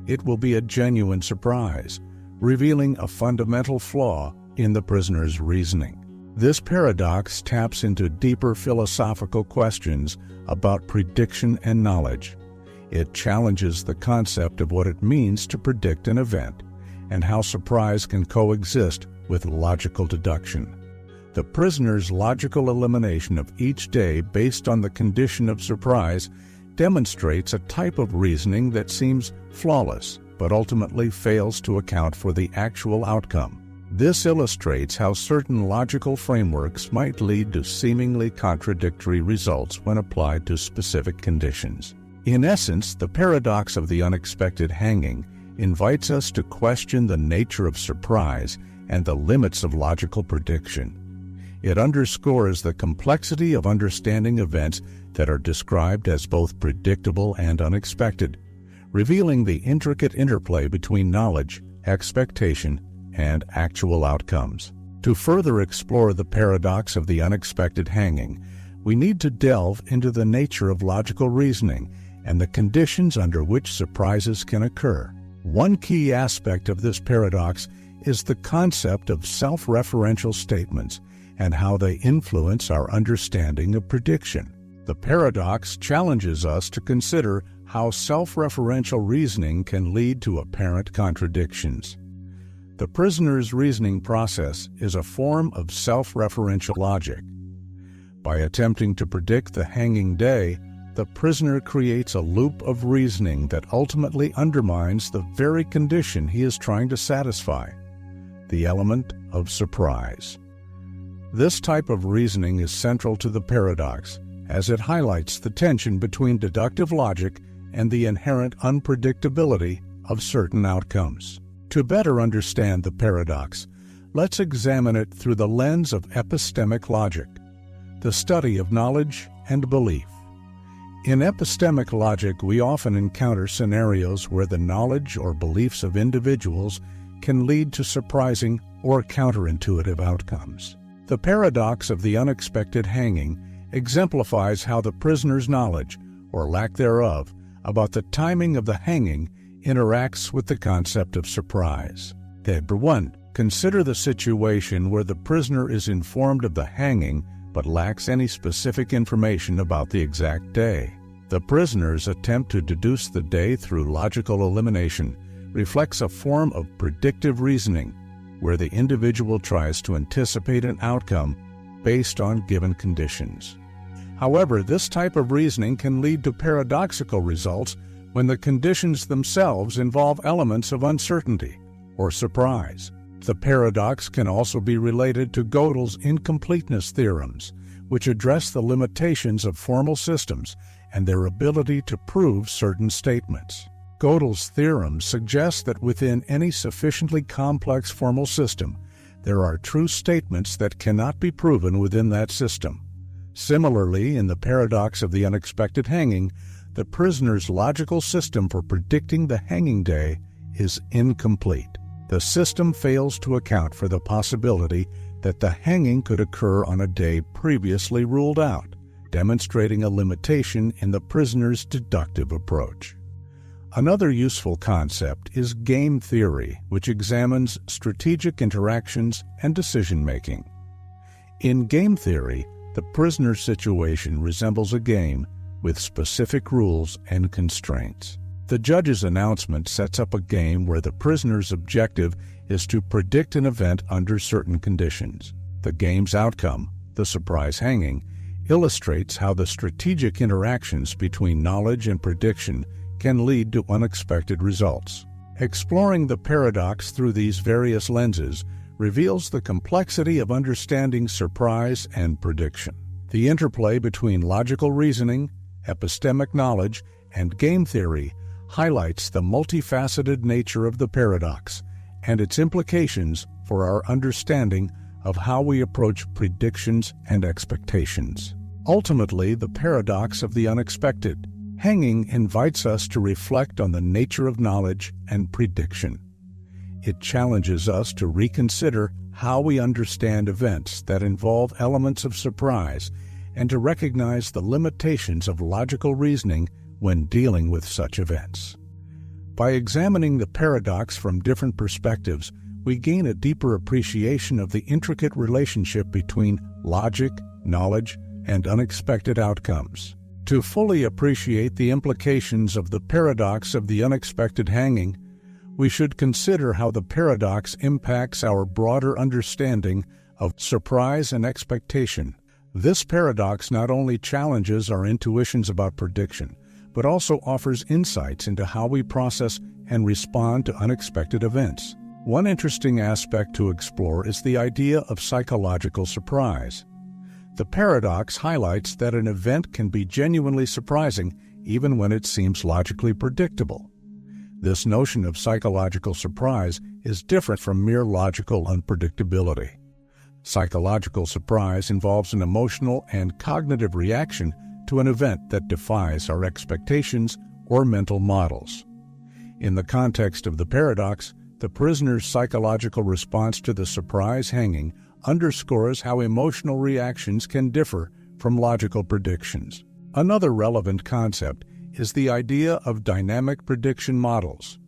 it will be a genuine surprise, revealing a fundamental flaw in the prisoner's reasoning. This paradox taps into deeper philosophical questions about prediction and knowledge. It challenges the concept of what it means to predict an event and how surprise can coexist with logical deduction. The prisoner's logical elimination of each day based on the condition of surprise demonstrates a type of reasoning that seems flawless but ultimately fails to account for the actual outcome. This illustrates how certain logical frameworks might lead to seemingly contradictory results when applied to specific conditions. In essence, the paradox of the unexpected hanging invites us to question the nature of surprise and the limits of logical prediction. It underscores the complexity of understanding events that are described as both predictable and unexpected, revealing the intricate interplay between knowledge, expectation, and actual outcomes. To further explore the paradox of the unexpected hanging, we need to delve into the nature of logical reasoning and the conditions under which surprises can occur. One key aspect of this paradox is the concept of self-referential statements and how they influence our understanding of prediction. The paradox challenges us to consider how self-referential reasoning can lead to apparent contradictions. The prisoner's reasoning process is a form of self-referential logic. By attempting to predict the hanging day, the prisoner creates a loop of reasoning that ultimately undermines the very condition he is trying to satisfy, the element of surprise. This type of reasoning is central to the paradox, as it highlights the tension between deductive logic and the inherent unpredictability of certain outcomes. To better understand the paradox, let's examine it through the lens of epistemic logic, the study of knowledge and belief. In epistemic logic, we often encounter scenarios where the knowledge or beliefs of individuals can lead to surprising or counterintuitive outcomes. The paradox of the unexpected hanging exemplifies how the prisoner's knowledge, or lack thereof, about the timing of the hanging interacts with the concept of surprise. Number 1. Consider the situation where the prisoner is informed of the hanging but lacks any specific information about the exact day. The prisoner's attempt to deduce the day through logical elimination reflects a form of predictive reasoning, where the individual tries to anticipate an outcome based on given conditions. However, this type of reasoning can lead to paradoxical results when the conditions themselves involve elements of uncertainty or surprise. The paradox can also be related to Gödel's incompleteness theorems, which address the limitations of formal systems and their ability to prove certain statements. Gödel's theorems suggest that within any sufficiently complex formal system, there are true statements that cannot be proven within that system. Similarly, in the paradox of the unexpected hanging, the prisoner's logical system for predicting the hanging day is incomplete. The system fails to account for the possibility that the hanging could occur on a day previously ruled out, demonstrating a limitation in the prisoner's deductive approach. Another useful concept is game theory, which examines strategic interactions and decision-making. In game theory, the prisoner's situation resembles a game with specific rules and constraints. The judge's announcement sets up a game where the prisoner's objective is to predict an event under certain conditions. The game's outcome, the surprise hanging, illustrates how the strategic interactions between knowledge and prediction can lead to unexpected results. Exploring the paradox through these various lenses reveals the complexity of understanding surprise and prediction. The interplay between logical reasoning, epistemic knowledge, and game theory highlights the multifaceted nature of the paradox and its implications for our understanding of how we approach predictions and expectations. Ultimately, the paradox of the unexpected. Hanging invites us to reflect on the nature of knowledge and prediction. It challenges us to reconsider how we understand events that involve elements of surprise and to recognize the limitations of logical reasoning when dealing with such events. By examining the paradox from different perspectives, we gain a deeper appreciation of the intricate relationship between logic, knowledge, and unexpected outcomes. To fully appreciate the implications of the paradox of the unexpected hanging, we should consider how the paradox impacts our broader understanding of surprise and expectation. This paradox not only challenges our intuitions about prediction, but also offers insights into how we process and respond to unexpected events. One interesting aspect to explore is the idea of psychological surprise. The paradox highlights that an event can be genuinely surprising even when it seems logically predictable. This notion of psychological surprise is different from mere logical unpredictability. Psychological surprise involves an emotional and cognitive reaction to an event that defies our expectations or mental models. In the context of the paradox, the prisoner's psychological response to the surprise hanging underscores how emotional reactions can differ from logical predictions. Another relevant concept is the idea of dynamic prediction models.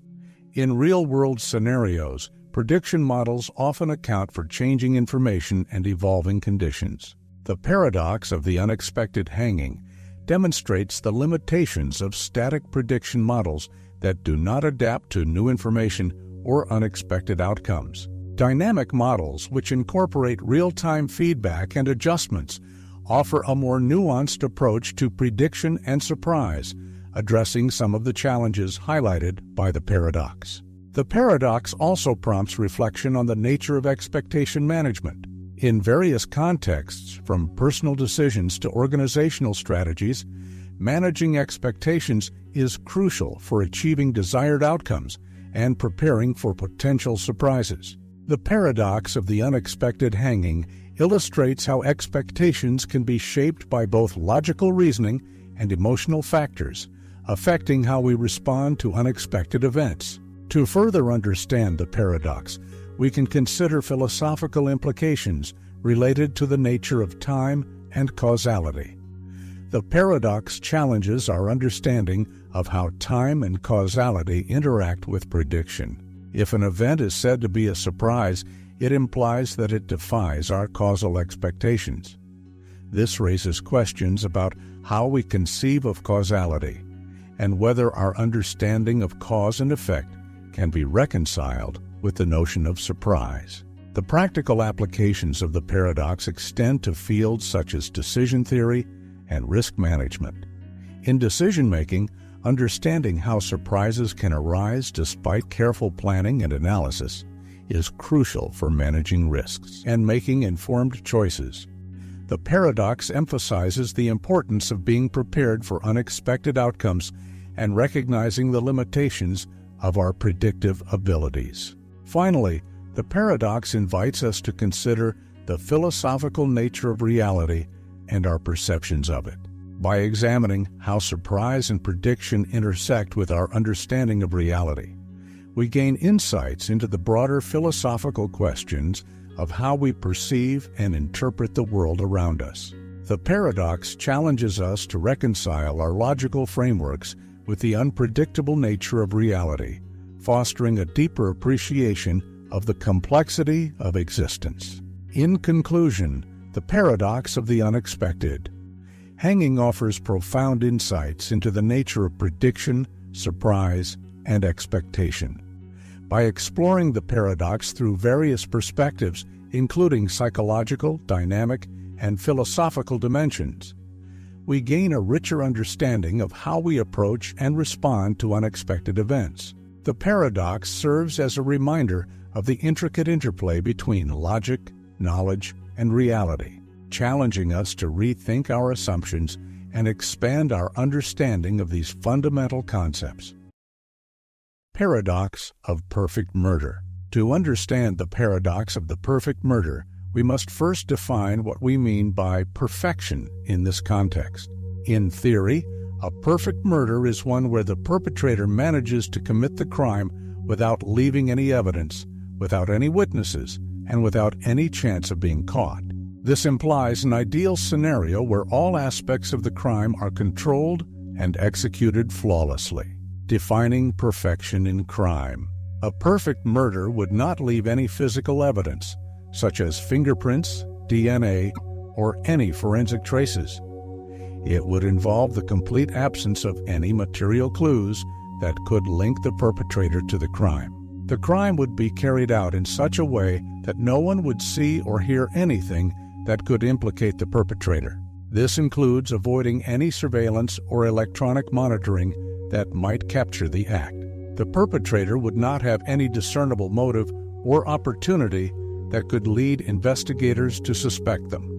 In real-world scenarios, prediction models often account for changing information and evolving conditions. The paradox of the unexpected hanging demonstrates the limitations of static prediction models that do not adapt to new information or unexpected outcomes. Dynamic models, which incorporate real-time feedback and adjustments, offer a more nuanced approach to prediction and surprise, addressing some of the challenges highlighted by the paradox. The paradox also prompts reflection on the nature of expectation management. In various contexts, from personal decisions to organizational strategies, managing expectations is crucial for achieving desired outcomes and preparing for potential surprises. The paradox of the unexpected hanging illustrates how expectations can be shaped by both logical reasoning and emotional factors, affecting how we respond to unexpected events. To further understand the paradox, we can consider philosophical implications related to the nature of time and causality. The paradox challenges our understanding of how time and causality interact with prediction. If an event is said to be a surprise, it implies that it defies our causal expectations. This raises questions about how we conceive of causality and whether our understanding of cause and effect can be reconciled with the notion of surprise. The practical applications of the paradox extend to fields such as decision theory and risk management. In decision-making, understanding how surprises can arise despite careful planning and analysis is crucial for managing risks and making informed choices. The paradox emphasizes the importance of being prepared for unexpected outcomes and recognizing the limitations of our predictive abilities. Finally, the paradox invites us to consider the philosophical nature of reality and our perceptions of it. By examining how surprise and prediction intersect with our understanding of reality, we gain insights into the broader philosophical questions of how we perceive and interpret the world around us. The paradox challenges us to reconcile our logical frameworks with the unpredictable nature of reality, fostering a deeper appreciation of the complexity of existence. In conclusion, the paradox of the unexpected. Hanging offers profound insights into the nature of prediction, surprise, and expectation. By exploring the paradox through various perspectives, including psychological, dynamic, and philosophical dimensions, we gain a richer understanding of how we approach and respond to unexpected events. The paradox serves as a reminder of the intricate interplay between logic, knowledge, and reality, challenging us to rethink our assumptions and expand our understanding of these fundamental concepts. Paradox of perfect murder. To understand the paradox of the perfect murder, we must first define what we mean by perfection in this context. In theory, a perfect murder is one where the perpetrator manages to commit the crime without leaving any evidence, without any witnesses, and without any chance of being caught. This implies an ideal scenario where all aspects of the crime are controlled and executed flawlessly. Defining perfection in crime. A perfect murder would not leave any physical evidence, such as fingerprints, DNA, or any forensic traces. It would involve the complete absence of any material clues that could link the perpetrator to the crime. The crime would be carried out in such a way that no one would see or hear anything that could implicate the perpetrator. This includes avoiding any surveillance or electronic monitoring that might capture the act. The perpetrator would not have any discernible motive or opportunity that could lead investigators to suspect them.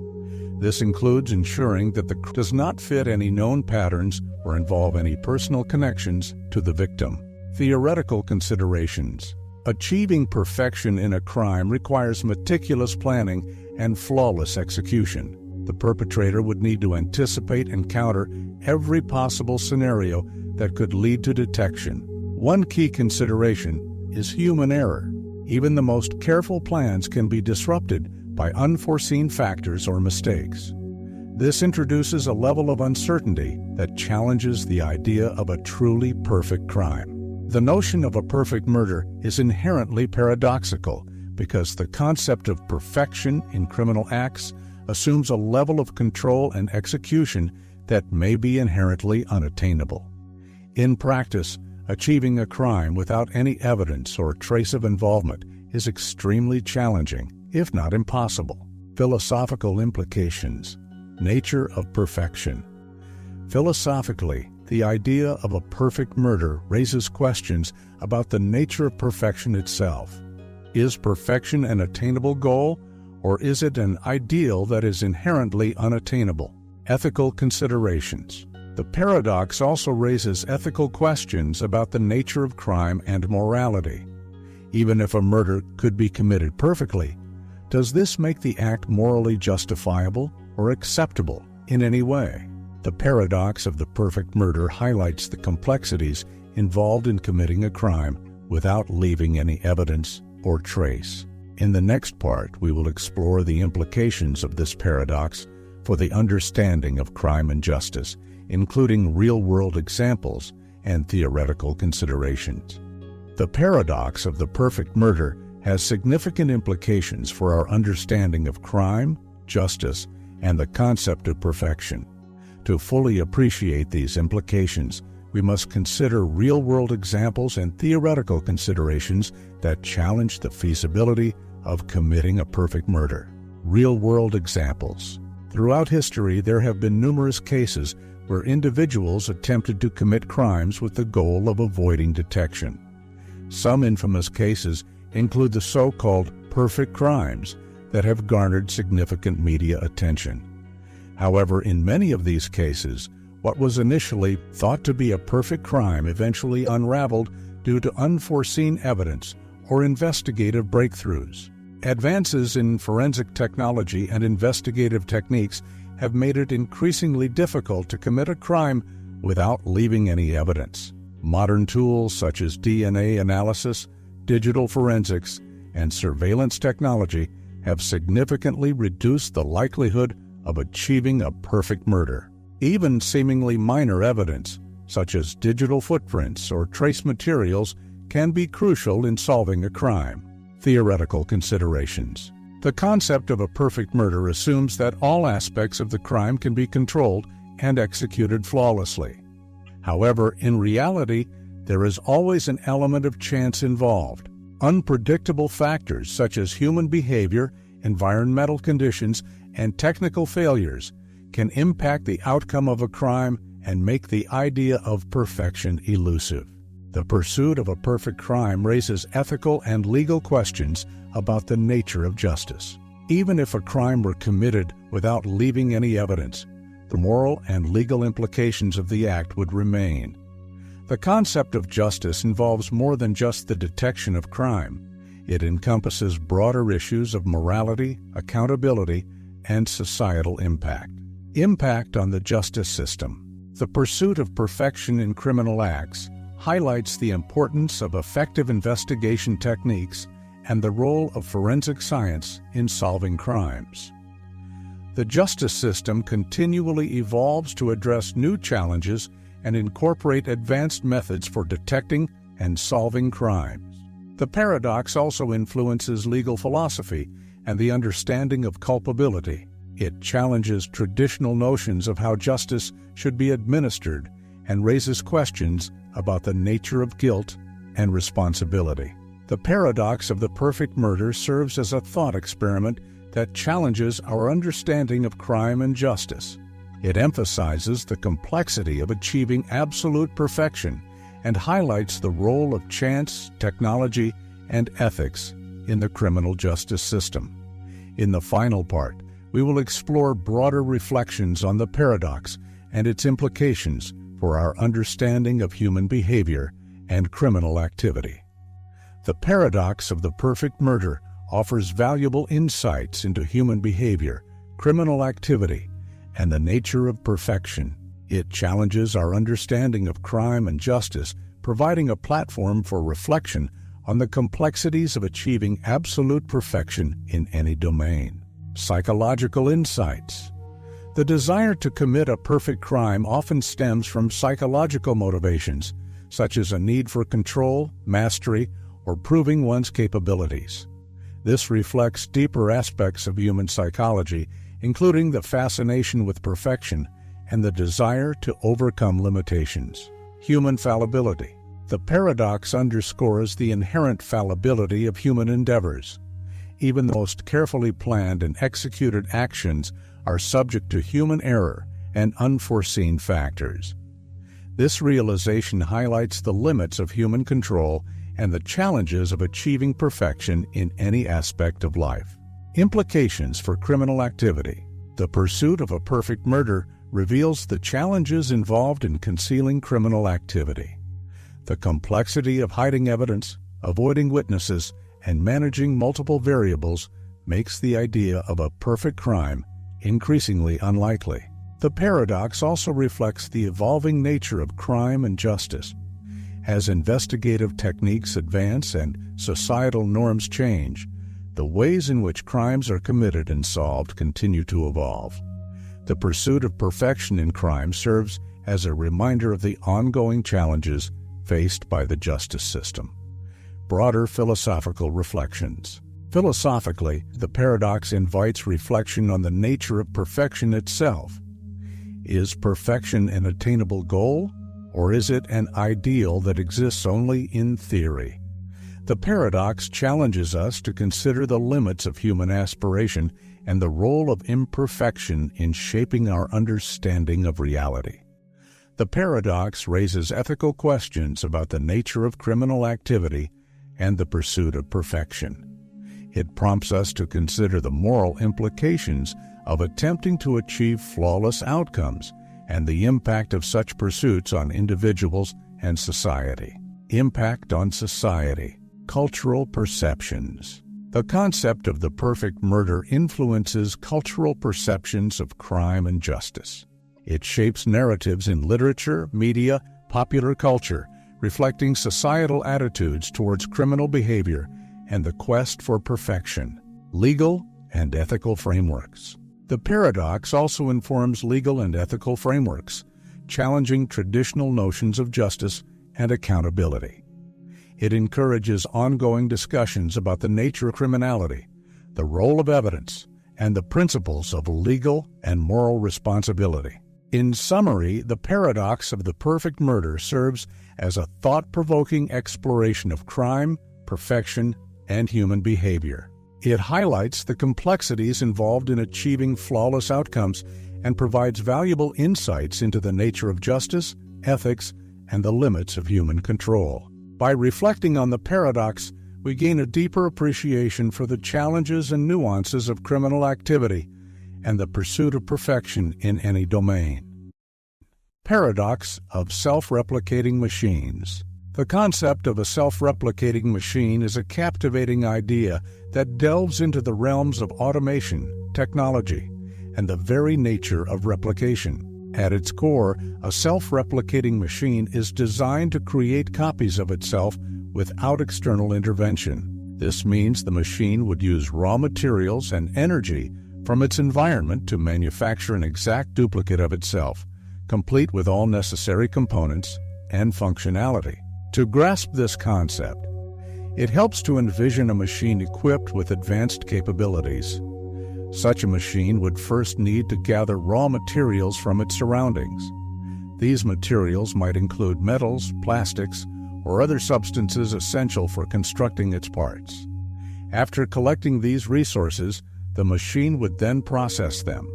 This includes ensuring that the crime does not fit any known patterns or involve any personal connections to the victim. Theoretical considerations. Achieving perfection in a crime requires meticulous planning and flawless execution. The perpetrator would need to anticipate and counter every possible scenario that could lead to detection. One key consideration is human error. Even the most careful plans can be disrupted by unforeseen factors or mistakes. This introduces a level of uncertainty that challenges the idea of a truly perfect crime. The notion of a perfect murder is inherently paradoxical because the concept of perfection in criminal acts assumes a level of control and execution that may be inherently unattainable. In practice, achieving a crime without any evidence or trace of involvement is extremely challenging, if not impossible. Philosophical implications. Nature of perfection. Philosophically, the idea of a perfect murder raises questions about the nature of perfection itself. Is perfection an attainable goal, or is it an ideal that is inherently unattainable? Ethical considerations. The paradox also raises ethical questions about the nature of crime and morality. Even if a murder could be committed perfectly, does this make the act morally justifiable or acceptable in any way? The paradox of the perfect murder highlights the complexities involved in committing a crime without leaving any evidence or trace. In the next part, we will explore the implications of this paradox for the understanding of crime and justice, including real-world examples and theoretical considerations. The paradox of the perfect murder has significant implications for our understanding of crime, justice, and the concept of perfection. To fully appreciate these implications, we must consider real-world examples and theoretical considerations that challenge the feasibility of committing a perfect murder. Real-world examples. Throughout history, there have been numerous cases where individuals attempted to commit crimes with the goal of avoiding detection. Some infamous cases include the so-called perfect crimes that have garnered significant media attention. However, in many of these cases, what was initially thought to be a perfect crime eventually unraveled due to unforeseen evidence or investigative breakthroughs. Advances in forensic technology and investigative techniques have made it increasingly difficult to commit a crime without leaving any evidence. Modern tools such as DNA analysis, digital forensics, and surveillance technology have significantly reduced the likelihood of achieving a perfect murder. Even seemingly minor evidence, such as digital footprints or trace materials, can be crucial in solving a crime. Theoretical considerations. The concept of a perfect murder assumes that all aspects of the crime can be controlled and executed flawlessly. However, in reality, there is always an element of chance involved. Unpredictable factors such as human behavior, environmental conditions, and technical failures can impact the outcome of a crime and make the idea of perfection elusive. The pursuit of a perfect crime raises ethical and legal questions about the nature of justice. Even if a crime were committed without leaving any evidence, the moral and legal implications of the act would remain. The concept of justice involves more than just the detection of crime. It encompasses broader issues of morality, accountability, and societal impact. Impact on the justice system. The pursuit of perfection in criminal acts highlights the importance of effective investigation techniques and the role of forensic science in solving crimes. The justice system continually evolves to address new challenges and incorporate advanced methods for detecting and solving crimes. The paradox also influences legal philosophy and the understanding of culpability. It challenges traditional notions of how justice should be administered and raises questions about the nature of guilt and responsibility. The paradox of the perfect murder serves as a thought experiment that challenges our understanding of crime and justice. It emphasizes the complexity of achieving absolute perfection and highlights the role of chance, technology, and ethics in the criminal justice system. In the final part, we will explore broader reflections on the paradox and its implications for our understanding of human behavior and criminal activity. The paradox of the perfect murder offers valuable insights into human behavior, criminal activity, and the nature of perfection. It challenges our understanding of crime and justice, providing a platform for reflection on the complexities of achieving absolute perfection in any domain. Psychological insights. The desire to commit a perfect crime often stems from psychological motivations, such as a need for control, mastery, or proving one's capabilities. This reflects deeper aspects of human psychology, including the fascination with perfection and the desire to overcome limitations. Human fallibility. The paradox underscores the inherent fallibility of human endeavors. Even the most carefully planned and executed actions are subject to human error and unforeseen factors. This realization highlights the limits of human control and the challenges of achieving perfection in any aspect of life. Implications for criminal activity. The pursuit of a perfect murder reveals the challenges involved in concealing criminal activity. The complexity of hiding evidence, avoiding witnesses, and managing multiple variables makes the idea of a perfect crime increasingly unlikely. The paradox also reflects the evolving nature of crime and justice. As investigative techniques advance and societal norms change, the ways in which crimes are committed and solved continue to evolve. The pursuit of perfection in crime serves as a reminder of the ongoing challenges faced by the justice system. Broader philosophical reflections. Philosophically, the paradox invites reflection on the nature of perfection itself. Is perfection an attainable goal, or is it an ideal that exists only in theory? The paradox challenges us to consider the limits of human aspiration and the role of imperfection in shaping our understanding of reality. The paradox raises ethical questions about the nature of criminal activity and the pursuit of perfection. It prompts us to consider the moral implications of attempting to achieve flawless outcomes and the impact of such pursuits on individuals and society. Impact on society. Cultural perceptions. The concept of the perfect murder influences cultural perceptions of crime and justice. It shapes narratives in literature, media, popular culture, reflecting societal attitudes towards criminal behavior and the quest for perfection. Legal and ethical frameworks. The paradox also informs legal and ethical frameworks, challenging traditional notions of justice and accountability. It encourages ongoing discussions about the nature of criminality, the role of evidence, and the principles of legal and moral responsibility. In summary, the paradox of the perfect murder serves as a thought-provoking exploration of crime, perfection, and human behavior. It highlights the complexities involved in achieving flawless outcomes and provides valuable insights into the nature of justice, ethics, and the limits of human control. By reflecting on the paradox, we gain a deeper appreciation for the challenges and nuances of criminal activity and the pursuit of perfection in any domain. Paradox of self-replicating machines. The concept of a self-replicating machine is a captivating idea that delves into the realms of automation, technology, and the very nature of replication. At its core, a self-replicating machine is designed to create copies of itself without external intervention. This means the machine would use raw materials and energy from its environment to manufacture an exact duplicate of itself, complete with all necessary components and functionality. To grasp this concept, it helps to envision a machine equipped with advanced capabilities. Such a machine would first need to gather raw materials from its surroundings. These materials might include metals, plastics, or other substances essential for constructing its parts. After collecting these resources, the machine would then process them.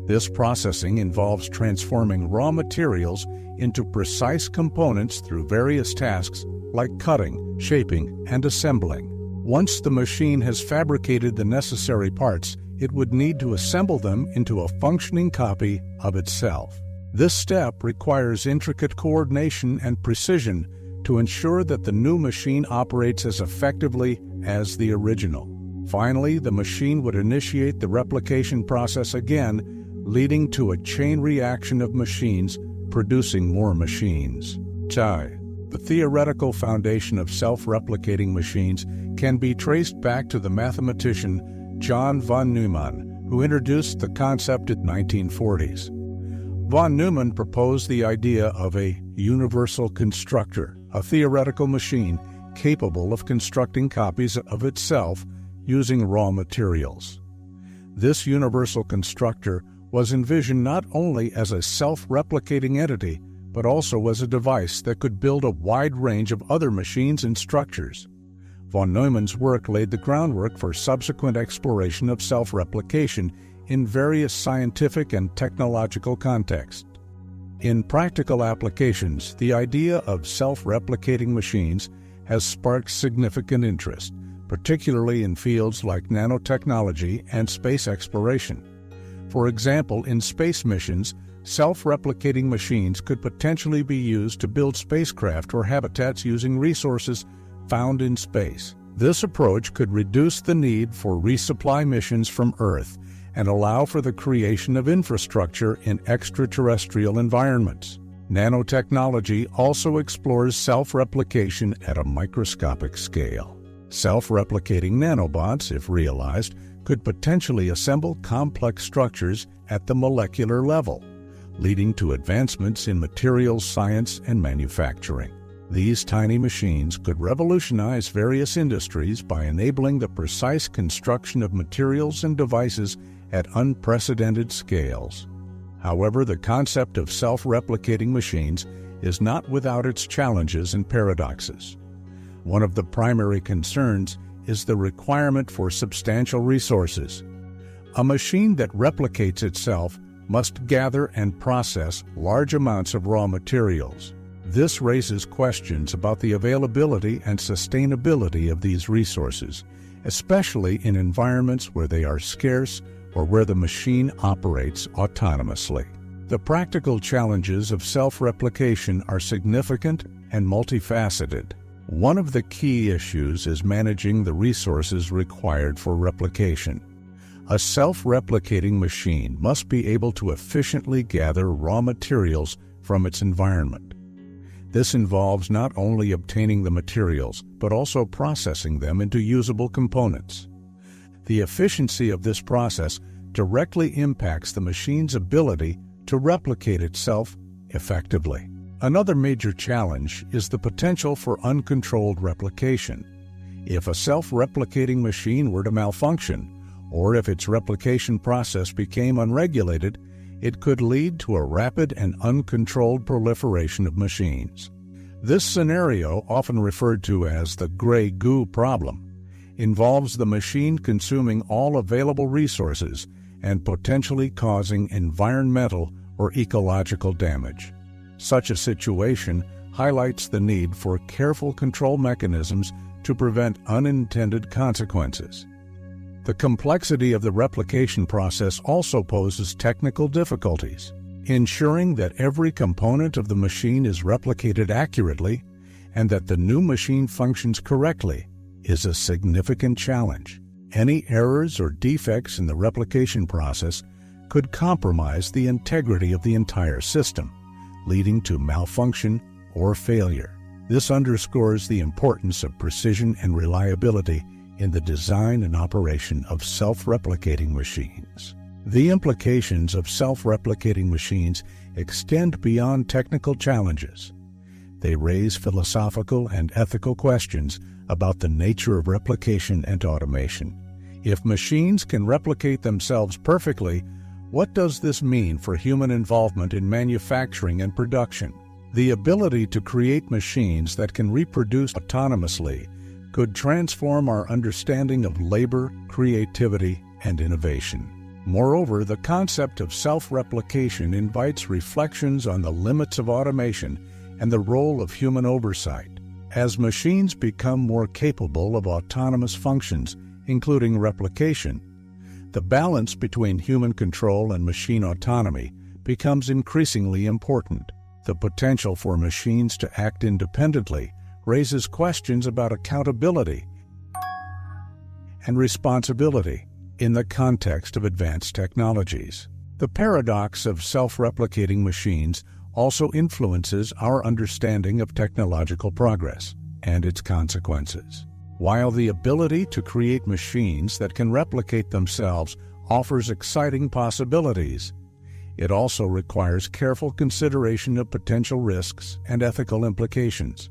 This processing involves transforming raw materials into precise components through various tasks like cutting, shaping, and assembling. Once the machine has fabricated the necessary parts, it would need to assemble them into a functioning copy of itself. This step requires intricate coordination and precision to ensure that the new machine operates as effectively as the original. Finally, the machine would initiate the replication process again, leading to a chain reaction of machines producing more machines. The theoretical foundation of self-replicating machines can be traced back to the mathematician John von Neumann, who introduced the concept in the 1940s. Von Neumann proposed the idea of a universal constructor, a theoretical machine capable of constructing copies of itself using raw materials. This universal constructor was envisioned not only as a self-replicating entity, but also as a device that could build a wide range of other machines and structures. Von Neumann's work laid the groundwork for subsequent exploration of self-replication in various scientific and technological contexts. In practical applications, the idea of self-replicating machines has sparked significant interest, particularly in fields like nanotechnology and space exploration. For example, in space missions, self-replicating machines could potentially be used to build spacecraft or habitats using resources found in space. This approach could reduce the need for resupply missions from Earth and allow for the creation of infrastructure in extraterrestrial environments. Nanotechnology also explores self-replication at a microscopic scale. Self-replicating nanobots, if realized, could potentially assemble complex structures at the molecular level, leading to advancements in materials science and manufacturing. These tiny machines could revolutionize various industries by enabling the precise construction of materials and devices at unprecedented scales. However, the concept of self-replicating machines is not without its challenges and paradoxes. One of the primary concerns is the requirement for substantial resources. A machine that replicates itself must gather and process large amounts of raw materials. This raises questions about the availability and sustainability of these resources, especially in environments where they are scarce or where the machine operates autonomously. The practical challenges of self-replication are significant and multifaceted. One of the key issues is managing the resources required for replication. A self-replicating machine must be able to efficiently gather raw materials from its environment. This involves not only obtaining the materials, but also processing them into usable components. The efficiency of this process directly impacts the machine's ability to replicate itself effectively. Another major challenge is the potential for uncontrolled replication. If a self-replicating machine were to malfunction, or if its replication process became unregulated, it could lead to a rapid and uncontrolled proliferation of machines. This scenario, often referred to as the gray goo problem, involves the machine consuming all available resources and potentially causing environmental or ecological damage. Such a situation highlights the need for careful control mechanisms to prevent unintended consequences. The complexity of the replication process also poses technical difficulties. Ensuring that every component of the machine is replicated accurately and that the new machine functions correctly is a significant challenge. Any errors or defects in the replication process could compromise the integrity of the entire system, leading to malfunction or failure. This underscores the importance of precision and reliability in the design and operation of self-replicating machines. The implications of self-replicating machines extend beyond technical challenges. They raise philosophical and ethical questions about the nature of replication and automation. If machines can replicate themselves perfectly, what does this mean for human involvement in manufacturing and production? The ability to create machines that can reproduce autonomously could transform our understanding of labor, creativity, and innovation. Moreover, the concept of self-replication invites reflections on the limits of automation and the role of human oversight. As machines become more capable of autonomous functions, including replication, the balance between human control and machine autonomy becomes increasingly important. The potential for machines to act independently raises questions about accountability and responsibility in the context of advanced technologies. The paradox of self-replicating machines also influences our understanding of technological progress and its consequences. While the ability to create machines that can replicate themselves offers exciting possibilities, it also requires careful consideration of potential risks and ethical implications.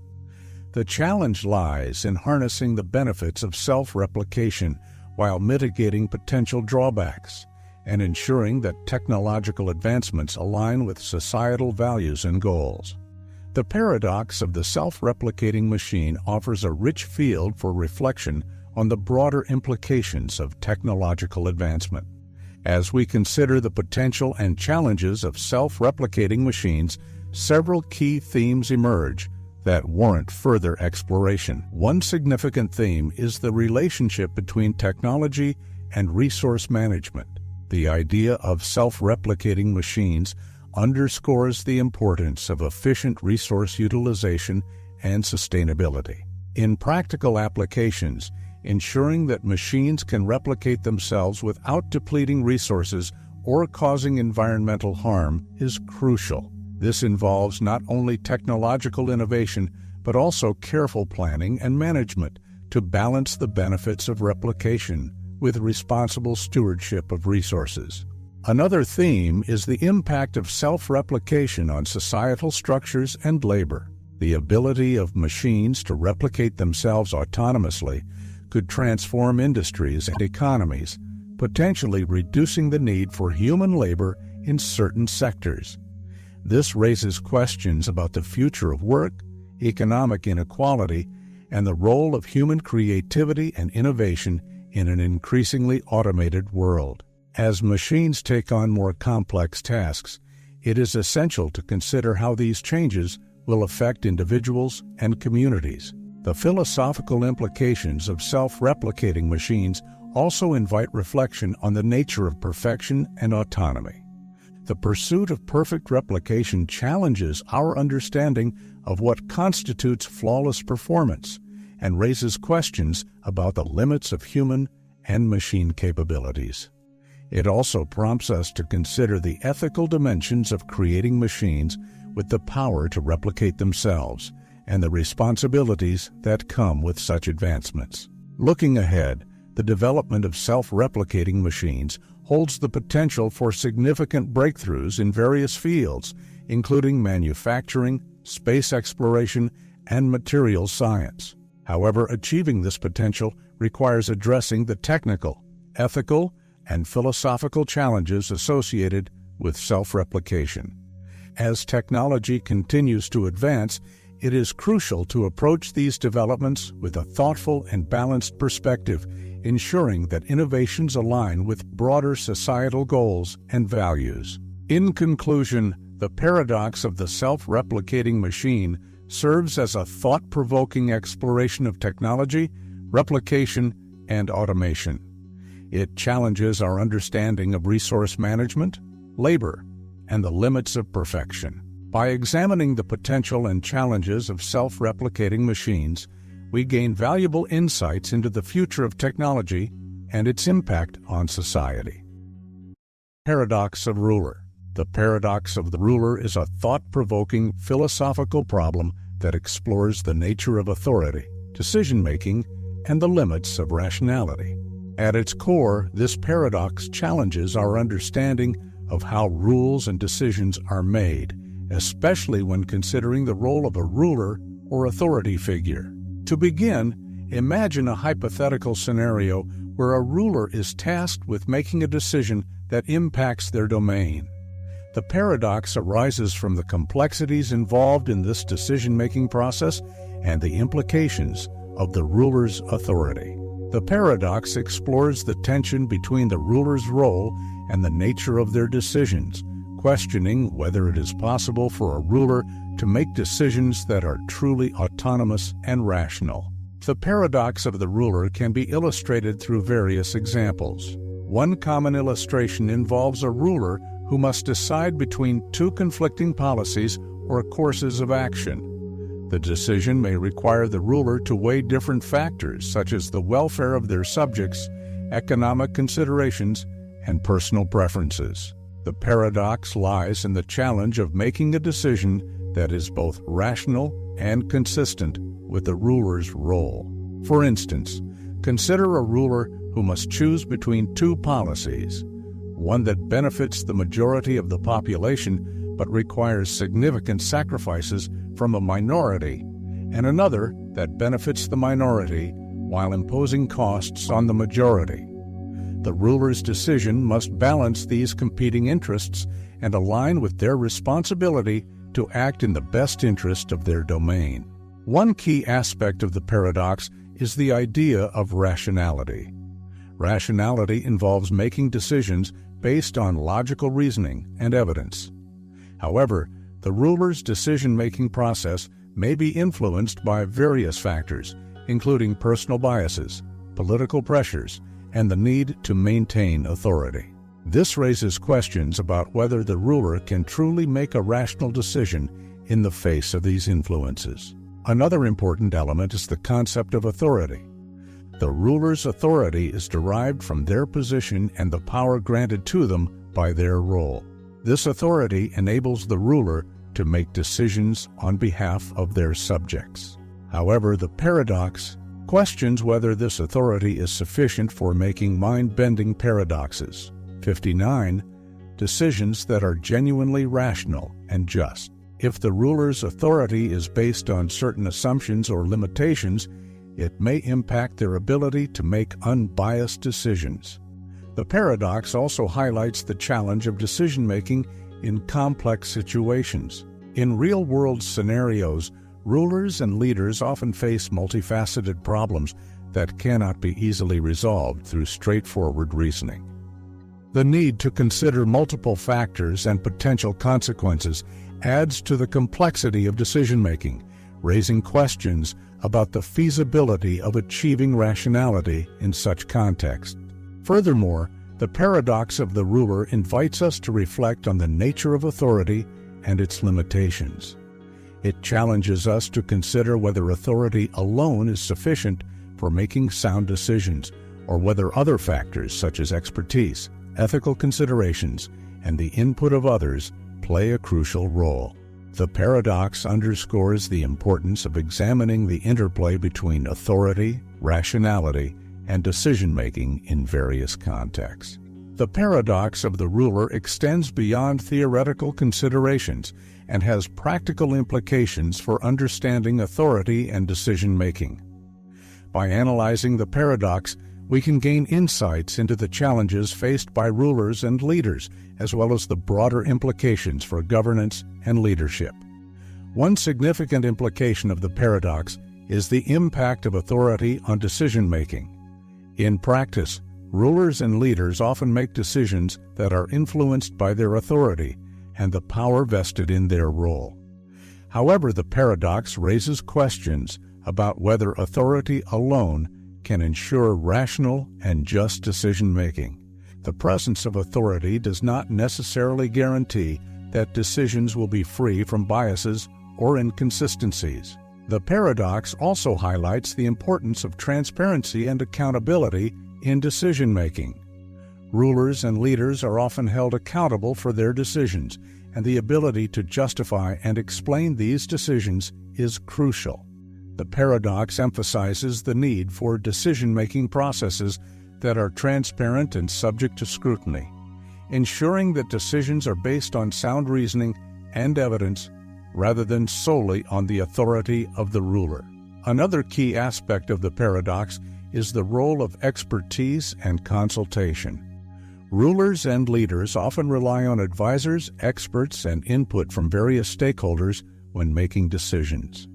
The challenge lies in harnessing the benefits of self-replication while mitigating potential drawbacks and ensuring that technological advancements align with societal values and goals. The paradox of the self-replicating machine offers a rich field for reflection on the broader implications of technological advancement. As we consider the potential and challenges of self-replicating machines, several key themes emerge that warrant further exploration. One significant theme is the relationship between technology and resource management. The idea of self-replicating machines underscores the importance of efficient resource utilization and sustainability. In practical applications, ensuring that machines can replicate themselves without depleting resources or causing environmental harm is crucial. This involves not only technological innovation, but also careful planning and management to balance the benefits of replication with responsible stewardship of resources. Another theme is the impact of self-replication on societal structures and labor. The ability of machines to replicate themselves autonomously could transform industries and economies, potentially reducing the need for human labor in certain sectors. This raises questions about the future of work, economic inequality, and the role of human creativity and innovation in an increasingly automated world. As machines take on more complex tasks, it is essential to consider how these changes will affect individuals and communities. The philosophical implications of self-replicating machines also invite reflection on the nature of perfection and autonomy. The pursuit of perfect replication challenges our understanding of what constitutes flawless performance and raises questions about the limits of human and machine capabilities. It also prompts us to consider the ethical dimensions of creating machines with the power to replicate themselves and the responsibilities that come with such advancements. Looking ahead, the development of self-replicating machines holds the potential for significant breakthroughs in various fields, including manufacturing, space exploration, and materials science. However, achieving this potential requires addressing the technical, ethical, and philosophical challenges associated with self-replication. As technology continues to advance, it is crucial to approach these developments with a thoughtful and balanced perspective, ensuring that innovations align with broader societal goals and values. In conclusion, the paradox of the self-replicating machine serves as a thought-provoking exploration of technology, replication, and automation. It challenges our understanding of resource management, labor, and the limits of perfection. By examining the potential and challenges of self-replicating machines, we gain valuable insights into the future of technology and its impact on society. Paradox of Ruler. The paradox of the ruler is a thought-provoking philosophical problem that explores the nature of authority, decision-making, and the limits of rationality. At its core, this paradox challenges our understanding of how rules and decisions are made, especially when considering the role of a ruler or authority figure. To begin, imagine a hypothetical scenario where a ruler is tasked with making a decision that impacts their domain. The paradox arises from the complexities involved in this decision-making process and the implications of the ruler's authority. The paradox explores the tension between the ruler's role and the nature of their decisions, questioning whether it is possible for a ruler to make decisions that are truly autonomous and rational. The paradox of the ruler can be illustrated through various examples. One common illustration involves a ruler who must decide between two conflicting policies or courses of action. The decision may require the ruler to weigh different factors such as the welfare of their subjects, economic considerations, and personal preferences. The paradox lies in the challenge of making a decision that is both rational and consistent with the ruler's role. For instance, consider a ruler who must choose between two policies, one that benefits the majority of the population but requires significant sacrifices from a minority, and another that benefits the minority while imposing costs on the majority. The ruler's decision must balance these competing interests and align with their responsibility to act in the best interest of their domain. One key aspect of the paradox is the idea of rationality. Rationality involves making decisions based on logical reasoning and evidence. However, the ruler's decision-making process may be influenced by various factors, including personal biases, political pressures, and the need to maintain authority. This raises questions about whether the ruler can truly make a rational decision in the face of these influences. Another important element is the concept of authority. The ruler's authority is derived from their position and the power granted to them by their role. This authority enables the ruler to make decisions on behalf of their subjects. However, the paradox questions whether this authority is sufficient for making mind-bending paradoxes. 59. Decisions that are genuinely rational and just. If the ruler's authority is based on certain assumptions or limitations, it may impact their ability to make unbiased decisions. The paradox also highlights the challenge of decision-making in complex situations. In real-world scenarios, rulers and leaders often face multifaceted problems that cannot be easily resolved through straightforward reasoning. The need to consider multiple factors and potential consequences adds to the complexity of decision-making, raising questions about the feasibility of achieving rationality in such context. Furthermore, the paradox of the ruler invites us to reflect on the nature of authority and its limitations. It challenges us to consider whether authority alone is sufficient for making sound decisions, or whether other factors such as expertise, ethical considerations, and the input of others play a crucial role. The paradox underscores the importance of examining the interplay between authority, rationality, and decision-making in various contexts. The paradox of the ruler extends beyond theoretical considerations and has practical implications for understanding authority and decision-making. By analyzing the paradox, we can gain insights into the challenges faced by rulers and leaders, as well as the broader implications for governance and leadership. One significant implication of the paradox is the impact of authority on decision-making. In practice, rulers and leaders often make decisions that are influenced by their authority and the power vested in their role. However, the paradox raises questions about whether authority alone can ensure rational and just decision-making. The presence of authority does not necessarily guarantee that decisions will be free from biases or inconsistencies. The paradox also highlights the importance of transparency and accountability in decision-making. Rulers and leaders are often held accountable for their decisions, and the ability to justify and explain these decisions is crucial. The paradox emphasizes the need for decision-making processes that are transparent and subject to scrutiny, ensuring that decisions are based on sound reasoning and evidence rather than solely on the authority of the ruler. Another key aspect of the paradox is the role of expertise and consultation. Rulers and leaders often rely on advisors, experts, and input from various stakeholders when making decisions.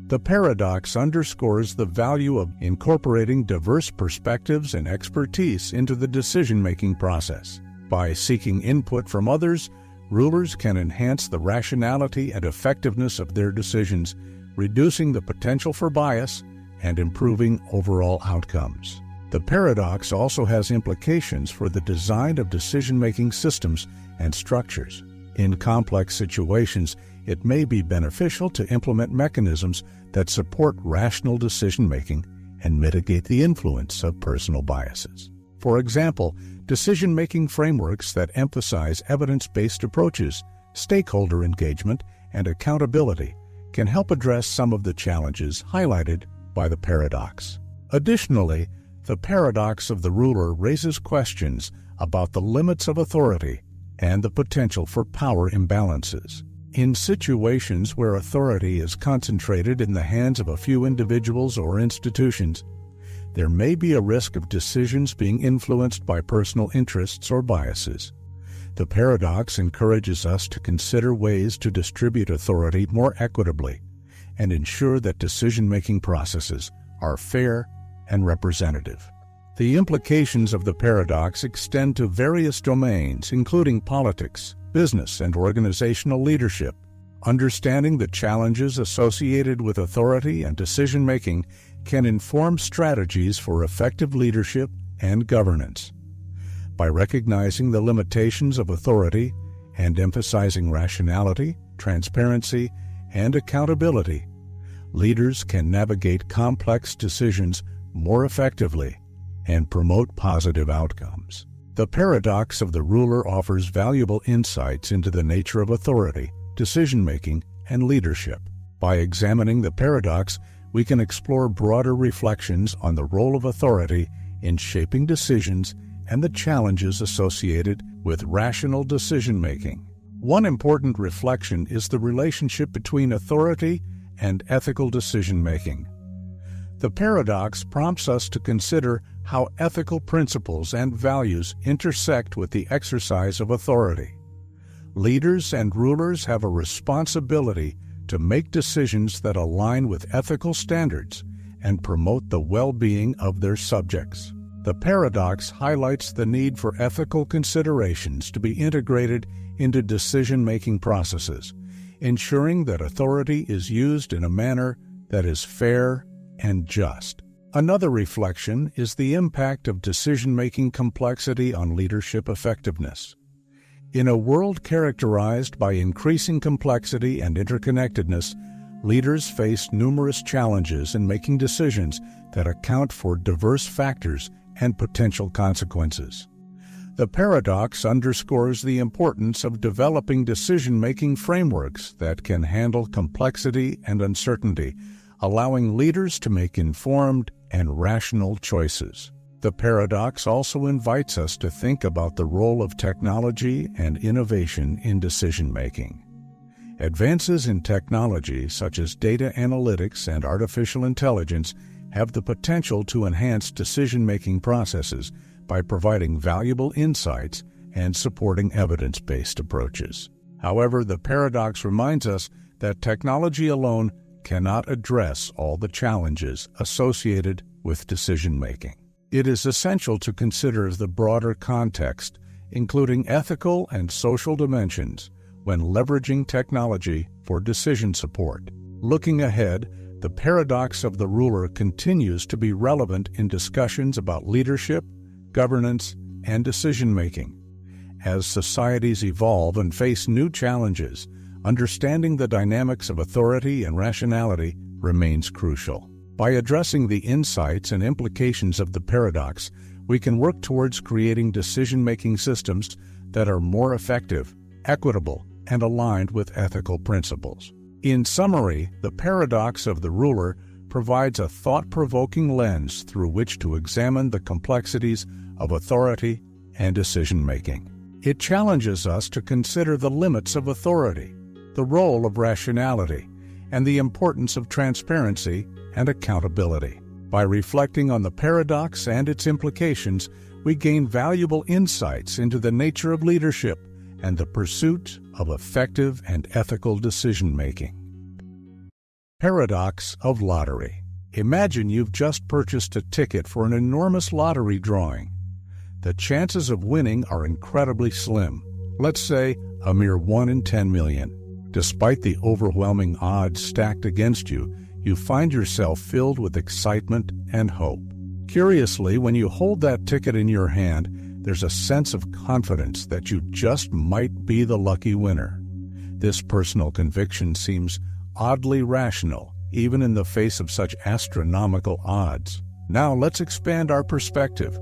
The paradox underscores the value of incorporating diverse perspectives and expertise into the decision-making process. By seeking input from others, rulers can enhance the rationality and effectiveness of their decisions, reducing the potential for bias and improving overall outcomes. The paradox also has implications for the design of decision-making systems and structures. In complex situations, it may be beneficial to implement mechanisms that support rational decision-making and mitigate the influence of personal biases. For example, decision-making frameworks that emphasize evidence-based approaches, stakeholder engagement, and accountability can help address some of the challenges highlighted by the paradox. Additionally, the paradox of the ruler raises questions about the limits of authority and the potential for power imbalances. In situations where authority is concentrated in the hands of a few individuals or institutions, there may be a risk of decisions being influenced by personal interests or biases. The paradox encourages us to consider ways to distribute authority more equitably and ensure that decision-making processes are fair and representative. The implications of the paradox extend to various domains, including politics, business, and organizational leadership. Understanding the challenges associated with authority and decision-making can inform strategies for effective leadership and governance. By recognizing the limitations of authority and emphasizing rationality, transparency, and accountability, leaders can navigate complex decisions more effectively and promote positive outcomes. The paradox of the ruler offers valuable insights into the nature of authority, decision-making, and leadership. By examining the paradox, we can explore broader reflections on the role of authority in shaping decisions and the challenges associated with rational decision-making. One important reflection is the relationship between authority and ethical decision-making. The paradox prompts us to consider how ethical principles and values intersect with the exercise of authority. Leaders and rulers have a responsibility to make decisions that align with ethical standards and promote the well-being of their subjects. The paradox highlights the need for ethical considerations to be integrated into decision-making processes, ensuring that authority is used in a manner that is fair and just. Another reflection is the impact of decision-making complexity on leadership effectiveness. In a world characterized by increasing complexity and interconnectedness, leaders face numerous challenges in making decisions that account for diverse factors and potential consequences. The paradox underscores the importance of developing decision-making frameworks that can handle complexity and uncertainty, allowing leaders to make informed and rational choices. The paradox also invites us to think about the role of technology and innovation in decision-making. Advances in technology such as data analytics and artificial intelligence have the potential to enhance decision-making processes by providing valuable insights and supporting evidence-based approaches. However, the paradox reminds us that technology alone cannot address all the challenges associated with decision-making. It is essential to consider the broader context, including ethical and social dimensions, when leveraging technology for decision support. Looking ahead, the paradox of the ruler continues to be relevant in discussions about leadership, governance, and decision-making. As societies evolve and face new challenges, understanding the dynamics of authority and rationality remains crucial. By addressing the insights and implications of the paradox, we can work towards creating decision-making systems that are more effective, equitable, and aligned with ethical principles. In summary, the paradox of the ruler provides a thought-provoking lens through which to examine the complexities of authority and decision-making. It challenges us to consider the limits of authority, the role of rationality, and the importance of transparency and accountability. By reflecting on the paradox and its implications, we gain valuable insights into the nature of leadership and the pursuit of effective and ethical decision-making. Paradox of lottery. Imagine you've just purchased a ticket for an enormous lottery drawing. The chances of winning are incredibly slim. Let's say a mere 1 in 10 million. Despite the overwhelming odds stacked against you, you find yourself filled with excitement and hope. Curiously, when you hold that ticket in your hand, there's a sense of confidence that you just might be the lucky winner. This personal conviction seems oddly rational, even in the face of such astronomical odds. Now let's expand our perspective.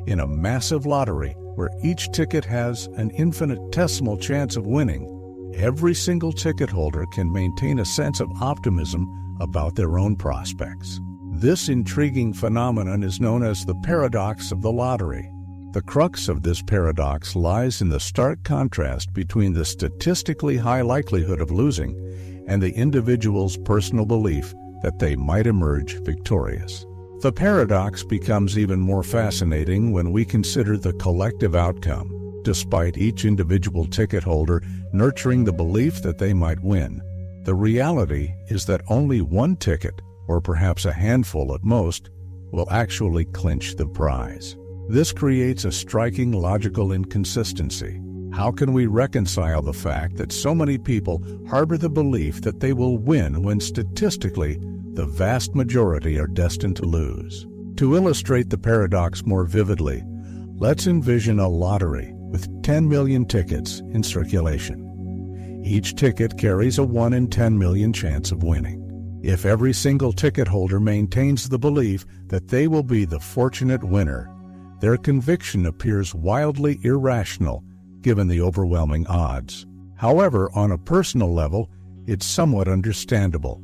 In a massive lottery, where each ticket has an infinitesimal chance of winning, every single ticket holder can maintain a sense of optimism about their own prospects. This intriguing phenomenon is known as the paradox of the lottery. The crux of this paradox lies in the stark contrast between the statistically high likelihood of losing and the individual's personal belief that they might emerge victorious. The paradox becomes even more fascinating when we consider the collective outcome. Despite each individual ticket holder nurturing the belief that they might win, the reality is that only one ticket, or perhaps a handful at most, will actually clinch the prize. This creates a striking logical inconsistency. How can we reconcile the fact that so many people harbor the belief that they will win when statistically the vast majority are destined to lose? To illustrate the paradox more vividly, let's envision a lottery with 10 million tickets in circulation. Each ticket carries a 1 in 10 million chance of winning. If every single ticket holder maintains the belief that they will be the fortunate winner, their conviction appears wildly irrational given the overwhelming odds. However, on a personal level, it's somewhat understandable.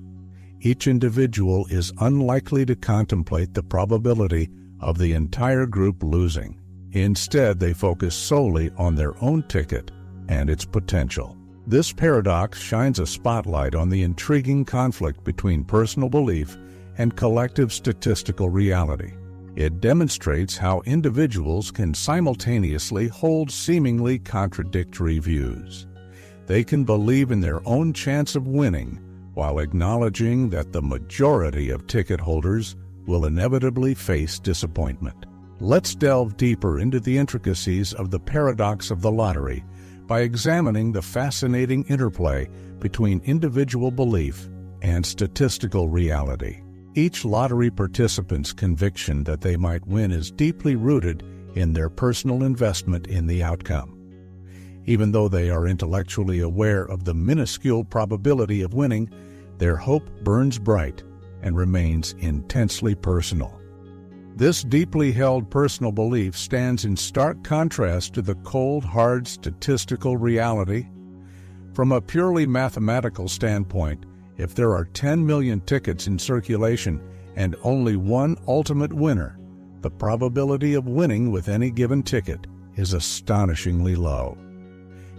Each individual is unlikely to contemplate the probability of the entire group losing. Instead, they focus solely on their own ticket and its potential. This paradox shines a spotlight on the intriguing conflict between personal belief and collective statistical reality. It demonstrates how individuals can simultaneously hold seemingly contradictory views. They can believe in their own chance of winning while acknowledging that the majority of ticket holders will inevitably face disappointment. Let's delve deeper into the intricacies of the paradox of the lottery by examining the fascinating interplay between individual belief and statistical reality. Each lottery participant's conviction that they might win is deeply rooted in their personal investment in the outcome. Even though they are intellectually aware of the minuscule probability of winning, their hope burns bright and remains intensely personal. This deeply held personal belief stands in stark contrast to the cold, hard statistical reality. From a purely mathematical standpoint, if there are 10 million tickets in circulation and only one ultimate winner, the probability of winning with any given ticket is astonishingly low.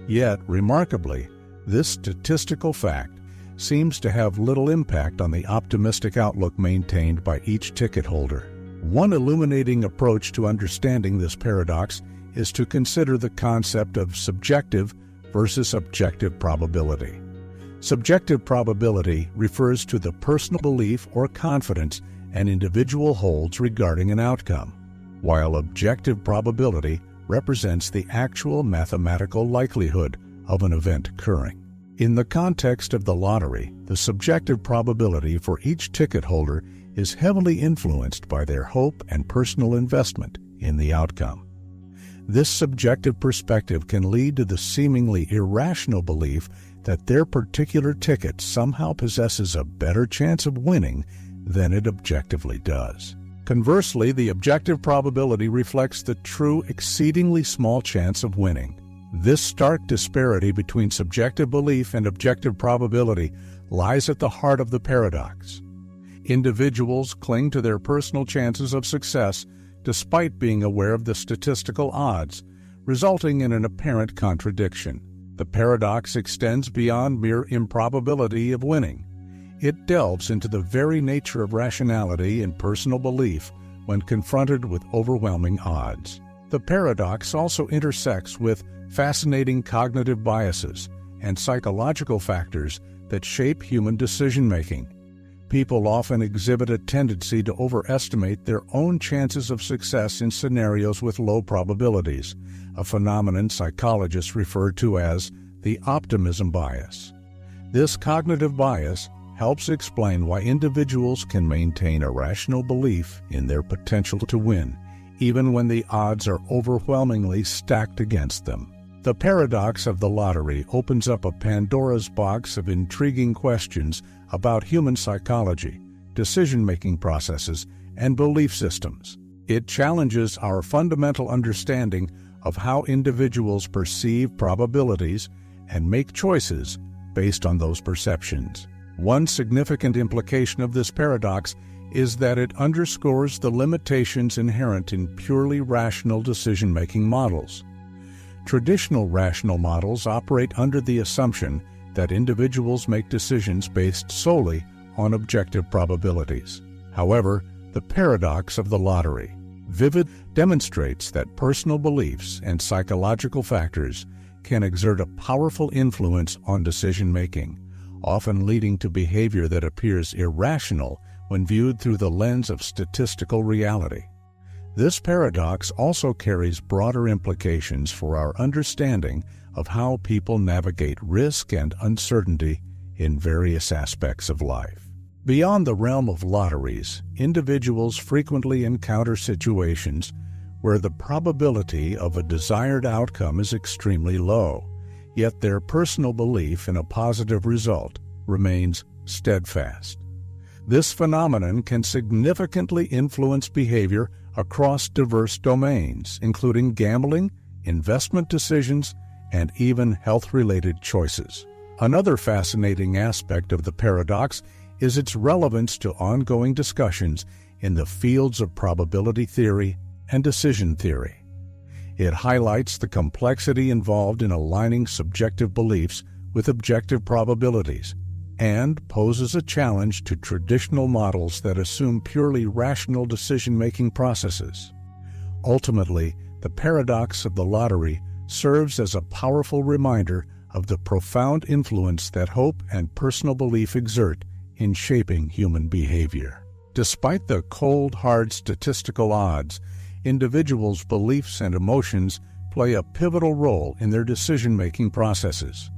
Yet, remarkably, this statistical fact seems to have little impact on the optimistic outlook maintained by each ticket holder. One illuminating approach to understanding this paradox is to consider the concept of subjective versus objective probability. Subjective probability refers to the personal belief or confidence an individual holds regarding an outcome, while objective probability represents the actual mathematical likelihood of an event occurring. In the context of the lottery, the subjective probability for each ticket holder is heavily influenced by their hope and personal investment in the outcome. This subjective perspective can lead to the seemingly irrational belief that their particular ticket somehow possesses a better chance of winning than it objectively does. Conversely, the objective probability reflects the true, exceedingly small chance of winning. This stark disparity between subjective belief and objective probability lies at the heart of the paradox. Individuals cling to their personal chances of success despite being aware of the statistical odds, resulting in an apparent contradiction. The paradox extends beyond mere improbability of winning. It delves into the very nature of rationality and personal belief when confronted with overwhelming odds. The paradox also intersects with fascinating cognitive biases and psychological factors that shape human decision-making. People often exhibit a tendency to overestimate their own chances of success in scenarios with low probabilities, a phenomenon psychologists refer to as the optimism bias. This cognitive bias helps explain why individuals can maintain a rational belief in their potential to win, even when the odds are overwhelmingly stacked against them. The paradox of the lottery opens up a Pandora's box of intriguing questions about human psychology, decision-making processes, and belief systems. It challenges our fundamental understanding of how individuals perceive probabilities and make choices based on those perceptions. One significant implication of this paradox is that it underscores the limitations inherent in purely rational decision-making models. Traditional rational models operate under the assumption that individuals make decisions based solely on objective probabilities. However, the paradox of the lottery vividly demonstrates that personal beliefs and psychological factors can exert a powerful influence on decision-making, often leading to behavior that appears irrational when viewed through the lens of statistical reality. This paradox also carries broader implications for our understanding of how people navigate risk and uncertainty in various aspects of life. Beyond the realm of lotteries, individuals frequently encounter situations where the probability of a desired outcome is extremely low, yet their personal belief in a positive result remains steadfast. This phenomenon can significantly influence behavior across diverse domains, including gambling, investment decisions, and even health-related choices. Another fascinating aspect of the paradox is its relevance to ongoing discussions in the fields of probability theory and decision theory. It highlights the complexity involved in aligning subjective beliefs with objective probabilities, and poses a challenge to traditional models that assume purely rational decision-making processes. Ultimately, the paradox of the lottery serves as a powerful reminder of the profound influence that hope and personal belief exert in shaping human behavior. Despite the cold, hard statistical odds, individuals' beliefs and emotions play a pivotal role in their decision-making processes.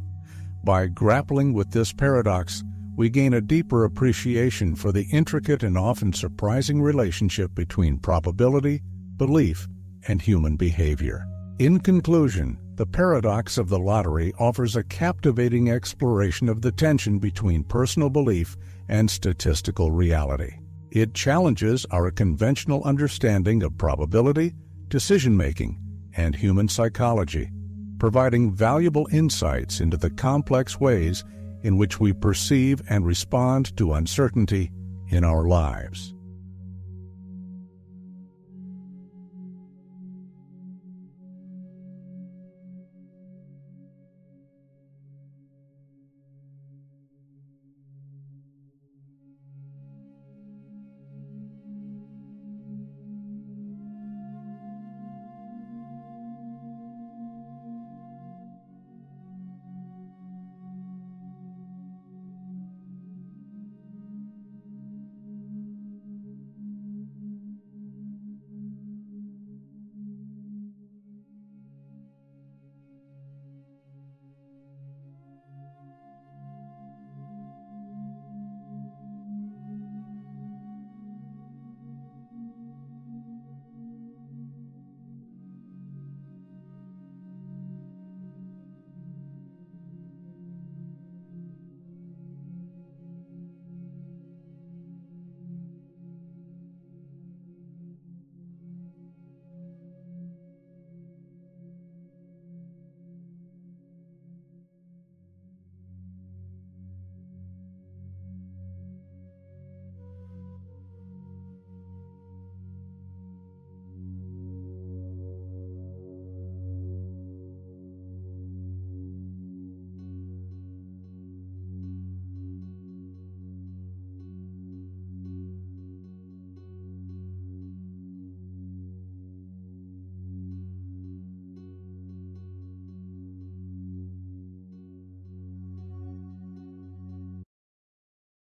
By grappling with this paradox, we gain a deeper appreciation for the intricate and often surprising relationship between probability, belief, and human behavior. In conclusion, the paradox of the lottery offers a captivating exploration of the tension between personal belief and statistical reality. It challenges our conventional understanding of probability, decision-making, and human psychology, providing valuable insights into the complex ways in which we perceive and respond to uncertainty in our lives.